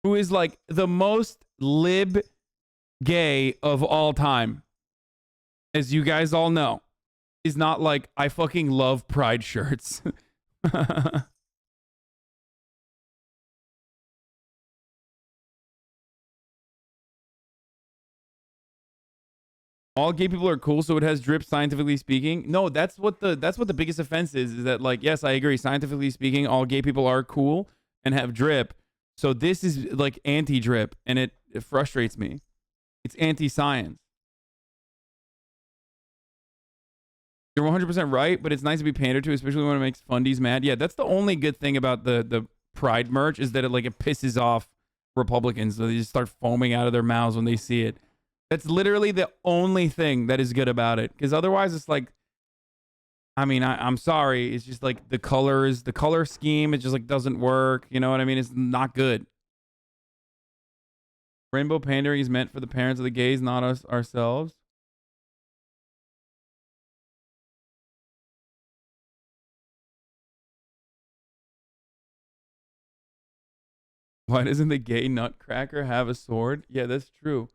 who is like the most lib gay of all time, as you guys all know, is not like, I fucking love pride shirts. All gay people are cool, so it has drip, scientifically speaking. No, that's what the biggest offense is that, like, yes, I agree, scientifically speaking, all gay people are cool and have drip. So this is like anti-drip, and it frustrates me. It's anti-science. You're 100% right, but it's nice to be pandered to, especially when it makes fundies mad. Yeah, that's the only good thing about the pride merch, is that it pisses off Republicans. So they just start foaming out of their mouths when they see it. That's literally the only thing that is good about it. Because otherwise it's like, I mean, I'm sorry. It's just like the color scheme, it just like doesn't work. You know what I mean? It's not good. Rainbow pandering is meant for the parents of the gays, not us ourselves. Why doesn't the gay nutcracker have a sword? Yeah, that's true.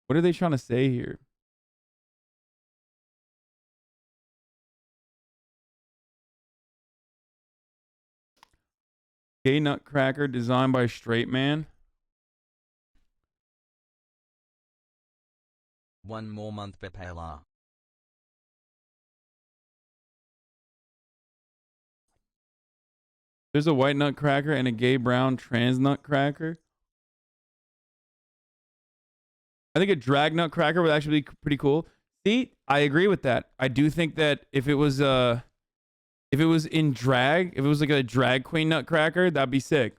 What are they trying to say here? Gay nutcracker designed by straight man. 1 more month Pepela. There's a white nutcracker and a gay brown trans nutcracker. I think a drag nutcracker would actually be pretty cool. See, I agree with that. I do think that if it was in drag, if it was like a drag queen nutcracker, that'd be sick.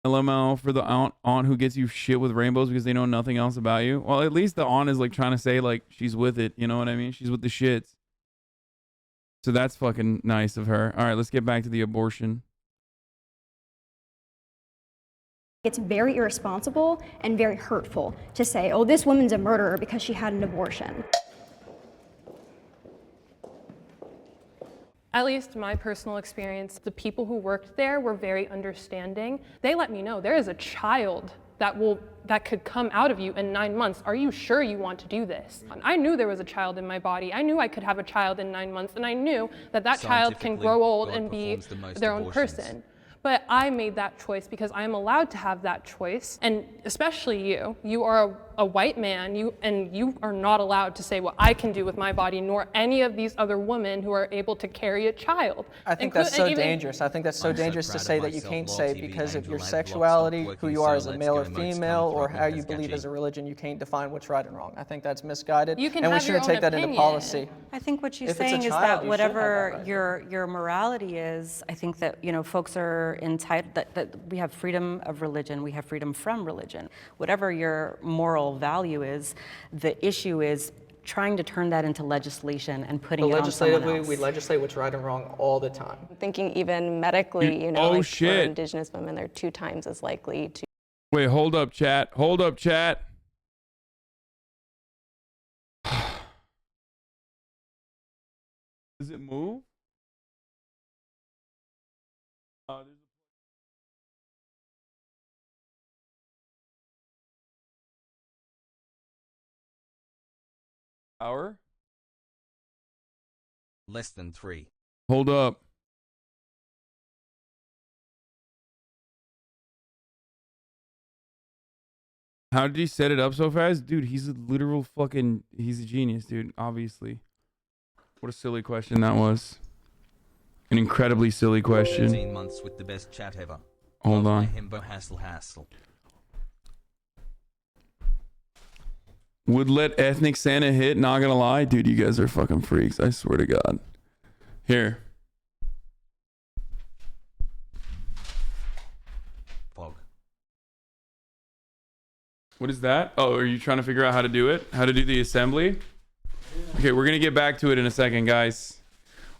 LML for the aunt who gets you shit with rainbows because they know nothing else about you. Well, at least the aunt is like trying to say like she's with it. You know what I mean? She's with the shits. So that's fucking nice of her. All right, let's get back to the abortion. It's very irresponsible and very hurtful to say, oh, this woman's a murderer because she had an abortion. At least my personal experience, the people who worked there were very understanding. They let me know there is a child that could come out of you in 9 months. Are you sure you want to do this? And I knew there was a child in my body. I knew I could have a child in 9 months, and I knew that that child can grow old and be their own person. But I made that choice because I am allowed to have that choice. And especially you. You are a white man, and you are not allowed to say what I can do with my body, nor any of these other women who are able to carry a child. I think that's so dangerous. I think that's so dangerous to say that you can't say because of your sexuality, who you are as a male or female, or how you believe as a religion, you can't define what's right and wrong. I think that's misguided, and we shouldn't take that into policy. I think what she's saying is that whatever your morality is, I think that, you know, folks are entitled, that we have freedom of religion, we have freedom from religion. Whatever your moral value is, the issue is trying to turn that into legislation and putting it on someone else. We legislate what's right and wrong all the time. I'm thinking even medically, you know, like for Indigenous women, they're 2 times as likely to. Wait, hold up, chat. Hold up, chat. Does it move? Hour? Less than 3. Hold up. How did he set it up so fast? Dude, he's a literal fucking, he's a genius, dude, obviously. What a silly question that was. An incredibly silly question. 13 months with the best chat ever. Hold on. Himbo hassle. Would let ethnic Santa hit, not gonna lie. Dude, you guys are fucking freaks. I swear to God. Here. Fog. What is that? Oh, are you trying to figure out how to do it? How to do the assembly? Okay, we're gonna get back to it in a second, guys.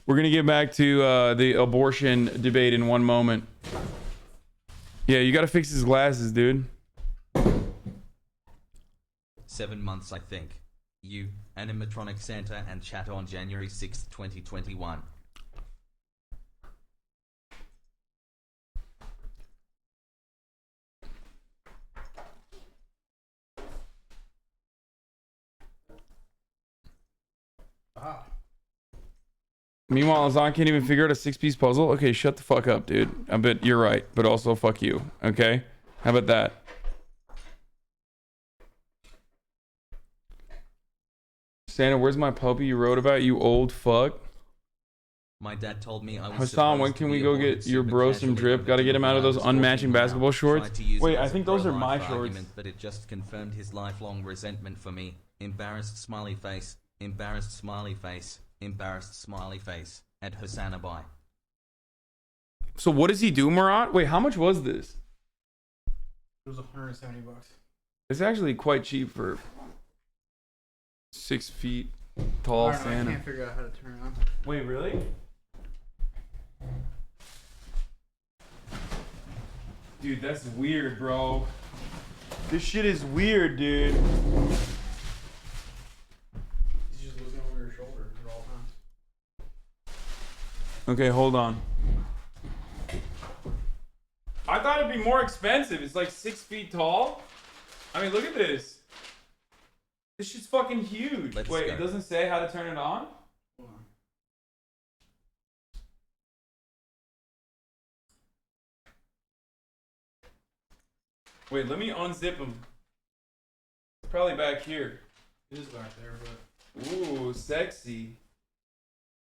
We're gonna get back to the abortion debate in one moment. Yeah, you gotta fix his glasses, dude. 7 months, I think. You, animatronic Santa, and chat on January 6th, 2021. Meanwhile, Hasan can't even figure out a 6-piece puzzle. Okay, shut the fuck up, dude. I bet you're right, but also fuck you. Okay? How about that? Santa, where's my puppy you wrote about, you old fuck? My dad told me I was Hasan, when can we go get your bro some drip? Gotta get him out of those unmatching basketball shorts. Wait, I think those are my shorts. But it just confirmed his lifelong resentment for me. Embarrassed smiley face. Embarrassed smiley face. Embarrassed smiley face. At HasanAbi. So what does he do, Murat? Wait, how much was this? It was $170. It's actually quite cheap for 6 feet tall Santa. I can't figure out how to turn it on. Wait, really? Dude, that's weird, bro. This shit is weird, dude. He's just looking over your shoulder at all times. Okay, hold on. I thought it'd be more expensive. It's like 6 feet tall. I mean, look at this. This shit's fucking huge. Wait, it doesn't say how to turn it on? Wait, let me unzip him. It's probably back here. It is back there, but. Ooh, sexy.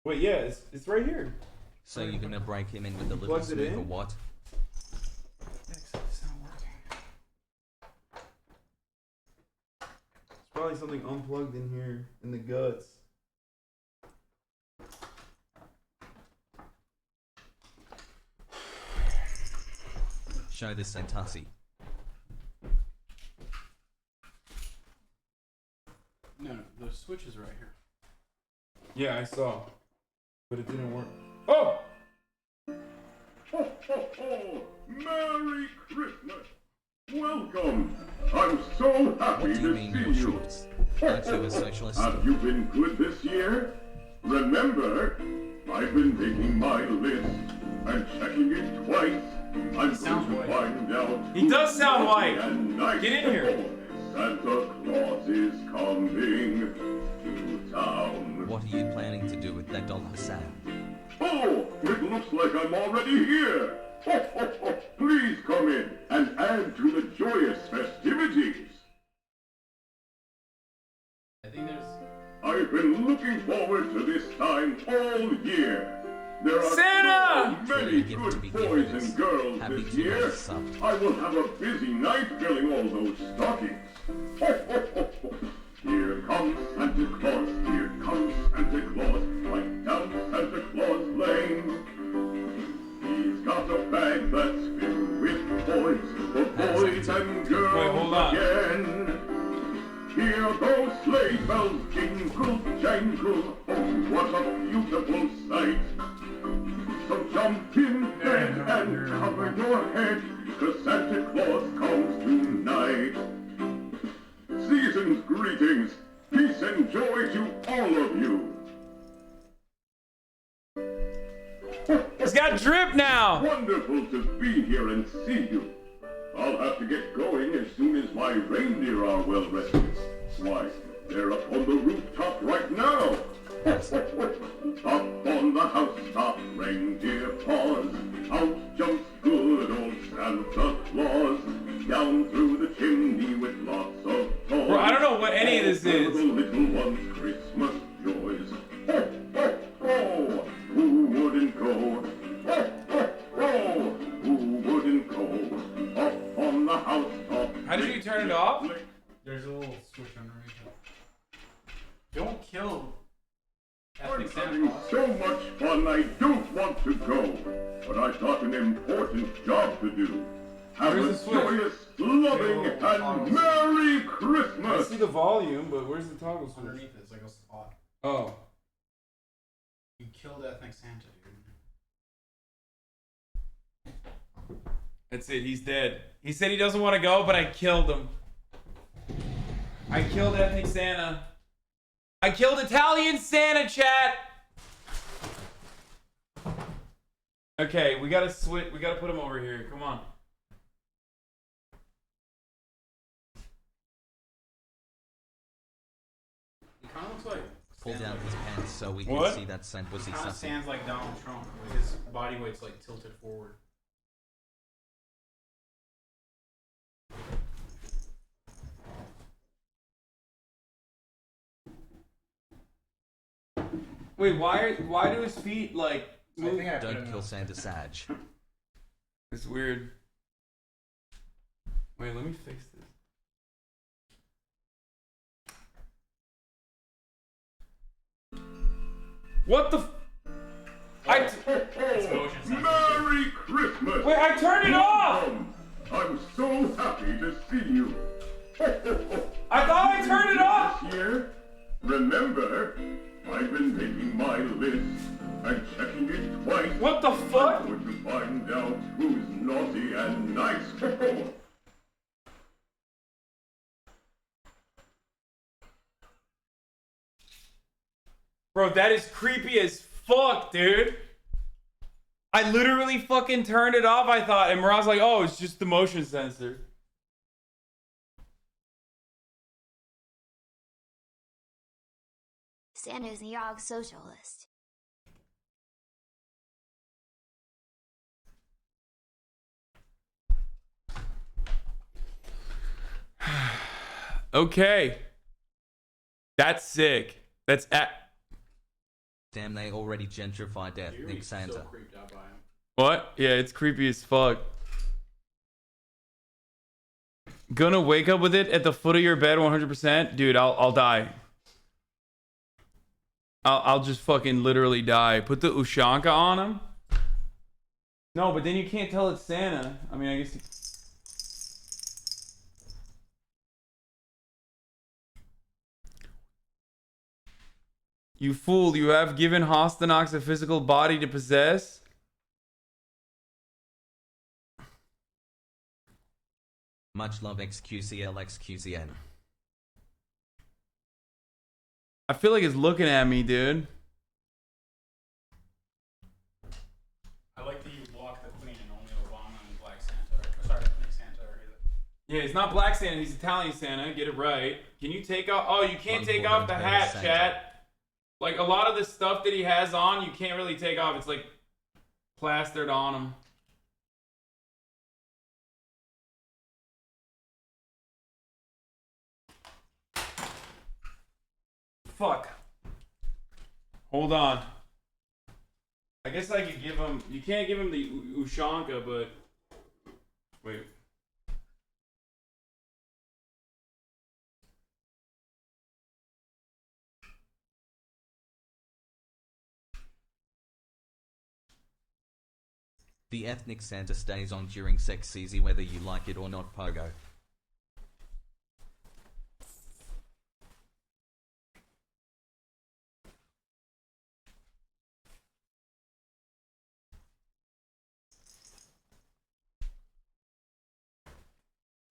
Wait, yeah, it's right here. So you're gonna break him in with the little Plugs it smooth in? or what? It's not working. There's probably something unplugged in here in the guts. Show this Santasi. No, the switch is right here. Yeah, I saw. But it didn't work. Oh! Ho, ho, ho! Merry Christmas! Welcome! I'm so happy What do you to mean see you're you. shorts? Aren't you a socialist? Have you been good this year? Remember, I've been making my list and checking it twice. I'm going to find out. He does sound white. Nice. Get in here. Santa Claus is coming to town. What are you planning to do with that doll Hasan? Oh, it looks like I'm already here. Ho, ho, ho. Please come in and add to the joyous festivities. I think there's. I've been looking forward to this time all year. There are Santa! so many good boys and girls this year. I will have a busy night filling all those stockings. Ho, ho, ho, ho. Here comes Santa Claus, here comes Santa Claus, right down Santa Claus Lane. He's got a bag that's filled with toys for boys and girls again. Here those sleigh bells jingle, jangle, oh what a beautiful sight. So jump in bed and cover your head, 'cause Santa Claus comes tonight. Season's greetings, peace and joy to all of you. It's got drip now. Wonderful to be here and see you. I'll have to get going as soon as my reindeer are well rested. Why, they're up on the rooftop right now. Up on the housetop, reindeer paws. Out jumps good old Santa Claus. Down through the chimney with lots of toys. Bro, I don't know what any of this is. For the little ones' Christmas joys. Ho, ho, ho! Who wouldn't go? Ho, ho, ho! Who wouldn't go? Up on the housetop. How did you turn it off? There's a little switch underneath it. Don't kill I'm ethnic Santa having Claus. so much fun I don't want to go, but I've got an important job to do. Have Where's a the switch? joyous, loving, and Merry Christmas! I see the volume, but where's the toggle switch? Underneath it, it's like a spot. Oh. You killed ethnic Santa, dude. That's it, he's dead. He said he doesn't want to go, but I killed him. I killed ethnic Santa. I killed Italian Santa, chat! Okay, we gotta switch. We gotta put him over here. Come on. He kind of looks like. Pull down his pants so we What? can see that scent was he Kind of sussing. stands like Donald Trump. Like his body weight's like tilted forward. Wait, why do his feet like move? Don't kill Santa Sag. It's weird. Wait, let me fix this. What the? Merry Christmas! Wait, I turned it off! I'm so happy to see you. I thought I turned it off! This year, remember, I've been making my list and checking it twice. What the fuck? I'm going to find out who's naughty and nice. Bro, that is creepy as fuck, dude. I literally fucking turned it off, I thought, and Murat's like, oh, it's just the motion sensor. Santa's New York socialist. Okay. That's sick. That's Damn, they already gentrified ethnic Santa. what? Yeah, it's creepy as fuck. Gonna wake up with it at the foot of your bed 100%? Dude, I'll die. I'll just fucking literally die. Put the Ushanka on him? No, but then you can't tell it's Santa. I mean, I guess... You fool, you have given Hostanox a physical body to possess? Much love XQCL XQCN. I feel like it's looking at me, dude. I like that you block the Queen and only Obama and Black Santa. Or, sorry, Ethnic Santa. Yeah, he's not Black Santa, he's Italian Santa. Get it right. Can you take off... Oh, you can't take off the hat, Santa. chat. Like, a lot of the stuff that he has on, you can't really take off. It's, like, plastered on him. Fuck. Hold on. I guess I could give him... You can't give him the Ushanka, but... Wait. The ethnic Santa stays on during sex easy whether you like it or not, Pogo.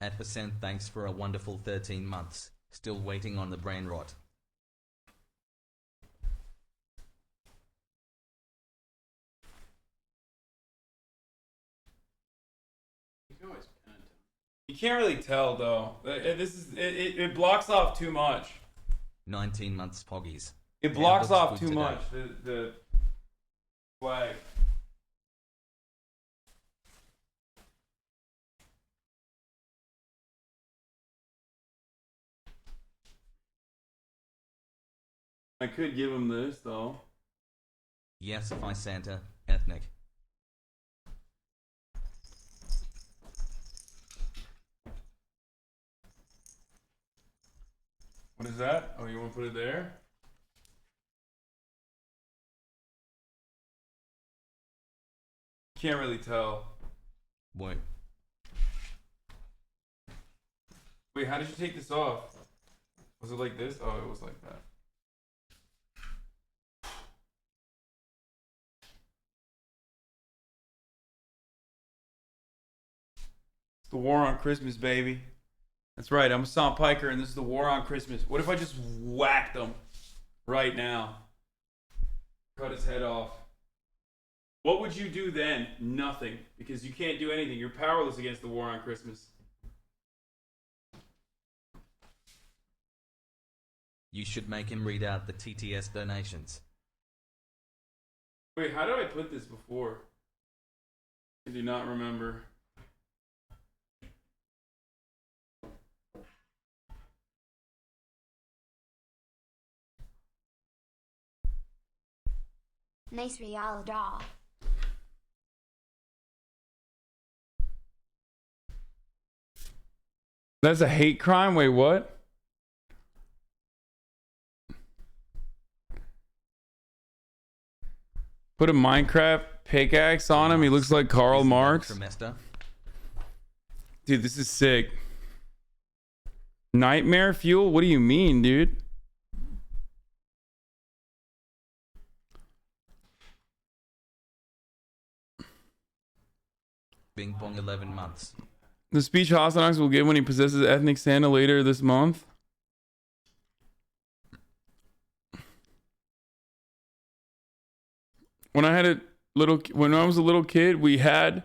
At Hasan, thanks for a wonderful 13 months. Still waiting on the brain rot. You can't really tell, though. This is... It blocks off too much. 19 months poggies. It blocks off too much. The flag. I could give him this, though. Yesify Santa, ethnic. What is that? Oh, you want to put it there? Can't really tell. What? Wait, how did you take this off? Was it like this? Oh, it was like that. It's the war on Christmas, baby. That's right, I'm Hassan Piker, and this is the war on Christmas. What if I just whacked him right now? Cut his head off. What would you do then? Nothing. Because you can't do anything. You're powerless against the war on Christmas. You should make him read out the TTS donations. Wait, how did I put this before? I do not remember. Nice real doll. That's a hate crime? Wait, what? Put a Minecraft pickaxe on him. He looks like Karl Marx. Dude, this is sick. Nightmare fuel? What do you mean, dude? Bing bong 11 months. The speech Hostanox will give when he possesses ethnic Santa later this month. When I was a little kid, we had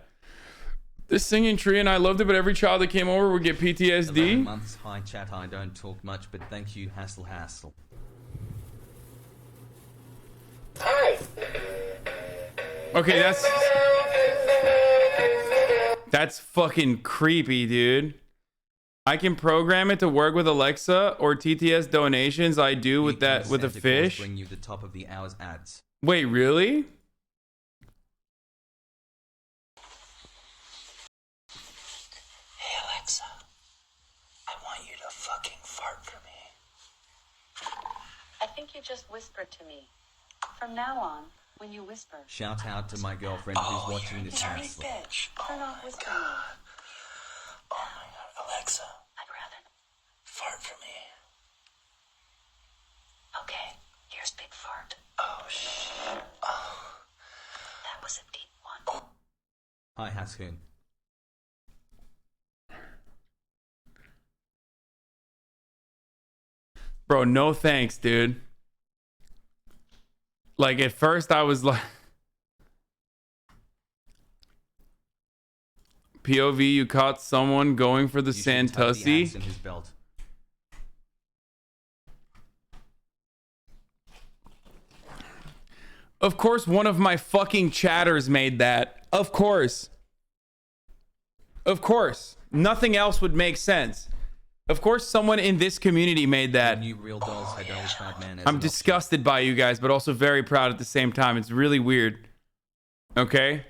this singing tree and I loved it, but every child that came over would get 11 PTSD. months. Hi chat, I don't talk much, but thank you, hassle. Okay, that's fucking creepy, dude. I can program it to work with Alexa or TTS donations. I do with that with a fish. Bring you the top of the hour's ads. Wait, really? Hey Alexa, I want you to fucking fart for me. I think you just whispered to me. From now on, when you whisper, Shout out to my girlfriend who's watching this house. Bitch. turn off whispering. Oh my god, Alexa. I'd rather fart for me. Okay, here's big fart. Oh shit. Oh. That was a deep one. Hi Hasan. Bro, no thanks, dude. Like at first I was like POV, you caught someone going for the Santussi. In his belt. Of course, one of my fucking chatters made that. Of course. Of course. Nothing else would make sense. Of course, someone in this community made that. New real dolls had always found man as I'm an disgusted by you guys, but also very proud at the same time. It's really weird. Okay?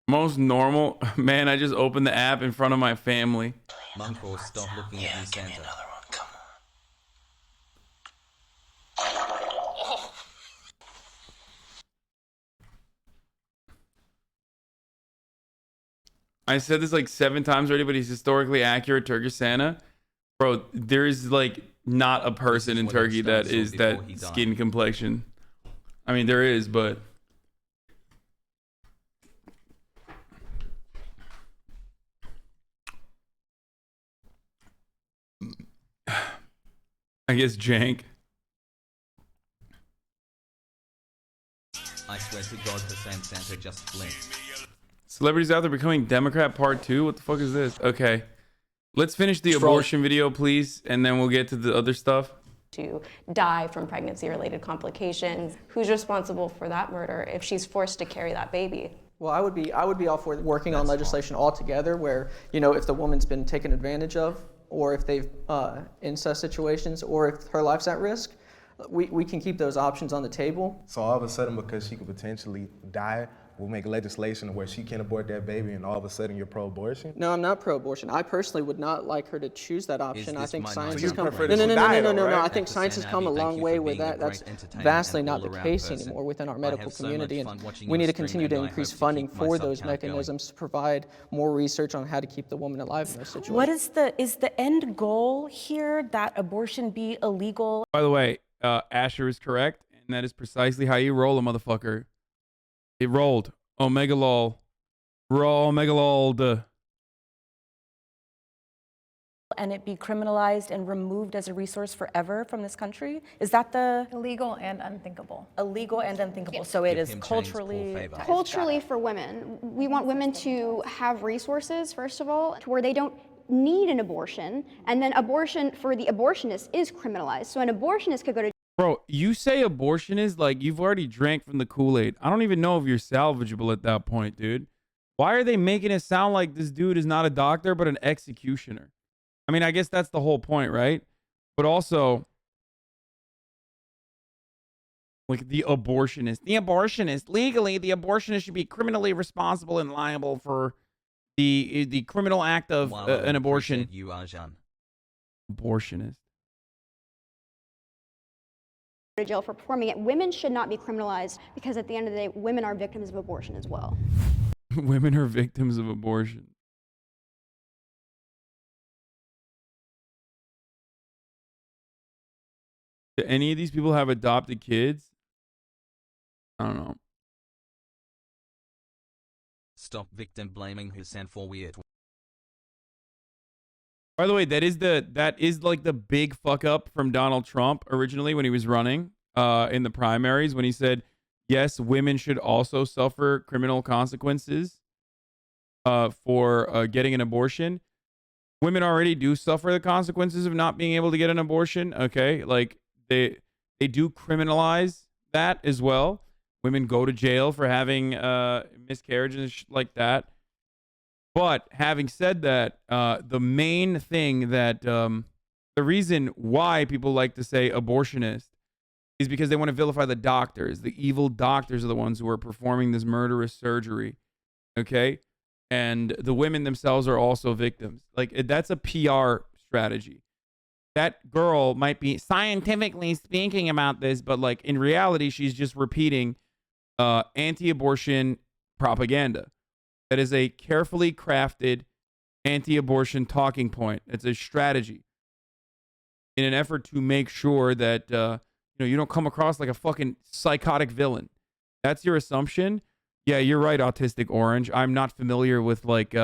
Most normal. Man, I just opened the app in front of my family. Monko, stop looking at me, Santa. I said this like 7 times already, but he's historically accurate Turkish Santa. Bro, there's like not a person in Turkey that is that skin complexion. I mean, there is, but I guess jank. I swear to God, Santa just blinked. Celebrities out there becoming Democrat part 2? What the fuck is this? Okay. Let's finish the abortion video, please, and then we'll get to the other stuff. To die from pregnancy-related complications. Who's responsible for that murder if she's forced to carry that baby? Well, I would be all for working on legislation altogether where, you know, if the woman's been taken advantage of, or if they've incest situations, or if her life's at risk, we can keep those options on the table. So all of a sudden, because she could potentially die, we'll make legislation where she can abort that baby, and all of a sudden you're pro-abortion? No, I'm not pro-abortion. I personally would not like her to choose that option. I think science has come. No. I think science has come a long way with that. That's vastly not the case anymore within our medical community, and we need to continue to increase funding for those mechanisms to provide more research on how to keep the woman alive in those situations. What is the end goal here, that abortion be illegal? By the way, Asher is correct, and that is precisely how you roll a motherfucker. It rolled. Omega lol. Raw omega lol. And it be criminalized and removed as a resource forever from this country? Is that the illegal and unthinkable? Illegal and unthinkable. So it is culturally For women, we want women to have resources, first of all, to where they don't need an abortion, and then abortion for the abortionist is criminalized. So an abortionist could go to Bro, you say abortion is like you've already drank from the Kool-Aid. I don't even know if you're salvageable at that point, dude. Why are they making it sound like this dude is not a doctor, but an executioner? I mean, I guess that's the whole point, right? But also, like the abortionist. Legally, the abortionist should be criminally responsible and liable for the criminal act of an abortion. You are Jean. Abortionist. jail for performing it. Women should not be criminalized because at the end of the day, women are victims of abortion as well. Women are victims of abortion. Do any of these people have adopted kids? I don't know. Stop victim blaming Hasan for weird. By the way, that is like the big fuck up from Donald Trump originally when he was running in the primaries, when he said, yes, women should also suffer criminal consequences for getting an abortion. Women already do suffer the consequences of not being able to get an abortion. Okay, like they do criminalize that as well, Women go to jail for having miscarriages and shit like that. But having said that, the main thing that the reason why people like to say abortionist is because they want to vilify the doctors. The evil doctors are the ones who are performing this murderous surgery. Okay? And the women themselves are also victims. Like, that's a PR strategy. That girl might be scientifically speaking about this, but like in reality, she's just repeating anti-abortion propaganda. That is a carefully crafted anti-abortion talking point. It's a strategy in an effort to make sure that you don't come across like a fucking psychotic villain. That's your assumption. Yeah, you're right, Autistic Orange. I'm not familiar with like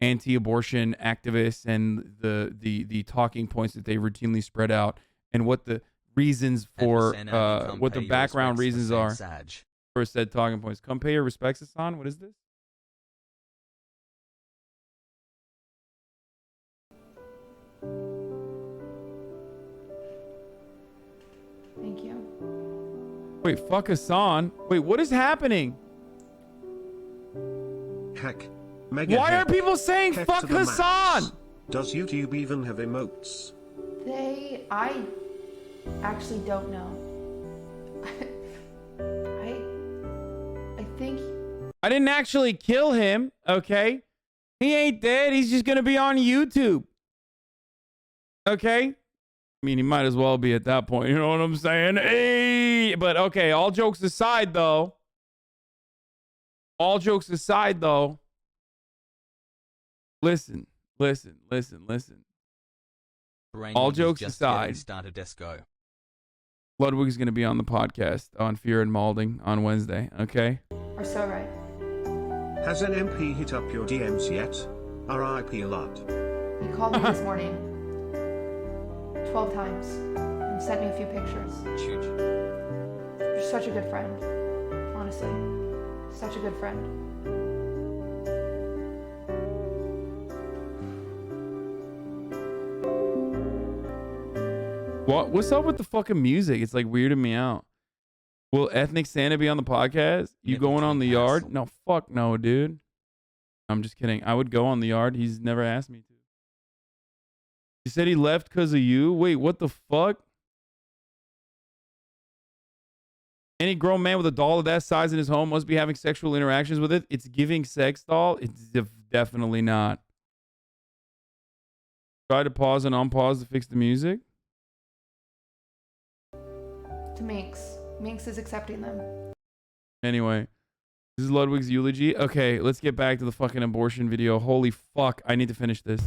anti-abortion activists and the talking points that they routinely spread out and what the reasons for what the background reasons are for said talking points. Come pay your respects, Hasan. What is this? Thank you. Wait, fuck Hasan. Wait, what is happening? Heck. Why are people saying fuck Hasan? Does YouTube even have emotes? I actually don't know. I think. I didn't actually kill him, okay? He ain't dead. He's just gonna be on YouTube. Okay? I mean, he might as well be at that point. You know what I'm saying? Hey! But okay, all jokes aside, though. Listen. All jokes aside, Ludwig's going to be on the podcast on Fear and Malding on Wednesday, okay? Are so right. Has an MP hit up your DMs yet? RIP a lot. He called me this morning 12 times and sent me a few pictures. You're such a good friend. Honestly. Such a good friend. What's up with the fucking music? It's like weirding me out. Will Ethnic Santa be on the podcast? You going on the yard? No, fuck no, dude. I'm just kidding. I would go on the yard. He's never asked me to. He said he left because of you? Wait, what the fuck? Any grown man with a doll of that size in his home must be having sexual interactions with it. It's giving sex doll. It's definitely not. Try to pause and unpause to fix the music. To Minx. Minx is accepting them. Anyway, this is Ludwig's eulogy. Okay, let's get back to the fucking abortion video. Holy fuck, I need to finish this.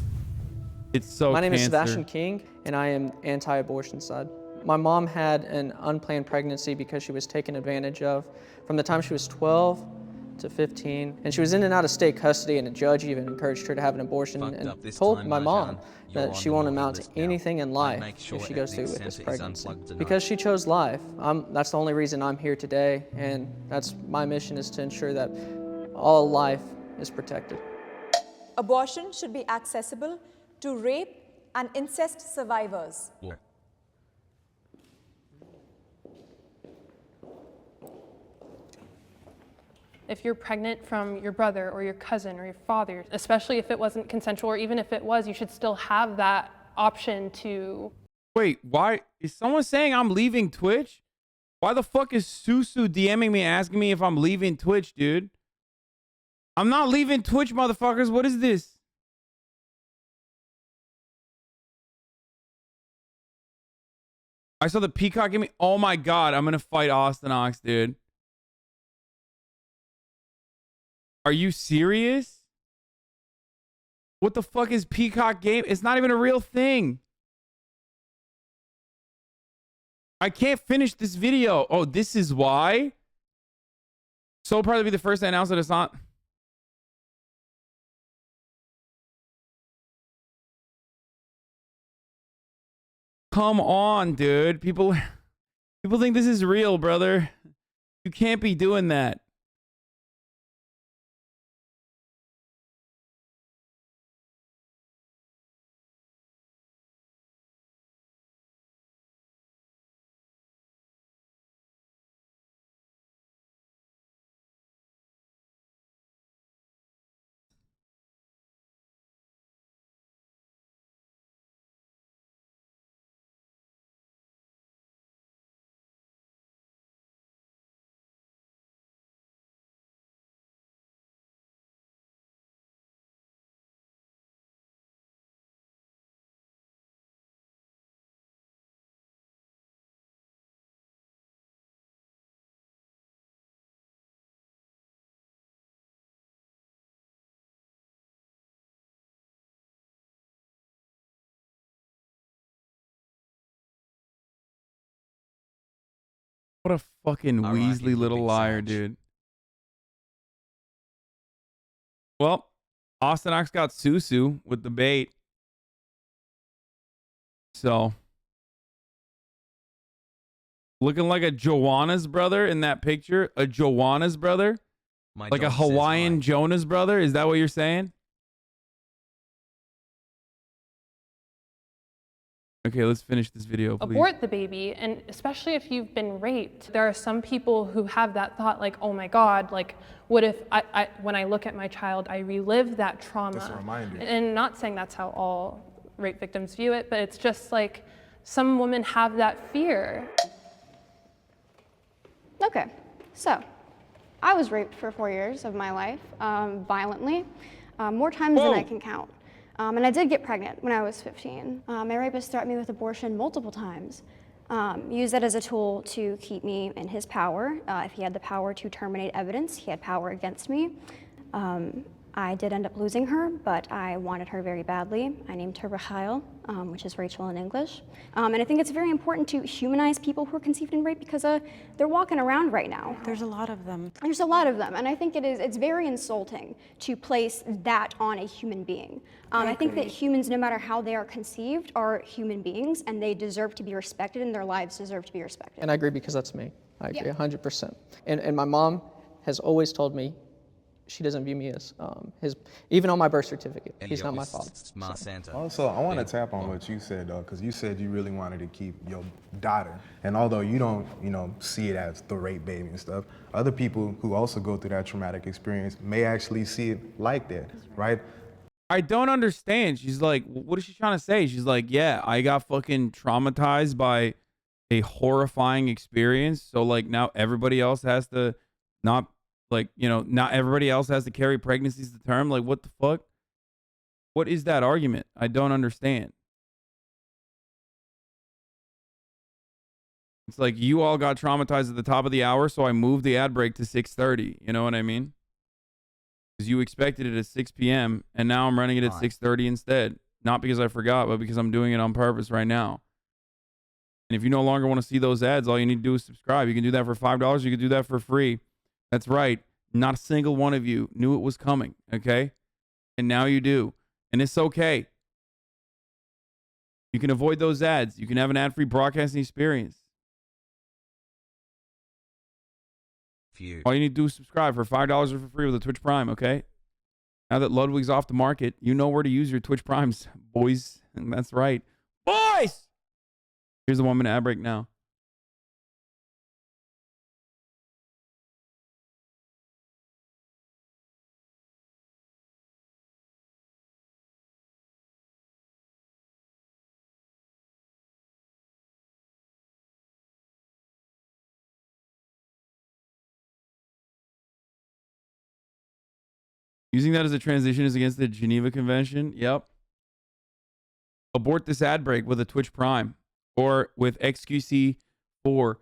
It's so My name is cancer. Sebastian King, and I am anti-abortion side. My mom had an unplanned pregnancy because she was taken advantage of from the time she was 12 to 15, and she was in and out of state custody, and a judge even encouraged her to have an abortion and told my mom that she won't amount to anything in life if she goes through with this pregnancy. Because she chose life. That's the only reason I'm here today, and that's my mission, is to ensure that all life is protected. Abortion should be accessible to rape and incest survivors. If you're pregnant from your brother or your cousin or your father, especially if it wasn't consensual, or even if it was, you should still have that option to... Wait, why? Is someone saying I'm leaving Twitch? Why the fuck is Susu DMing me asking me if I'm leaving Twitch, dude? I'm not leaving Twitch, motherfuckers. What is this? I saw the Peacock Gaming. Oh my god, I'm gonna fight Austin Ox, dude. Are you serious? What the fuck is Peacock Game? It's not even a real thing. I can't finish this video. Oh, this is why? So proud to be the first to announce that it's not. Come on, dude. People think this is real, brother. You can't be doing that. What a fucking R.I.P. Weasley little Ludwig liar, Sage. dude. Well, Ox got Susu with the bait. So, looking like a Joanna's brother in that picture. A Joanna's brother? My Like a dog says Hawaiian hi. Jonah's brother? Is that what you're saying? Okay, let's finish this video, please. Abort the baby, and especially if you've been raped. There are some people who have that thought like, oh my God, like what if when I look at my child, I relive that trauma. That's a reminder. And not saying that's how all rape victims view it, but it's just like some women have that fear. Okay, so I was raped for 4 years of my life, violently, more times than I can count. And I did get pregnant when I was 15. My rapist threatened me with abortion multiple times. Used that as a tool to keep me in his power. If he had the power to terminate evidence, he had power against me. I did end up losing her, but I wanted her very badly. I named her Rahel, which is Rachel in English. And I think it's very important to humanize people who are conceived in rape because they're walking around right now. There's a lot of them. There's a lot of them, and I think it's very insulting to place that on a human being. I think that humans, no matter how they are conceived, are human beings, and they deserve to be respected, and their lives deserve to be respected. And I agree because that's me. I agree 100%. And my mom has always told me she doesn't view me as even on my birth certificate, he's not my father. Also, I want to tap on what you said, though, because you said you really wanted to keep your daughter. And although you don't, see it as the rape baby and stuff, other people who also go through that traumatic experience may actually see it like that, right? I don't understand. She's like, what is she trying to say? She's like, yeah, I got fucking traumatized by a horrifying experience. So like now everybody else has to not everybody else has to carry pregnancies to term. Like, what the fuck? What is that argument? I don't understand. It's like you all got traumatized at the top of the hour, so I moved the ad break to 6:30. You know what I mean? Because you expected it at 6 p.m. and now I'm running it at 6:30 instead. Not because I forgot, but because I'm doing it on purpose right now. And if you no longer want to see those ads, all you need to do is subscribe. You can do that for $5. You can do that for free. That's right. Not a single one of you knew it was coming, okay? And now you do. And it's okay. You can avoid those ads. You can have an ad-free broadcasting experience. All you need to do is subscribe for $5 or for free with a Twitch Prime, okay? Now that Ludwig's off the market, you know where to use your Twitch Primes, boys. And that's right. Boys! Here's the 1 minute ad break now. Using that as a transition is against the Geneva Convention. Yep. Abort this ad break with a Twitch Prime or with XQC for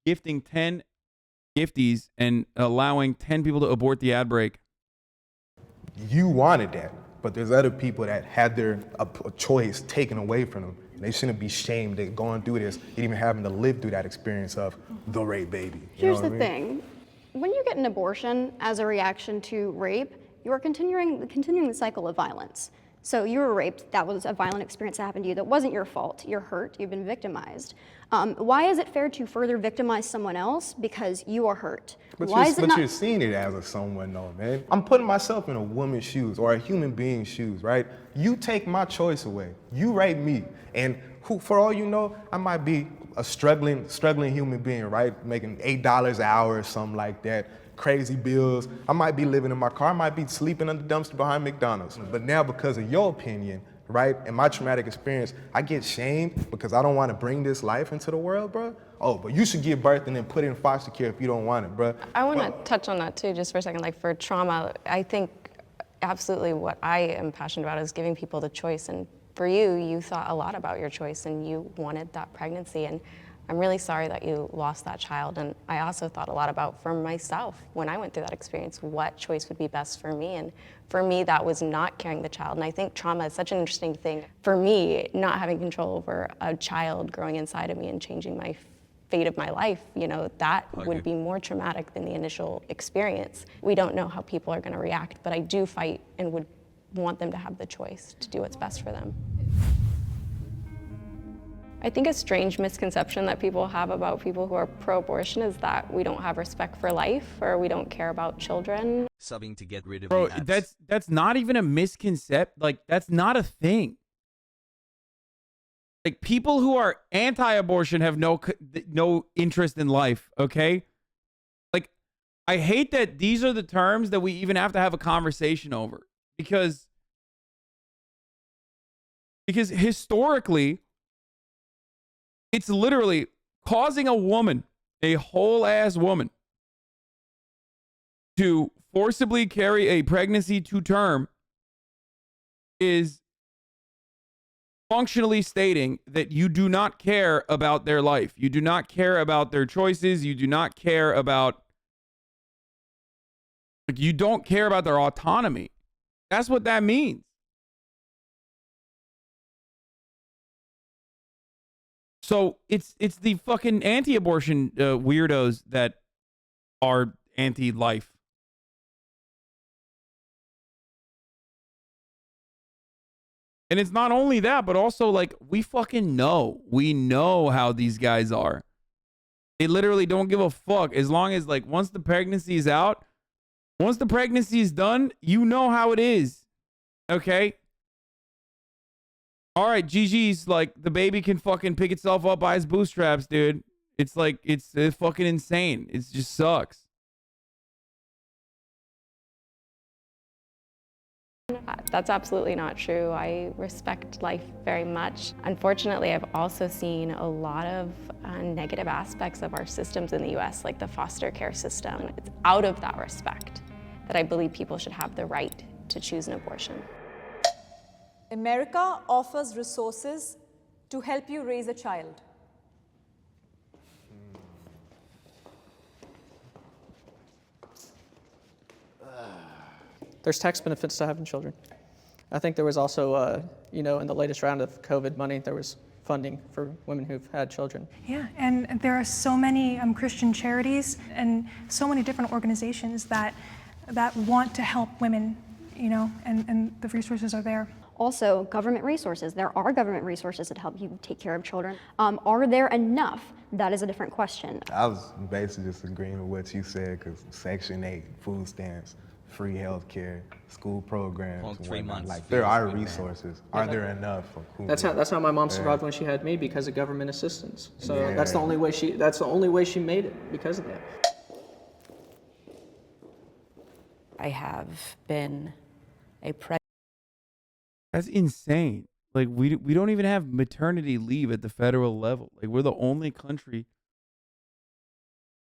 gifting 10 gifties and allowing 10 people to abort the ad break. You wanted that, but there's other people that had their a choice taken away from them. They shouldn't be shamed at going through this, and even having to live through that experience of the rape baby. Here's the thing. When you get an abortion as a reaction to rape, you are continuing the cycle of violence. So you were raped, that was a violent experience that happened to you, that wasn't your fault, you're hurt, you've been victimized. Why is it fair to further victimize someone else because you are hurt? But you're seeing it as a someone though, man. I'm putting myself in a woman's shoes or a human being's shoes, right? You take my choice away, you rape me, and for all you know, I might be a struggling human being, right? Making $8 an hour or something like that. Crazy bills. I might be living in my car. I might be sleeping in the dumpster behind McDonald's. But now because of your opinion, right, and my traumatic experience, I get shamed because I don't want to bring this life into the world, bro. Oh, but you should give birth and then put it in foster care if you don't want it, bro. I want to touch on that too, just for a second. Like for trauma, I think absolutely what I am passionate about is giving people the choice. And for you, you thought a lot about your choice and you wanted that pregnancy. And I'm really sorry that you lost that child. And I also thought a lot about for myself when I went through that experience, what choice would be best for me. And for me, that was not carrying the child. And I think trauma is such an interesting thing. For me, not having control over a child growing inside of me and changing my fate of my life, you know, that would be more traumatic than the initial experience. We don't know how people are going to react, but I do fight and would want them to have the choice to do what's best for them. I think a strange misconception that people have about people who are pro-abortion is that we don't have respect for life or we don't care about children. Subbing to get rid of Bro, the ads. that's not even a misconception. Like, that's not a thing. Like, people who are anti-abortion have no interest in life, okay? Like, I hate that these are the terms that we even have to have a conversation over. Because historically, it's literally causing a woman, a whole-ass woman, to forcibly carry a pregnancy to term is functionally stating that you do not care about their life. You do not care about their choices. You do not care about... Like, you don't care about their autonomy. That's what that means. So it's the fucking anti-abortion weirdos that are anti-life. And it's not only that, but also, like, we fucking know. We know how these guys are. They literally don't give a fuck. As long as, like, once the pregnancy is out, once the pregnancy is done, you know how it is. Okay? All right, GG's, like, the baby can fucking pick itself up by its bootstraps, dude. It's like, it's fucking insane. It just sucks. That's absolutely not true. I respect life very much. Unfortunately, I've also seen a lot of negative aspects of our systems in the US, like the foster care system. It's out of that respect that I believe people should have the right to choose an abortion. America offers resources to help you raise a child. There's tax benefits to having children. I think there was also, you know, in the latest round of COVID money, there was funding for women who've had children. Yeah, and there are so many Christian charities and so many different organizations that want to help women, you know, and the resources are there. Also, government resources. There are government resources that help you take care of children. Are there enough? That is a different question. I was basically just agreeing with what you said, because Section 8, food stamps, free health care, school programs, and whatnot. Like, there are resources. Are there enough? That's how my mom survived when she had me, because of government assistance. So that's the only way she made it, because of that. I have been a That's insane. Like, we don't even have maternity leave at the federal level. Like, we're the only country.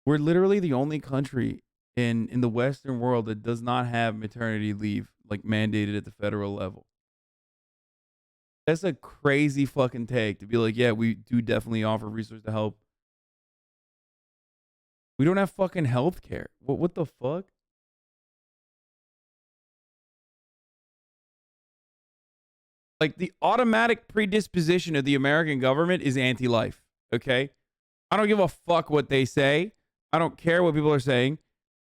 We're literally the only country in the Western world that does not have maternity leave, like, mandated at the federal level. That's a crazy fucking take to be like, yeah, we do definitely offer resources to help. We don't have fucking health care. What the fuck? Like, the automatic predisposition of the American government is anti-life, okay? I don't give a fuck what they say. I don't care what people are saying.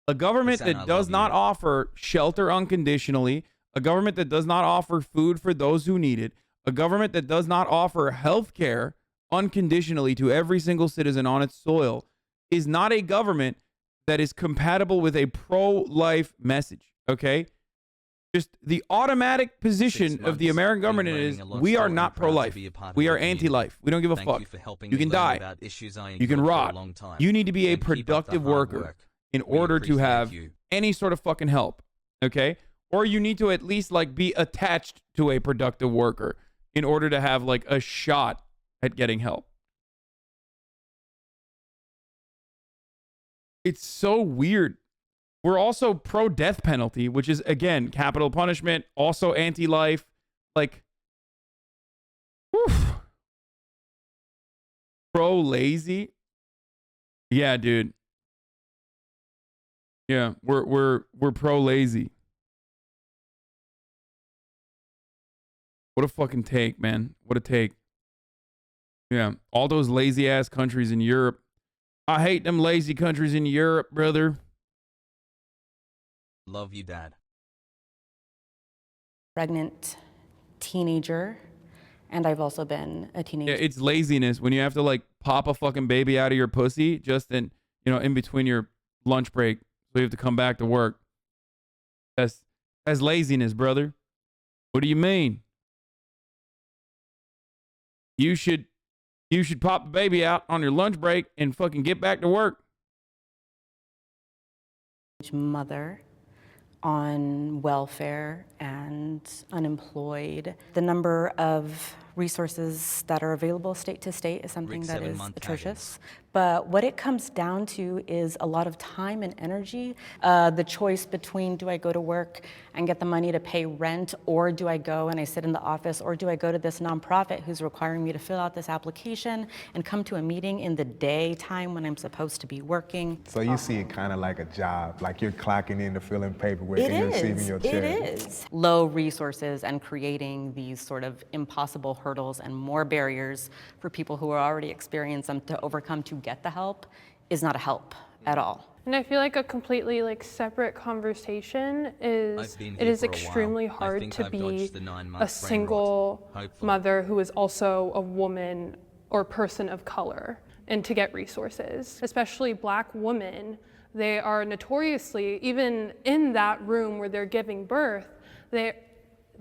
A government that does not offer shelter unconditionally, a government that does not offer food for those who need it, a government that does not offer health care unconditionally to every single citizen on its soil is not a government that is compatible with a pro-life message, okay? Just the automatic position of the American government is we are not pro-life. We are anti-life. We don't give a fuck. You can die. You can rot. You need to be a productive worker in order to have any sort of fucking help, okay? Or you need to at least, like, be attached to a productive worker in order to have, like, a shot at getting help. It's so weird. We're also pro-death penalty, which is, again, capital punishment, also anti-life. Like, woof. Pro-lazy. Yeah, dude. Yeah, we're pro-lazy. What a fucking take, man. What a take. Yeah, all those lazy-ass countries in Europe I hate them lazy countries in Europe, brother. Love you, Dad. Pregnant teenager, and I've also been a teenager. Yeah, it's laziness when you have to like pop a fucking baby out of your pussy just in, you know, in between your lunch break, so you have to come back to work. That's laziness, brother. What do you mean? You should pop the baby out on your lunch break and fucking get back to work. Mother on welfare and unemployed. The number of resources that are available state to state is something that is atrocious. But what it comes down to is a lot of time and energy. The choice between, do I go to work and get the money to pay rent, or do I go and I sit in the office, or do I go to this nonprofit who's requiring me to fill out this application and come to a meeting in the daytime when I'm supposed to be working? So you see it kind of like a job, like you're clocking in to fill in paperwork and you're receiving your check. It is. Low resources and creating these sort of impossible hurdles and more barriers for people who are already experienced them to overcome to get the help is not a help at all. And I feel like a completely like separate conversation is it is extremely hard to be a single mother who is also a woman or person of color and to get resources, especially Black women. They are notoriously, even in that room where they're giving birth,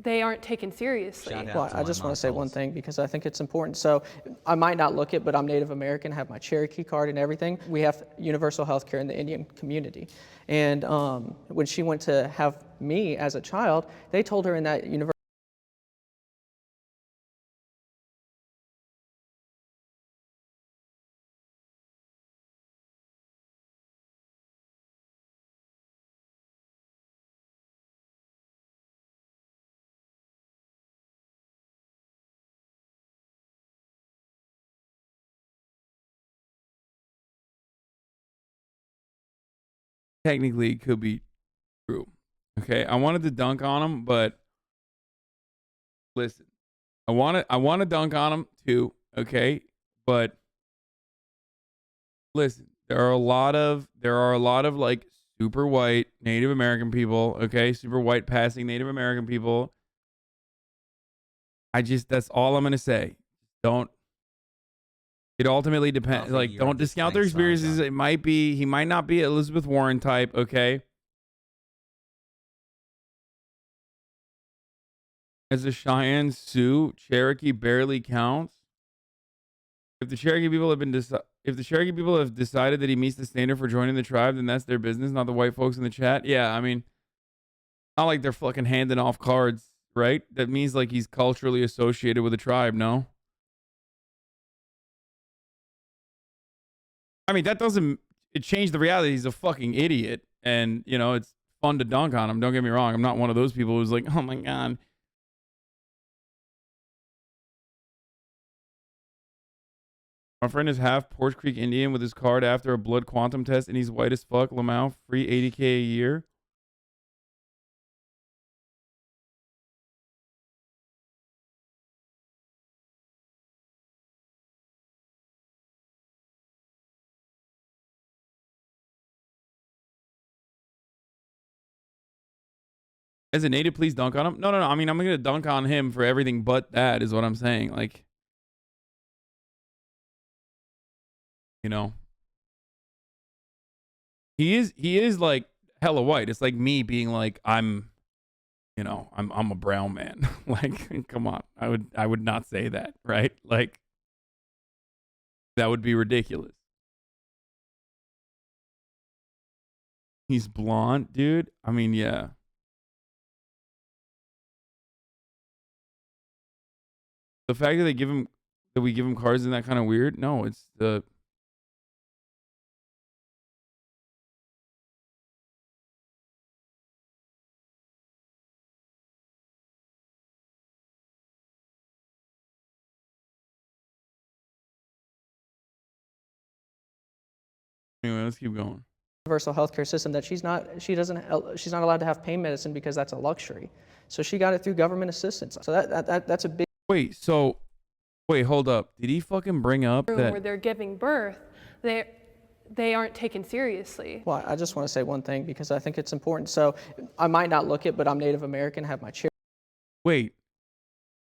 they aren't taken seriously. Well, I just want to say one thing because I think it's important. So I might not look it, but I'm Native American, have my Cherokee card and everything. We have universal health care in the Indian community. And when she went to have me as a child, they told her in that universal Technically, it could be true. Okay, I wanted to dunk on him, but listen, I want to dunk on him too. Okay, but listen, there are a lot of like super white Native American people. Okay, super white passing Native American people. That's all I'm gonna say. It ultimately depends. Like, don't discount their experiences. He might not be Elizabeth Warren type. Okay. As a Cheyenne Sioux, Cherokee barely counts. If the Cherokee people have decided that he meets the standard for joining the tribe, then that's their business, not the white folks in the chat. Yeah, I mean, not like they're fucking handing off cards, right? That means like he's culturally associated with a tribe. No. I mean, that doesn't change the reality. He's a fucking idiot. And, you know, it's fun to dunk on him. Don't get me wrong. I'm not one of those people who's like, oh my God. My friend is half Porch Creek Indian with his card after a blood quantum test, and he's white as fuck. Lamau, free $80K a year. As a native, please dunk on him. No. I mean, I'm going to dunk on him for everything but that is what I'm saying. Like, you know, he is like hella white. It's like me being like, I'm a brown man. Like, come on. I would not say that, right? Like, that would be ridiculous. He's blonde, dude. I mean, yeah. The fact that we give him cards isn't that kind of weird? No, it's the anyway, let's keep going. Universal healthcare system that she's not allowed to have pain medicine because that's a luxury. So she got it through government assistance. So that's a big. Wait, hold up. Did he fucking bring up that where they're giving birth, they aren't taken seriously. Well, I just want to say one thing because I think it's important. So I might not look it, but I'm Native American, have my chair. Wait,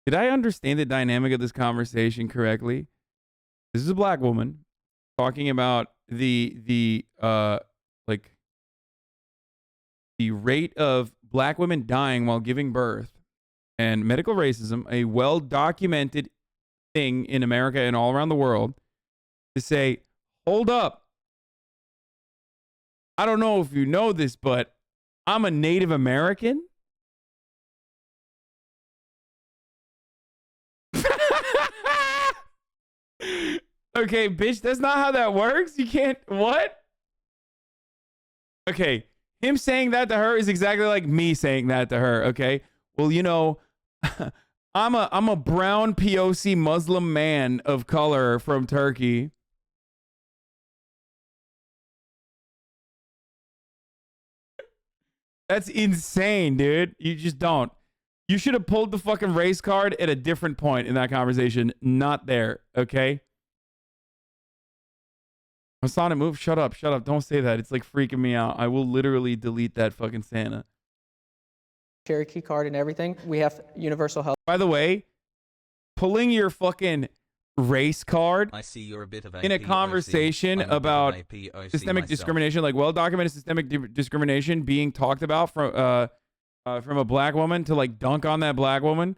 did I understand the dynamic of this conversation correctly? This is a black woman talking about the rate of black women dying while giving birth and medical racism, a well-documented thing in America and all around the world, to say, hold up. I don't know if you know this, but I'm a Native American. Okay, bitch, that's not how that works. You can't, what? Okay, him saying that to her is exactly like me saying that to her, okay? Well, you know, I'm a brown POC Muslim man of color from Turkey. That's insane, dude. You just don't. You should have pulled the fucking race card at a different point in that conversation. Not there, okay? Hasan, move. Shut up. Shut up. Don't say that. It's like freaking me out. I will literally delete that fucking Santa. Cherokee card and everything. We have universal health. By the way, pulling your fucking race card I see you're a bit of in a APOC. conversation I'm a bit of about APOC systemic myself. discrimination, like well-documented systemic discrimination being talked about from a black woman to like dunk on that black woman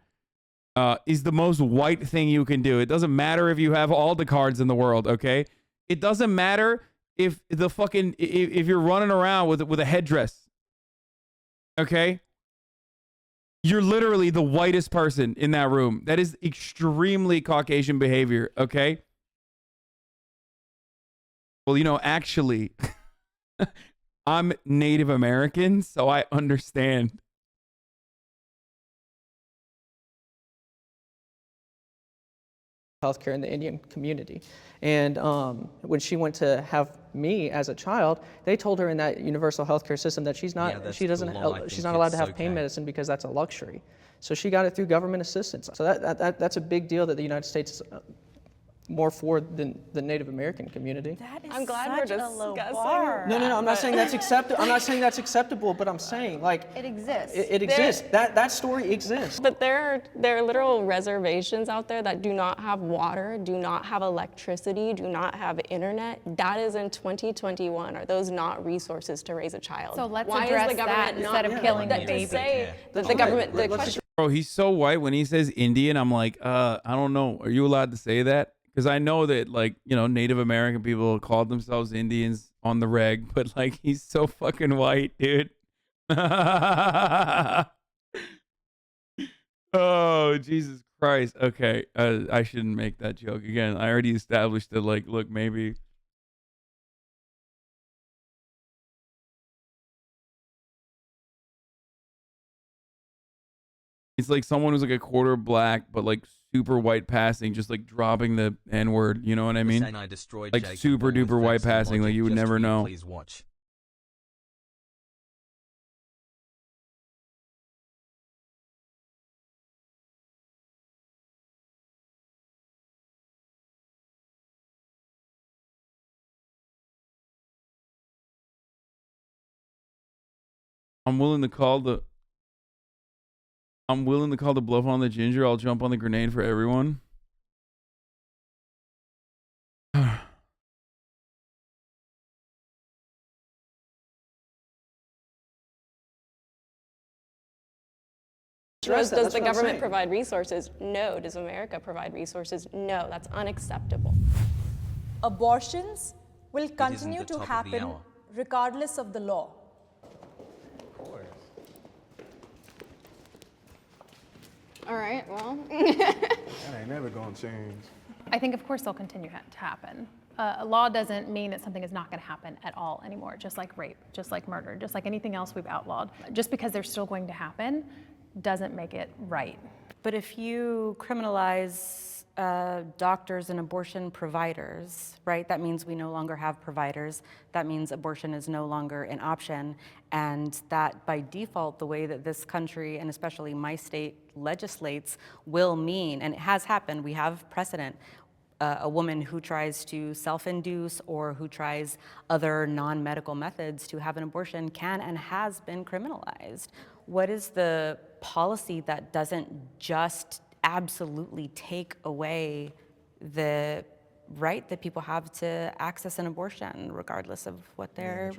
is the most white thing you can do. It doesn't matter if you have all the cards in the world, okay? It doesn't matter if the fucking if you're running around with a headdress, okay? You're literally the whitest person in that room. That is extremely Caucasian behavior, okay? Well, you know, actually, I'm Native American, so I understand. Healthcare in the Indian community. And when she went to have me as a child, they told her in that universal healthcare system that she's not she's not allowed to have pain medicine because that's a luxury. So she got it through government assistance. So that's a big deal that the United States is more for than the Native American community. That is I'm glad we're discussing. No, I'm not saying that's acceptable. I'm not saying that's acceptable, but I'm saying like It exists. it exists. That story exists. But there are literal reservations out there that do not have water, do not have electricity, do not have internet. That is in 2021. Are those not resources to raise a child? So let's Why address is the government that not instead of killing the to baby. say that the government, the question. Bro, he's so white. When he says Indian, I'm like, I don't know. Are you allowed to say that? Because I know that, like, you know, Native American people called themselves Indians on the reg, but like, he's so fucking white, dude. Oh, Jesus Christ. Okay, I shouldn't make that joke again. I already established that, like, look, maybe. It's like someone who's like a quarter black, but like super white passing, just like dropping the N-word. You know what I mean? Saying I destroyed Like Jacob super Ball with duper white facts and passing, like logic you would just never for you, know. Please watch. I'm willing to call the bluff on the ginger. I'll jump on the grenade for everyone. Does the government provide resources? No. Does America provide resources? No. That's unacceptable. Abortions will isn't continue the to top of the happen hour. regardless of the law. All right, well. That ain't never gonna change. I think, of course, they'll continue to happen. A law doesn't mean that something is not going to happen at all anymore, just like rape, just like murder, just like anything else we've outlawed. Just because they're still going to happen doesn't make it right. But if you criminalize doctors and abortion providers, right, that means we no longer have providers. That means abortion is no longer an option. And that by default, the way that this country, and especially my state, legislates will mean, and it has happened, we have precedent, a woman who tries to self-induce or who tries other non-medical methods to have an abortion can and has been criminalized. What is the policy that doesn't just absolutely take away the right that people have to access an abortion, regardless of what their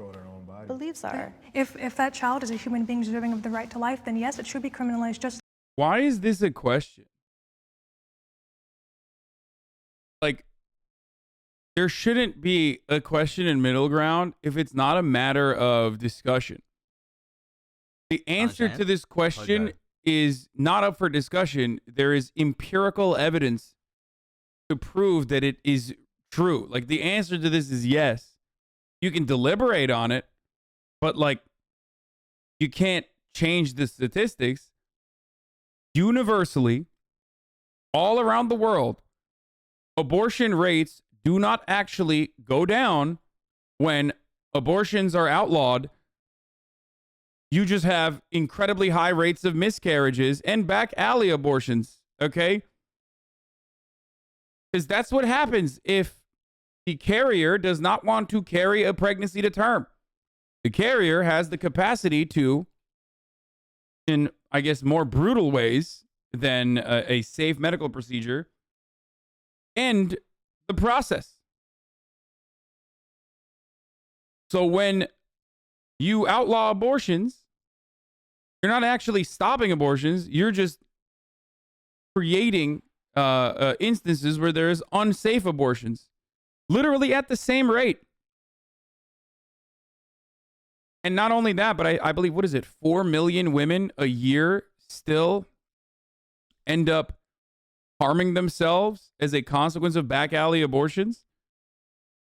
beliefs are? If that child is a human being deserving of the right to life, then yes, it should be criminalized just. Why is this a question? Like, there shouldn't be a question in middle ground if it's not a matter of discussion. The answer to this question is not up for discussion. There is empirical evidence to prove that it is true. Like, the answer to this is yes. You can deliberate on it, but like, you can't change the statistics. Universally, all around the world, abortion rates do not actually go down when abortions are outlawed. You just have incredibly high rates of miscarriages and back alley abortions, okay? Because that's what happens if the carrier does not want to carry a pregnancy to term. The carrier has the capacity to, in, I guess, more brutal ways than a safe medical procedure, end the process. So when you outlaw abortions, you're not actually stopping abortions. You're just creating instances where there's unsafe abortions, literally at the same rate. And not only that, but I believe, what is it, 4 million women a year still end up harming themselves as a consequence of back alley abortions.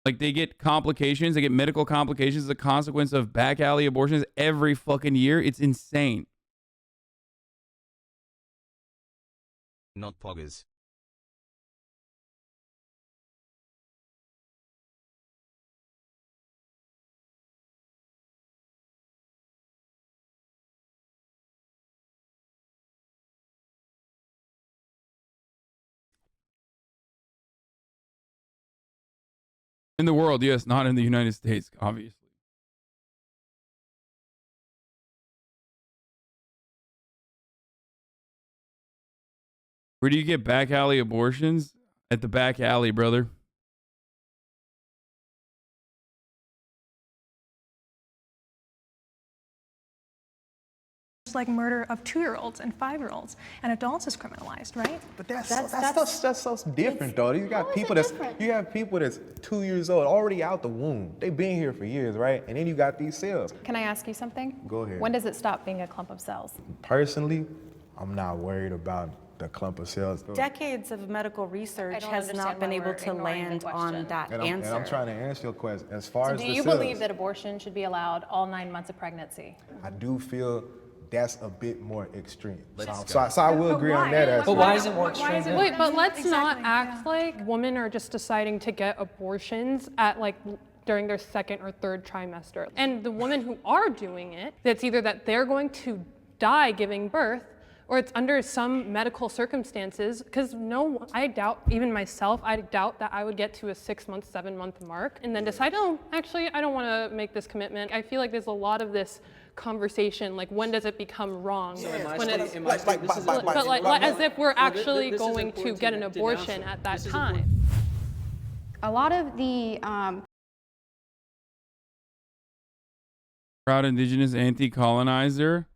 Like, they get complications, they get medical complications as a consequence of back alley abortions every fucking year. It's insane. Not poggers. In the world, yes, not in the United States, obviously. Where do you get back alley abortions? At the back alley, brother. Like murder of 2-year-olds and 5-year-olds, and adults is criminalized, right? But that's so different, though. You got people that's 2 years old, already out the womb. They've been here for years, right? And then you got these cells. Can I ask you something? Go ahead. When does it stop being a clump of cells? Personally, I'm not worried about the clump of cells. Decades of medical research has not been able to land on that answer. And I'm trying to answer your question. As far as do the you cells, believe that abortion should be allowed all 9 months of pregnancy? I do feel that's a bit more extreme. So I will agree on that aspect. But why is it more extreme? Wait, but let's not act like women are just deciding to get abortions at like during their 2nd or 3rd trimester. And the women who are doing it, it's either that they're going to die giving birth, or it's under some medical circumstances, because I doubt, even myself, I doubt that I would get to a 6-month, 7-month mark and then decide, oh, actually, I don't want to make this commitment. I feel like there's a lot of this conversation, like, when does it become wrong? But as if we're actually going to get an abortion at that time. A lot of the Proud indigenous anti-colonizer.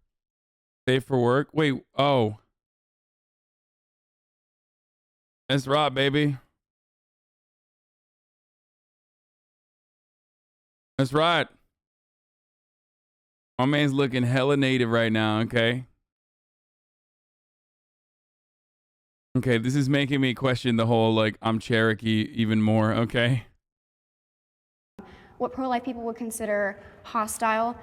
Safe for work. Wait, oh. That's right, baby. That's right. My man's looking hella native right now, okay? Okay, this is making me question the whole, like, I'm Cherokee even more, okay? what pro-life people would consider hostile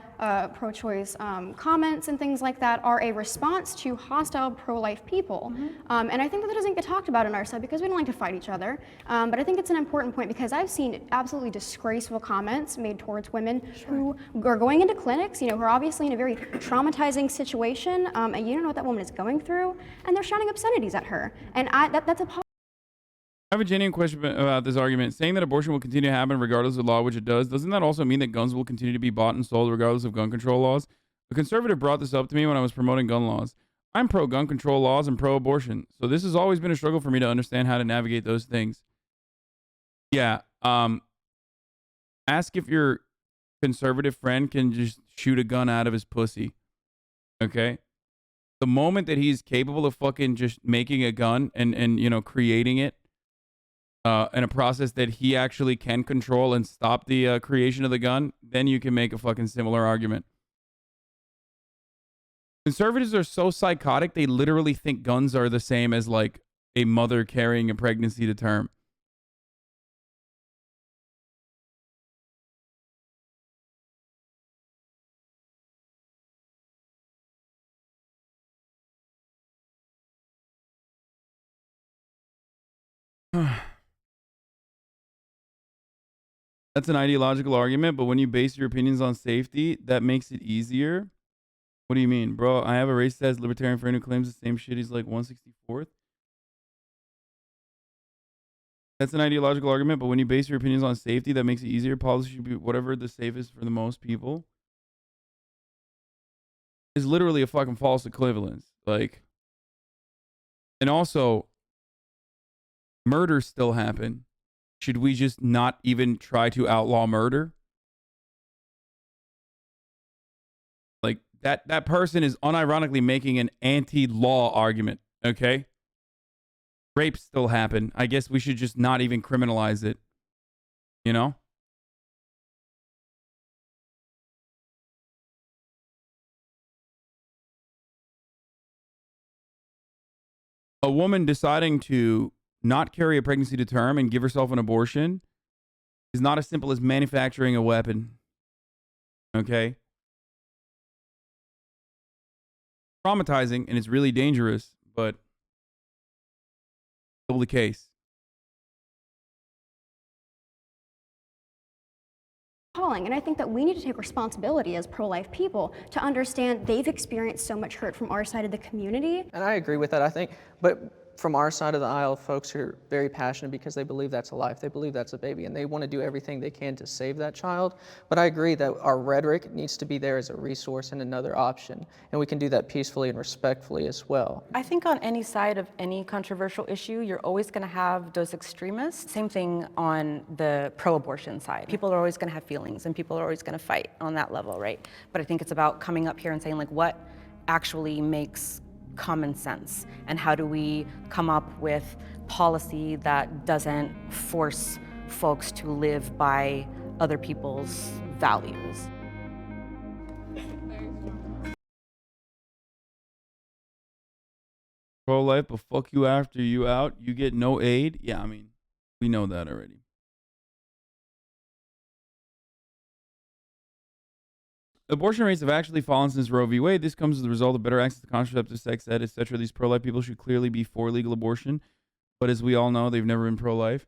pro-choice comments and things like that are a response to hostile pro-life people. And I think that doesn't get talked about on our side because we don't like to fight each other. But I think it's an important point because I've seen absolutely disgraceful comments made towards women who are going into clinics, who are obviously in a very traumatizing situation, and you don't know what that woman is going through, and they're shouting obscenities at her. And that's a I have a genuine question about this argument. Saying that abortion will continue to happen regardless of law, which it does, doesn't that also mean that guns will continue to be bought and sold regardless of gun control laws? A conservative brought this up to me when I was promoting gun laws. I'm pro-gun control laws and pro-abortion, so this has always been a struggle for me to understand how to navigate those things. Yeah, ask if your conservative friend can just shoot a gun out of his pussy, okay? The moment that he's capable of fucking just making a gun and you know, creating it, in a process that he actually can control and stop the creation of the gun, then you can make a fucking similar argument. Conservatives are so psychotic, they literally think guns are the same as like a mother carrying a pregnancy to term. That's an ideological argument, but when you base your opinions on safety, that makes it easier. What do you mean? Bro, I have a racist ass libertarian friend who claims the same shit. He's like 164th. That's an ideological argument, but when you base your opinions on safety, that makes it easier. Policy should be whatever the safest for the most people. Is literally a fucking false equivalence. Like, and also, murders still happen. Should we just not even try to outlaw murder? Like, that person is unironically making an anti-law argument, okay? Rapes still happen. I guess we should just not even criminalize it. You know? A woman deciding to not carry a pregnancy to term and give herself an abortion is not as simple as manufacturing a weapon. Okay? Traumatizing, and it's really dangerous, but still the case. Calling, and I think that we need to take responsibility as pro-life people to understand they've experienced so much hurt from our side of the community. And I agree with that, I think, but from our side of the aisle, folks are very passionate because they believe that's a life, they believe that's a baby, and they want to do everything they can to save that child. But I agree that our rhetoric needs to be there as a resource and another option, and we can do that peacefully and respectfully as well. I think on any side of any controversial issue, you're always going to have those extremists. Same thing on the pro-abortion side. People are always going to have feelings, and people are always going to fight on that level, right? But I think it's about coming up here and saying, like, what actually makes common sense, and how do we come up with policy that doesn't force folks to live by other people's values. Pro-life, but fuck you after you out. You get no aid. Yeah, I mean, we know that already. Abortion rates have actually fallen since Roe v. Wade. This comes as a result of better access to contraceptive, sex ed, etc. These pro-life people should clearly be for legal abortion, but as we all know, they've never been pro-life.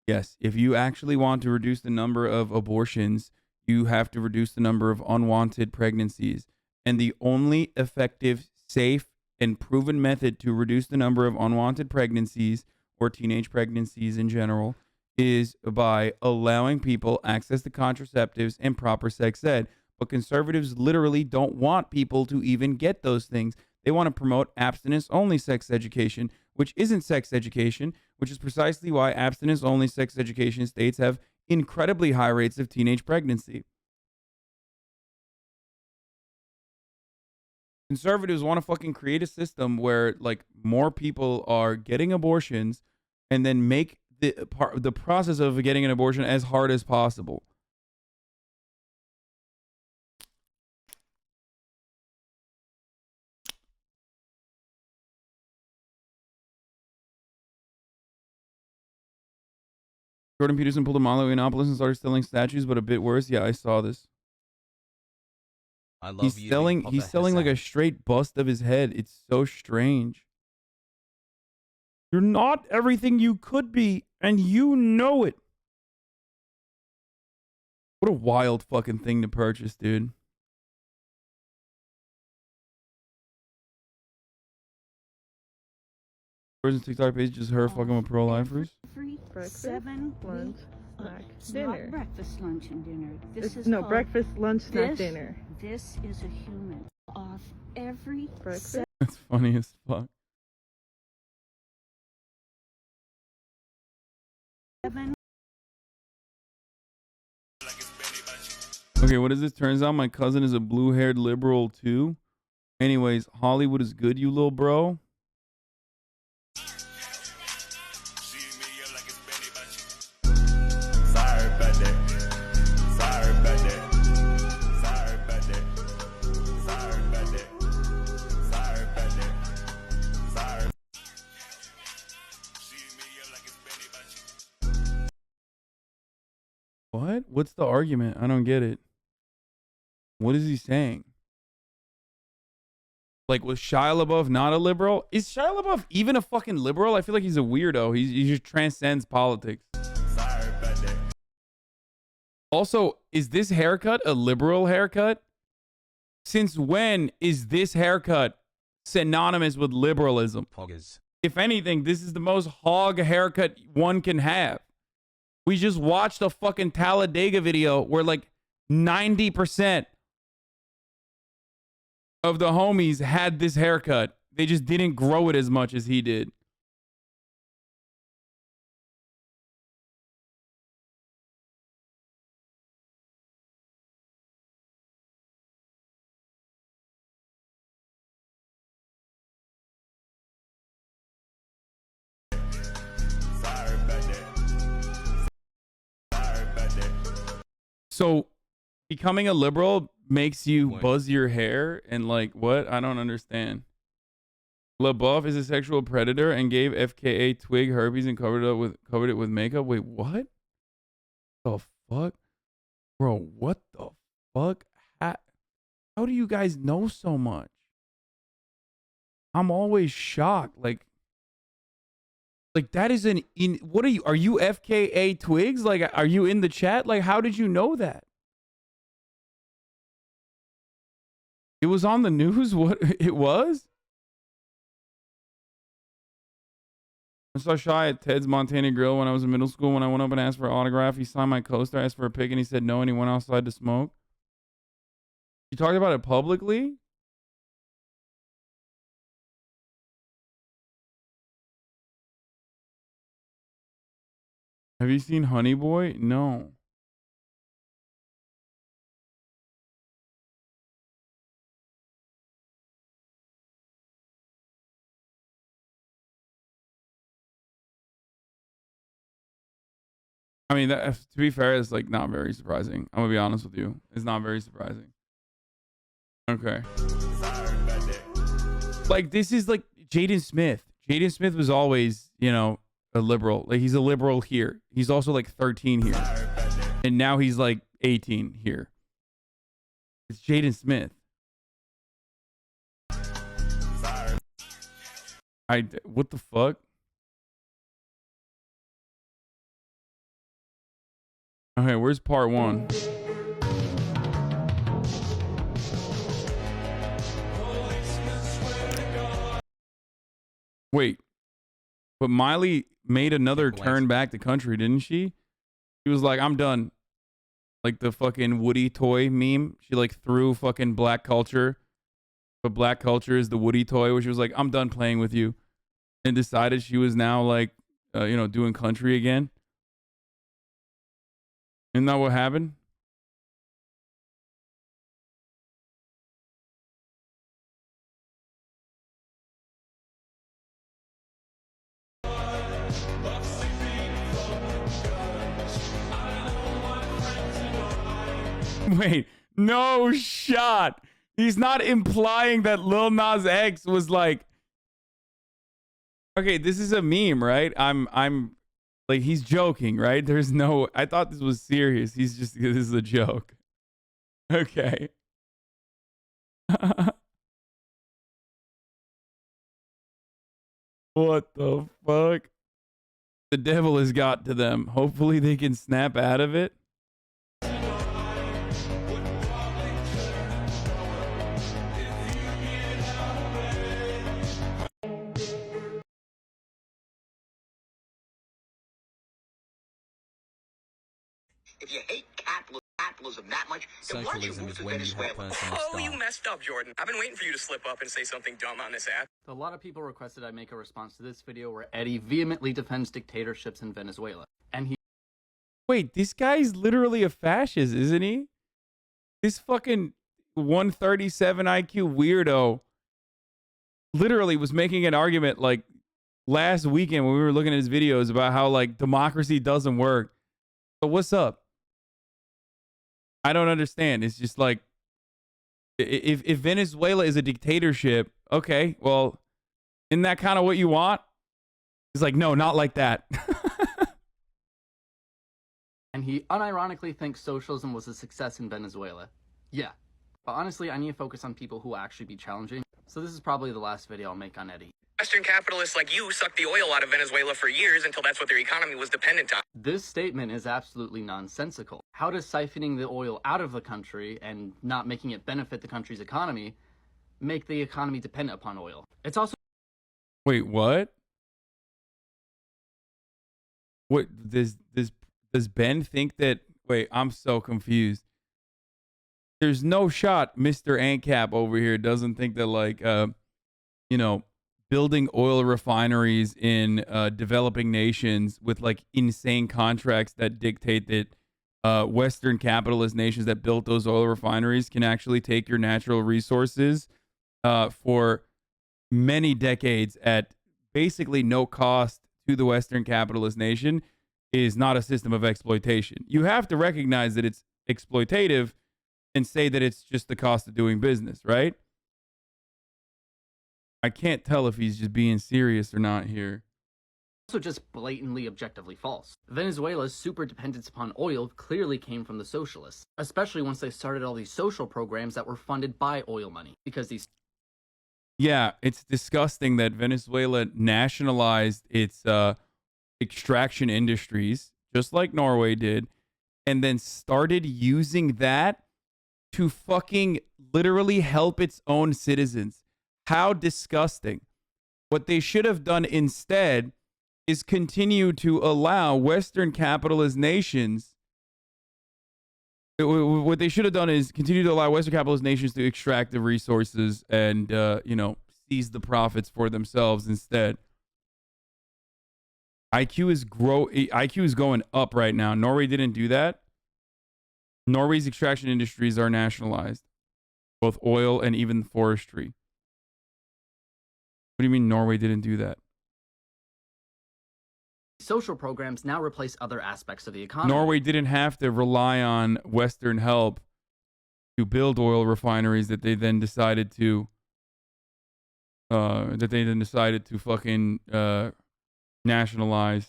Yes, if you actually want to reduce the number of abortions, you have to reduce the number of unwanted pregnancies. And the only effective, safe, and proven method to reduce the number of unwanted pregnancies, or teenage pregnancies in general, is by allowing people access to contraceptives and proper sex ed. But conservatives literally don't want people to even get those things. They want to promote abstinence-only sex education, which isn't sex education, which is precisely why abstinence-only sex education states have incredibly high rates of teenage pregnancy. Conservatives want to fucking create a system where, like, more people are getting abortions and then make the process of getting an abortion as hard as possible. Jordan Peterson pulled a Milo Yiannopoulos and started selling statues, but a bit worse. Yeah, I saw this. I love He's you, selling Papa he's selling like Hasan. a straight bust of his head. It's so strange. You're not everything you could be, and you know it. What a wild fucking thing to purchase, dude. Person TikTok page just her fucking with pro-lifers. Breakfast, 7 lunch, snack, dinner. Not breakfast, lunch, and dinner. This is no called, breakfast, lunch, snack, dinner. This is a human. Off every Breakfast. That's funny as fuck. 7. Okay, what is this? Turns out my cousin is a blue-haired liberal too. Anyways, Hollywood is good, you little bro. Sorry about that. Sorry about that. Sorry about that. Sorry about that. Sorry about that. Sorry. What? What's the argument? I don't get it. What is he saying? Like, was Shia LaBeouf not a liberal? Is Shia LaBeouf even a fucking liberal? I feel like he's a weirdo. He just transcends politics. Sorry about that. Also, is this haircut a liberal haircut? Since when is this haircut synonymous with liberalism? Poggers. If anything, this is the most hog haircut one can have. We just watched a fucking Talladega video where like 90% of the homies had this haircut. They just didn't grow it as much as he did. Sorry about that. Sorry about that. So becoming a liberal makes you buzz your hair and like what? I don't understand. LaBeouf is a sexual predator and gave FKA Twig herpes and covered it with makeup. Wait, what? The fuck? Bro, what the fuck? How do you guys know so much? I'm always shocked. Like that is what are you FKA Twigs? Like, are you in the chat? Like, how did you know that? It was on the news. What it was? I saw Shy at Ted's Montana Grill when I was in middle school. When I went up and asked for an autograph, he signed my coaster, asked for a pic, and he said no, and he went outside to smoke. You talked about it publicly? Have you seen Honey Boy? No. I mean, to be fair, it's like not very surprising. I'm gonna be honest with you. It's not very surprising. Okay. Like, this is like Jaden Smith. Jaden Smith was always, you know, a liberal. Like, he's a liberal here. He's also like 13 here. And now he's like 18 here. It's Jaden Smith. What the fuck? Okay, where's part 1? Wait, but Miley made another turn back to country, didn't she? She was like, I'm done. Like the fucking Woody toy meme. She like threw fucking black culture. But black culture is the Woody toy, where she was like, I'm done playing with you. And decided she was now like, you know, doing country again. Isn't that what happened? Wait, no shot. He's not implying that Lil Nas X was like, okay, this is a meme, right? I'm like, he's joking, right? There's no, I thought this was serious. He's just, this is a joke. Okay. What the fuck? The devil has got to them. Hopefully they can snap out of it. If you hate capitalism that much, then why don't you Socialism move is to when you have Venezuela? personal Oh, you style. messed up, Jordan. I've been waiting for you to slip up and say something dumb on this app. A lot of people requested I make a response to this video where Eddie vehemently defends dictatorships in Venezuela. And he Wait, this guy's literally a fascist, isn't he? This fucking 137 IQ weirdo literally was making an argument like last weekend when we were looking at his videos about how like democracy doesn't work. So what's up? I don't understand. It's just like if Venezuela is a dictatorship, okay, well, isn't that kind of what you want? He's like, no, not like that. And he unironically thinks socialism was a success in Venezuela. Yeah. But honestly, I need to focus on people who will actually be challenging. So this is probably the last video I'll make on Eddie. Western capitalists like you sucked the oil out of Venezuela for years until that's what their economy was dependent on. This statement is absolutely nonsensical. How does siphoning the oil out of the country and not making it benefit the country's economy make the economy dependent upon oil? It's also... Wait, what? What does Ben think that? Wait, I'm so confused. There's no shot Mr. ANCAP over here doesn't think that like you know, building oil refineries in developing nations with like insane contracts that dictate that Western capitalist nations that built those oil refineries can actually take your natural resources for many decades at basically no cost to the Western capitalist nation is not a system of exploitation. You have to recognize that it's exploitative and say that it's just the cost of doing business, right? I can't tell if he's just being serious or not here. also just blatantly objectively false. Venezuela's super dependence upon oil clearly came from the socialists, especially once they started all these social programs that were funded by oil money, because these... Yeah, it's disgusting that Venezuela nationalized its extraction industries, just like Norway did, and then started using that to fucking literally help its own citizens. How disgusting. What they should have done instead is continue to allow Western capitalist nations. What they should have done is continue to allow Western capitalist nations to extract the resources and, seize the profits for themselves instead. IQ is going up right now. Norway didn't do that. Norway's extraction industries are nationalized, both oil and even forestry. What do you mean Norway didn't do that? Social programs now replace other aspects of the economy. Norway didn't have to rely on Western help to build oil refineries that they then decided to fucking nationalize,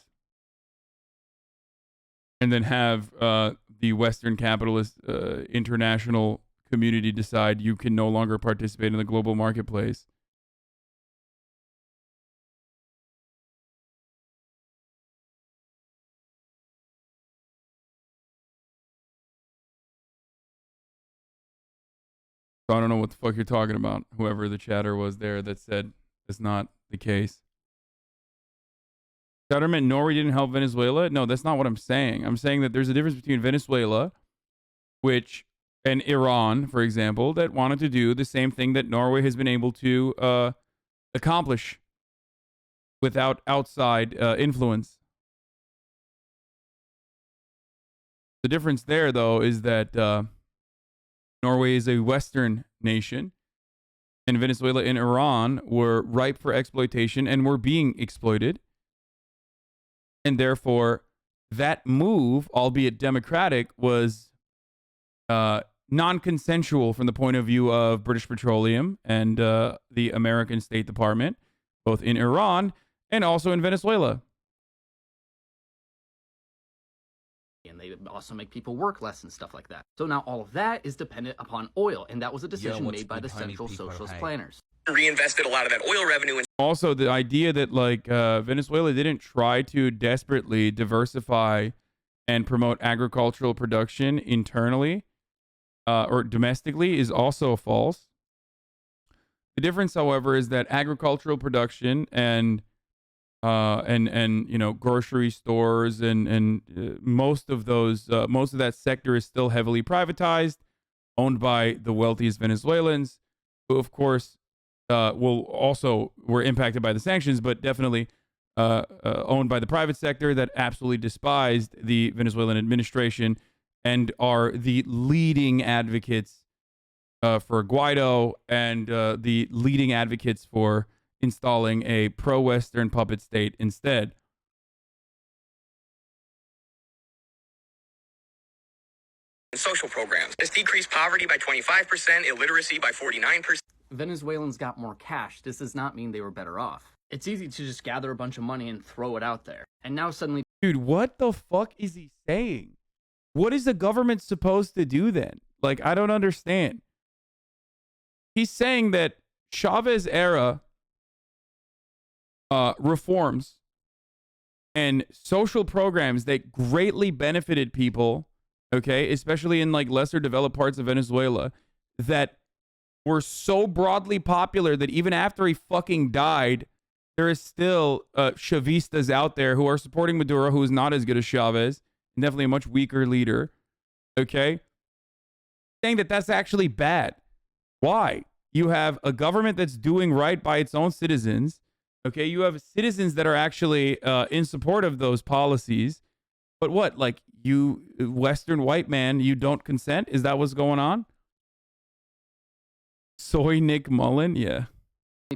and then have the Western capitalist international community decide you can no longer participate in the global marketplace. So I don't know what the fuck you're talking about, whoever the chatter was there that said it's not the case. Chatter Norway didn't help Venezuela? No, that's not what I'm saying. I'm saying that there's a difference between Venezuela, and Iran, for example, that wanted to do the same thing that Norway has been able to accomplish without outside influence. The difference there, though, is that Norway is a Western nation, and Venezuela and Iran were ripe for exploitation and were being exploited. And therefore, that move, albeit democratic, was non-consensual from the point of view of British Petroleum and the American State Department, both in Iran and also in Venezuela. And they also make people work less and stuff like that. So now all of that is dependent upon oil, and that was a decision made by the Central Socialist planners. Reinvested a lot of that oil revenue in... Also, the idea that Venezuela didn't try to desperately diversify and promote agricultural production internally or domestically is also false. The difference, however, is that agricultural production and and you know, grocery stores, and most of that sector is still heavily privatized, owned by the wealthiest Venezuelans, who of course were impacted by the sanctions, but definitely owned by the private sector that absolutely despised the Venezuelan administration and are the leading advocates for Guaido and the leading advocates for installing a pro-Western puppet state instead. Social programs. This decreased poverty by 25%, illiteracy by 49%. Venezuelans got more cash. This does not mean they were better off. It's easy to just gather a bunch of money and throw it out there. And now suddenly... Dude, what the fuck is he saying? What is the government supposed to do then? Like, I don't understand. He's saying that Chavez era reforms and social programs that greatly benefited people, okay, especially in like lesser developed parts of Venezuela, that were so broadly popular that even after he fucking died, there is still Chavistas out there who are supporting Maduro, who is not as good as Chavez, and definitely a much weaker leader, okay, saying that that's actually bad. Why? You have a government that's doing right by its own citizens. Okay, you have citizens that are actually in support of those policies. But what, like, you, Western white man, you don't consent? Is that what's going on? Soy Nick Mullen? Yeah.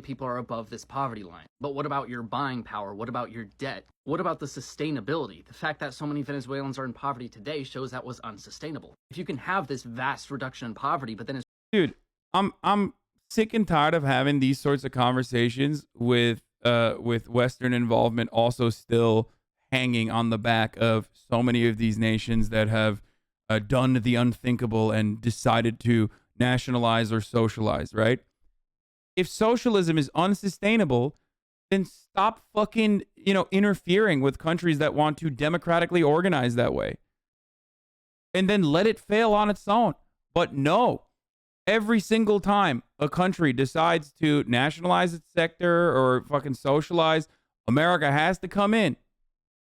People are above this poverty line. But what about your buying power? What about your debt? What about the sustainability? The fact that so many Venezuelans are in poverty today shows that was unsustainable. If you can have this vast reduction in poverty, but then it's... Dude, I'm sick and tired of having these sorts of conversations with Western involvement also still hanging on the back of so many of these nations that have done the unthinkable and decided to nationalize or socialize, right? If socialism is unsustainable, then stop fucking, you know, interfering with countries that want to democratically organize that way. And then let it fail on its own. But no, every single time a country decides to nationalize its sector or fucking socialize, America has to come in.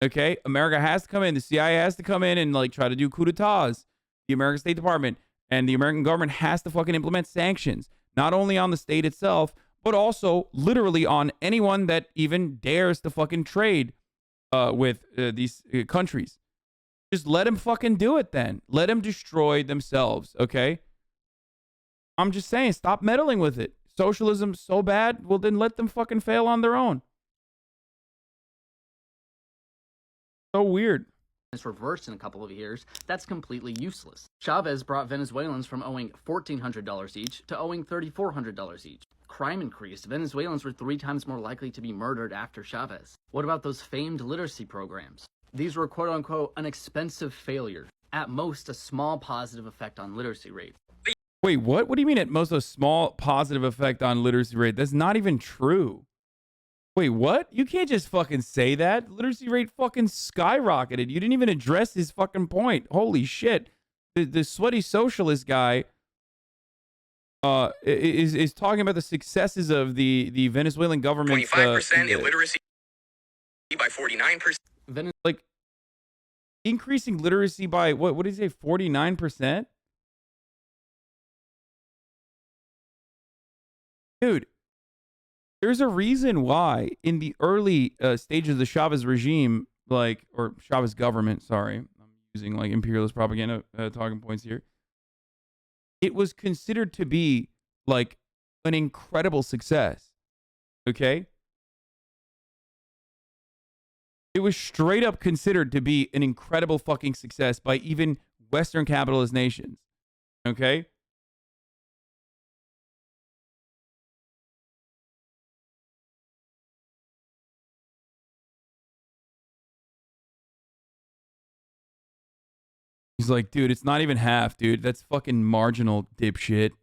Okay? America has to come in. The CIA has to come in and like try to do coup d'etats. The American State Department and the American government has to fucking implement sanctions, not only on the state itself, but also literally on anyone that even dares to fucking trade with these countries. Just let them fucking do it then. Let them destroy themselves, okay? I'm just saying, stop meddling with it. Socialism's so bad, well then let them fucking fail on their own. So weird. It's reversed in a couple of years, that's completely useless. Chavez brought Venezuelans from owing $1,400 each to owing $3,400 each. Crime increased. Venezuelans were 3 times more likely to be murdered after Chavez. What about those famed literacy programs? These were quote-unquote an expensive failure. At most, a small positive effect on literacy rate. Wait, what? What do you mean at most a small positive effect on literacy rate? That's not even true. Wait, what? You can't just fucking say that. Literacy rate fucking skyrocketed. You didn't even address his fucking point. Holy shit. The sweaty socialist guy is talking about the successes of the Venezuelan government. 25% illiteracy by 49%. Like increasing literacy by what did he say? 49%? Dude, there's a reason why in the early stages of the Chavez regime, like, or Chavez government, sorry, I'm using like imperialist propaganda talking points here. It was considered to be like an incredible success. Okay? It was straight up considered to be an incredible fucking success by even Western capitalist nations. Okay? He's like, dude, it's not even half, dude. That's fucking marginal, dipshit.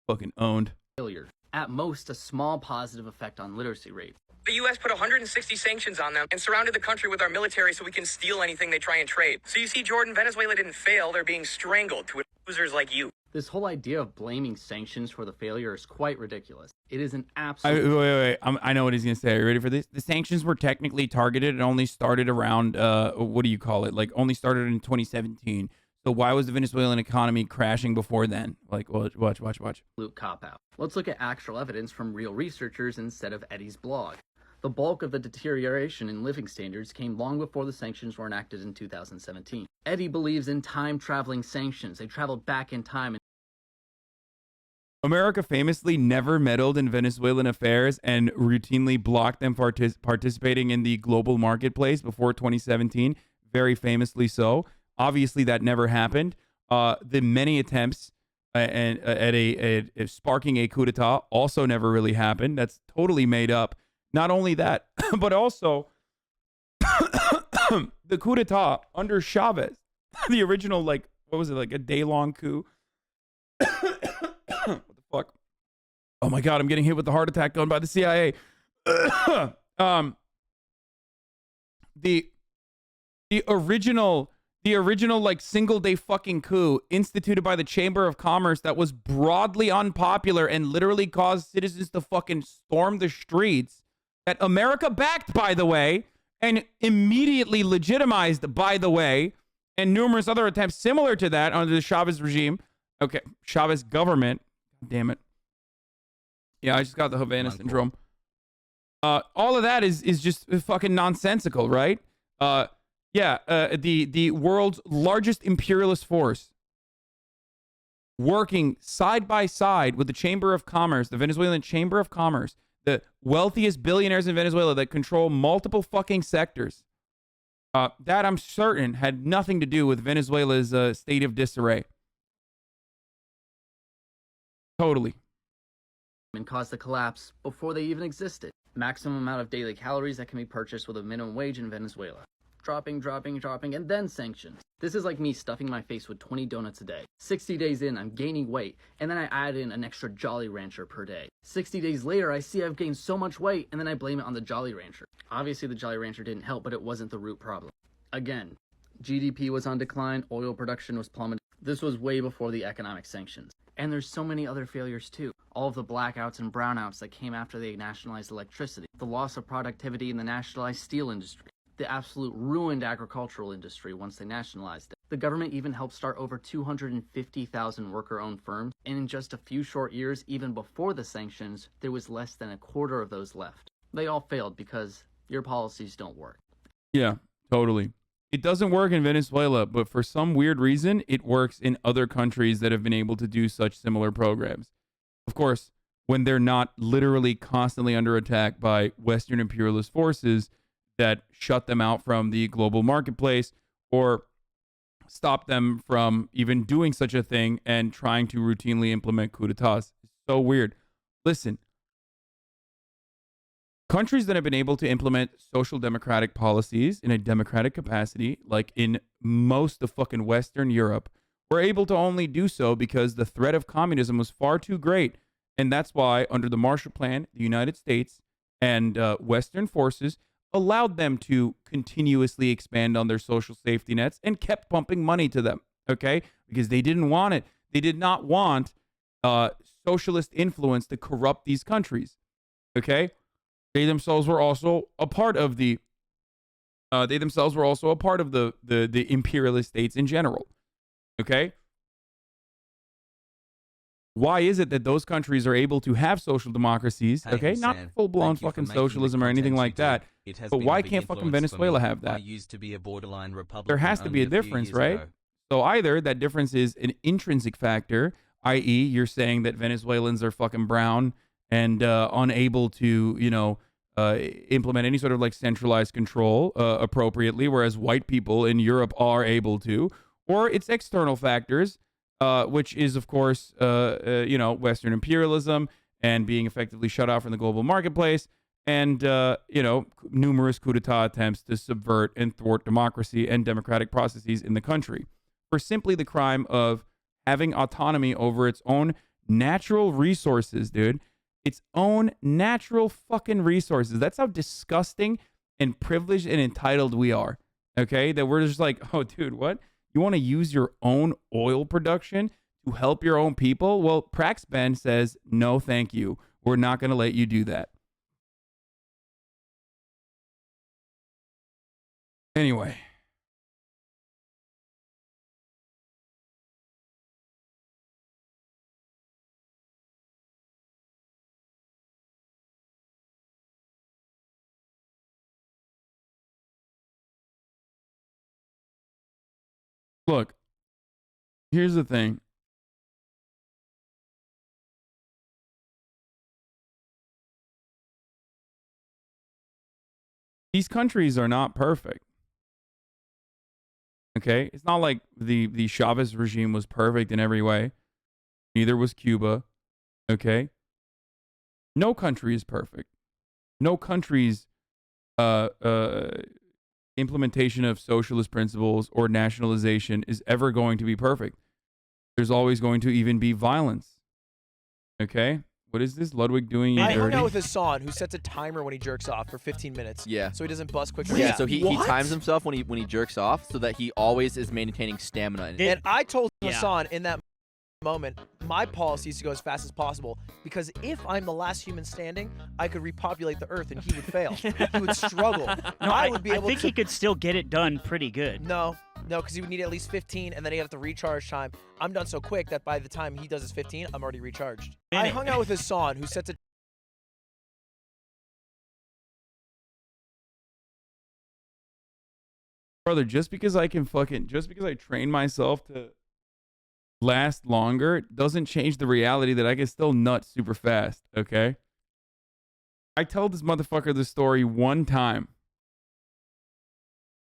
Fucking owned. Failure. At most, a small positive effect on literacy rate. The U.S. put 160 sanctions on them and surrounded the country with our military so we can steal anything they try and trade. So you see, Jordan, Venezuela didn't fail. They're being strangled to it. Losers like you. This whole idea of blaming sanctions for the failure is quite ridiculous. It is an Wait, absolute... I know what he's going to say. Are you ready for this? The sanctions were technically targeted and only started around, what do you call it? Like, only started in 2017. So why was the Venezuelan economy crashing before then? Like, watch. Absolute cop-out. Let's look at actual evidence from real researchers instead of Eddie's blog. The bulk of the deterioration in living standards came long before the sanctions were enacted in 2017. Eddie believes in time-traveling sanctions. They traveled back in time. America famously never meddled in Venezuelan affairs and routinely blocked them participating in the global marketplace before 2017. Very famously so. Obviously, that never happened. The many attempts at sparking a coup d'etat also never really happened. That's totally made up. Not only that, but also the coup d'etat under Chavez, the original, like, what was it, like a day-long coup? What the fuck? Oh my God, I'm getting hit with the heart attack done by the CIA. The original like single day fucking coup instituted by the Chamber of Commerce that was broadly unpopular and literally caused citizens to fucking storm the streets, that America backed, by the way, and immediately legitimized, by the way, and numerous other attempts similar to that under the Chavez regime. Okay, Chavez government. Damn it. Yeah, I just got the Havana syndrome. All of that is just fucking nonsensical, right? The world's largest imperialist force working side by side with the Chamber of Commerce, the Venezuelan Chamber of Commerce, the wealthiest billionaires in Venezuela that control multiple fucking sectors. That, I'm certain, had nothing to do with Venezuela's state of disarray. Totally. And caused the collapse before they even existed. Maximum amount of daily calories that can be purchased with a minimum wage in Venezuela. Dropping, and then sanctions. This is like me stuffing my face with 20 donuts a day. 60 days in, I'm gaining weight, and then I add in an extra Jolly Rancher per day. 60 days later, I see I've gained so much weight, and then I blame it on the Jolly Rancher. Obviously, the Jolly Rancher didn't help, but it wasn't the root problem. Again, GDP was on decline, oil production was plummeting. This was way before the economic sanctions. And there's so many other failures too. All of the blackouts and brownouts that came after they nationalized electricity. The loss of productivity in the nationalized steel industry. The absolute ruined agricultural industry once they nationalized it. The government even helped start over 250,000 worker-owned firms, and in just a few short years, even before the sanctions, there was less than a quarter of those left. They all failed because your policies don't work. Yeah, totally. It doesn't work in Venezuela, but for some weird reason, it works in other countries that have been able to do such similar programs. Of course, when they're not literally constantly under attack by Western imperialist forces that shut them out from the global marketplace or stop them from even doing such a thing and trying to routinely implement coup d'etats. It's so weird. Listen, countries that have been able to implement social democratic policies in a democratic capacity, like in most of fucking Western Europe, were able to only do so because the threat of communism was far too great. And that's why, under the Marshall Plan, the United States and Western forces allowed them to continuously expand on their social safety nets and kept pumping money to them, okay? Because they didn't want it. They did not want socialist influence to corrupt these countries, okay? They themselves were also a part of the the imperialist states in general, okay? Why is it that those countries are able to have social democracies, okay? Not full-blown fucking socialism or anything like that, but why can't fucking Venezuela have that? There has to be a difference, right? So either that difference is an intrinsic factor, i.e. you're saying that Venezuelans are fucking brown and unable to, implement any sort of like centralized control appropriately, whereas white people in Europe are able to, or it's external factors, which is, of course, Western imperialism and being effectively shut out from the global marketplace and, numerous coup d'etat attempts to subvert and thwart democracy and democratic processes in the country for simply the crime of having autonomy over its own natural resources, dude. Its own natural fucking resources. That's how disgusting and privileged and entitled we are, okay? That we're just like, oh, dude, what? You want to use your own oil production to help your own people? Well, Praxben says, no, thank you. We're not going to let you do that. Anyway. Look, here's the thing. These countries are not perfect. Okay? It's not like the Chavez regime was perfect in every way. Neither was Cuba. Okay? No country is perfect. No country's implementation of socialist principles or nationalization is ever going to be perfect. There's always going to even be violence. Okay? What is this? Ludwig doing you I hung dirty? out with Hasan, who sets a timer when he jerks off for 15 minutes. Yeah. So he doesn't bust quicker. Yeah, so he times himself when he jerks off so that he always is maintaining stamina. And I told Hasan in that moment, my policy is to go as fast as possible, because if I'm the last human standing, I could repopulate the earth and he would fail. He would struggle. No, I would be able I think to... he could still get it done pretty good. No, because he would need at least 15, and then he'd have to recharge time. I'm done so quick that by the time he does his 15, I'm already recharged. I hung out with Hasan, who sets a... Brother, just because I train myself to last longer doesn't change the reality that I can still nut super fast, okay? I tell this motherfucker this story one time.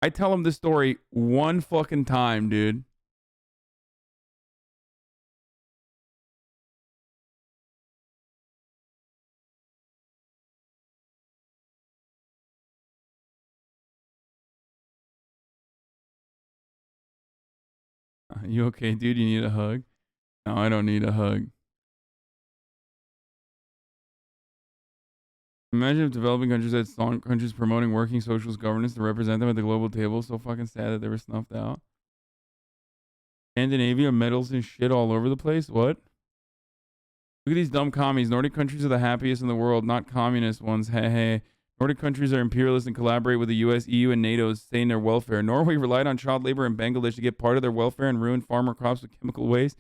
I tell him this story one fucking time, dude. You okay, dude? You need a hug? No, I don't need a hug. Imagine if developing countries had strong countries promoting working socialist governance to represent them at the global table. So fucking sad that they were snuffed out. Scandinavia, medals and shit all over the place. What? Look at these dumb commies. Nordic countries are the happiest in the world, not communist ones. Hey, hey. Nordic countries are imperialist and collaborate with the US, EU, and NATO to sustain their welfare. Norway relied on child labor in Bangladesh to get part of their welfare and ruined farmer crops with chemical waste.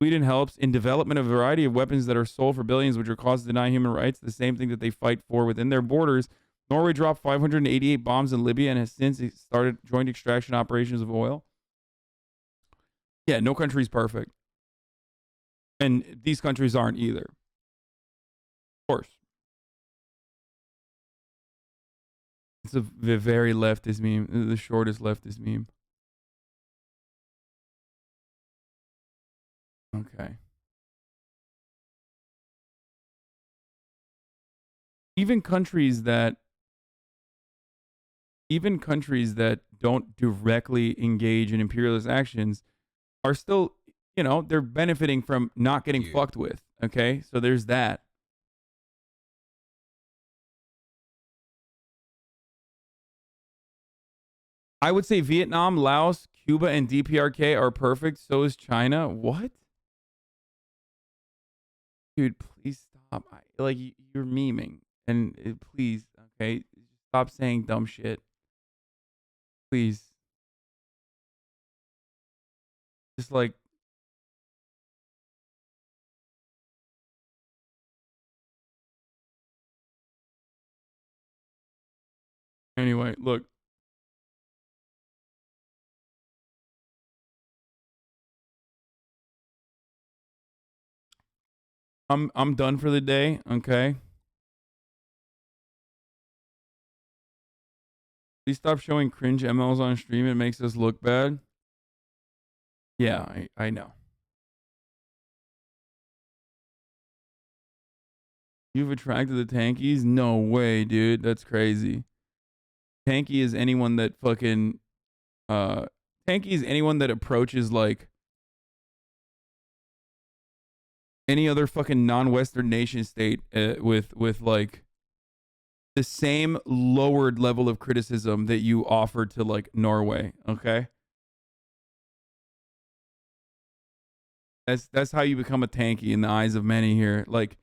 Sweden helps in development of a variety of weapons that are sold for billions, which are caused to deny human rights, the same thing that they fight for within their borders. Norway dropped 588 bombs in Libya and has since started joint extraction operations of oil. Yeah, no country is perfect. And these countries aren't either. Of course. It's the very leftist meme, the shortest leftist meme. Okay. Even countries that don't directly engage in imperialist actions are still, you know, they're benefiting from not getting fucked with. Okay? So there's that. I would say Vietnam, Laos, Cuba, and DPRK are perfect. So is China. What? Dude, please stop. Like, you're memeing. And please, okay? Stop saying dumb shit. Please. Just like... Anyway, look. I'm done for the day, okay? Please stop showing cringe MLs on stream. It makes us look bad. Yeah, I know. You've attracted the tankies? No way, dude. That's crazy. Tanky is anyone that fucking... tanky is anyone that approaches, like... any other fucking non-Western nation state with like the same lowered level of criticism that you offer to like Norway, okay? That's how you become a tanky in the eyes of many here. Like,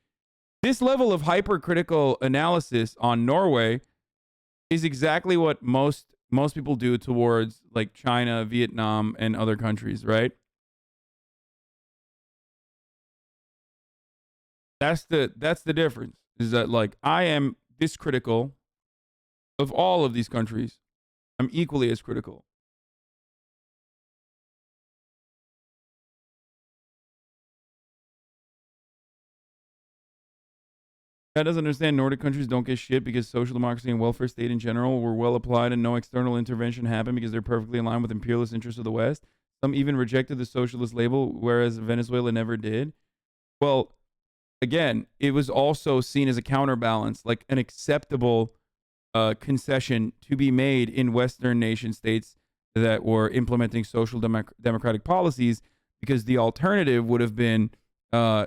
this level of hypercritical analysis on Norway is exactly what most people do towards like China, Vietnam, and other countries, right? That's the difference. Is that like I am this critical of all of these countries. I'm equally as critical. That doesn't understand Nordic countries don't get shit because social democracy and welfare state in general were well applied and no external intervention happened because they're perfectly in line with imperialist interests of the West. Some even rejected the socialist label, whereas Venezuela never did. Well, again, it was also seen as a counterbalance, like an acceptable concession to be made in Western nation states that were implementing social democratic policies, because the alternative would have been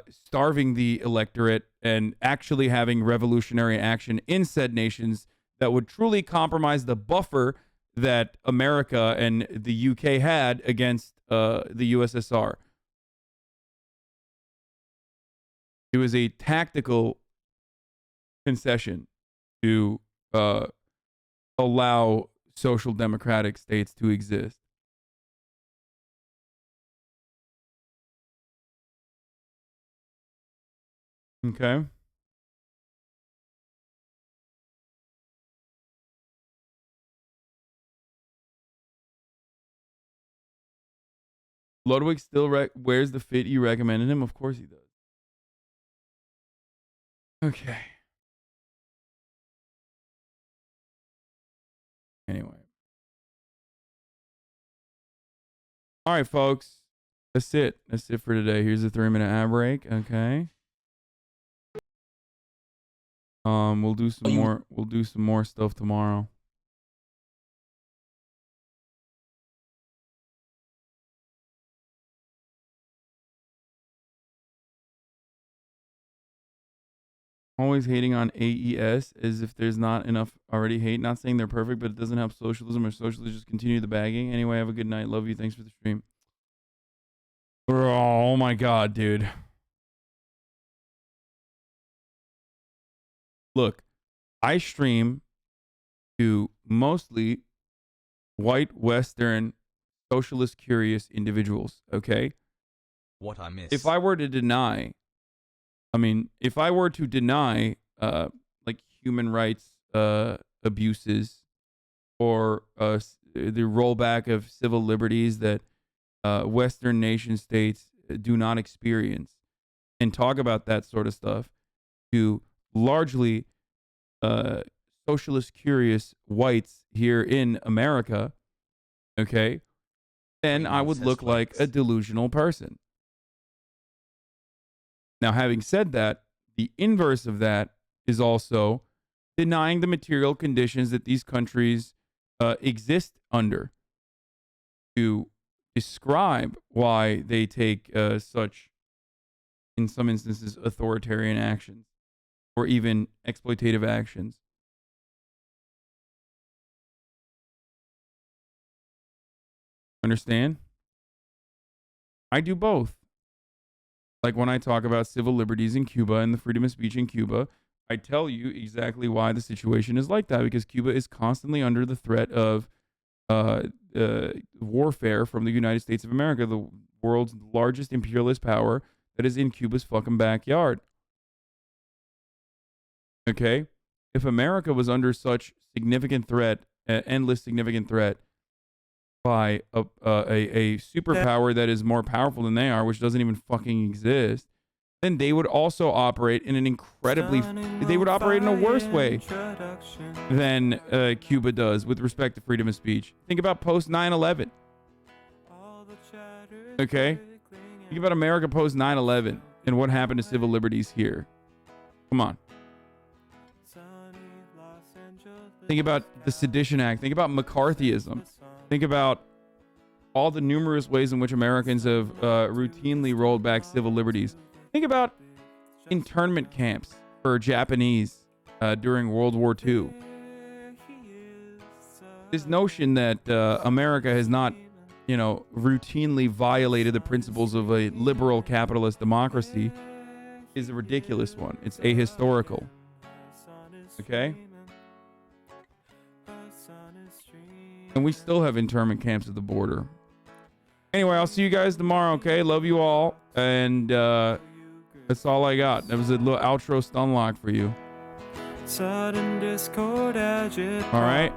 starving the electorate and actually having revolutionary action in said nations that would truly compromise the buffer that America and the UK had against the USSR. It was a tactical concession to allow social democratic states to exist. Okay. Ludwig still wears the fit you recommended him? Of course he does. Okay. Anyway. All right, folks. That's it. That's it for today. Here's a 3-minute ad break. Okay. We'll do some more. We'll do some more stuff tomorrow. Always hating on AES as if there's not enough already hate. Not saying they're perfect, but it doesn't help socialism or socialists just continue the bagging. Anyway, have a good night. Love you. Thanks for the stream. Oh my God, dude. Look, I stream to mostly white, Western, socialist curious individuals, okay? What I miss. If I were to deny, if I were to deny like human rights abuses or the rollback of civil liberties that Western nation states do not experience, and talk about that sort of stuff to largely socialist curious whites here in America, okay, then I would look like a delusional person. Now, having said that, the inverse of that is also denying the material conditions that these countries exist under to describe why they take such, in some instances, authoritarian actions or even exploitative actions. Understand? I do both. Like when I talk about civil liberties in Cuba and the freedom of speech in Cuba, I tell you exactly why the situation is like that, because Cuba is constantly under the threat of warfare from the United States of America, the world's largest imperialist power that is in Cuba's fucking backyard. Okay? If America was under such significant threat, endless significant threat, by a superpower that is more powerful than they are, which doesn't even fucking exist, then they would also operate in an they would operate in a worse way than Cuba does with respect to freedom of speech. Think about post 9/11. Okay? Think about America post 9/11 and what happened to civil liberties here. Come on. Think about the Sedition Act. Think about McCarthyism. Think about all the numerous ways in which Americans have routinely rolled back civil liberties. Think about internment camps for Japanese during World War II. This notion that America has not you know, routinely violated the principles of a liberal capitalist democracy is a ridiculous one. It's ahistorical. Okay? And we still have internment camps at the border. Anyway, I'll see you guys tomorrow, okay? Love you all. And that's all I got. That was a little outro stun lock for you. Sudden discord agit. All right.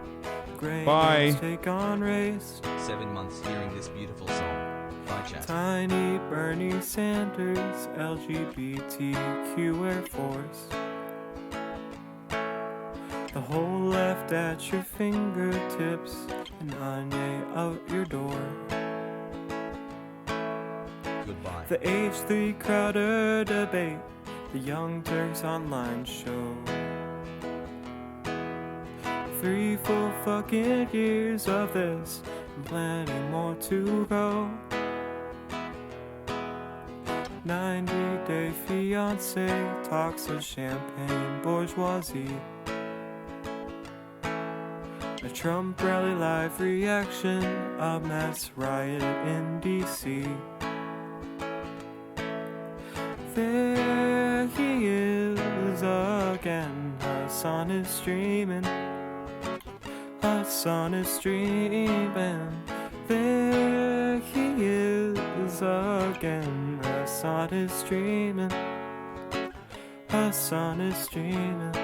Bye. Take on race. 7 months hearing this beautiful song. Bye, chat. Tiny Bernie Sanders, LGBTQ Air Force. The whole left at your fingertips, and Anye out your door. Goodbye. The H3 Crowder debate, the Young Turks online show. 3 full fucking years of this, and plenty more to go. 90-day fiance talks of champagne bourgeoisie. A Trump rally live reaction, a mass riot in DC. There he is again, Hasan is streaming. Hasan is streaming. There he is again, Hasan is streaming. Hasan is streaming.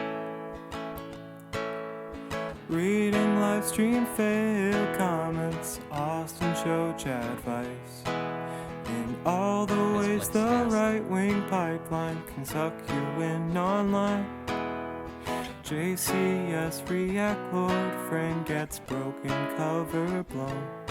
Reading live stream fail comments, Austin show chat advice. In all the ways the right-wing pipeline can suck you in online. JCS react, Lord friend gets broken cover blown.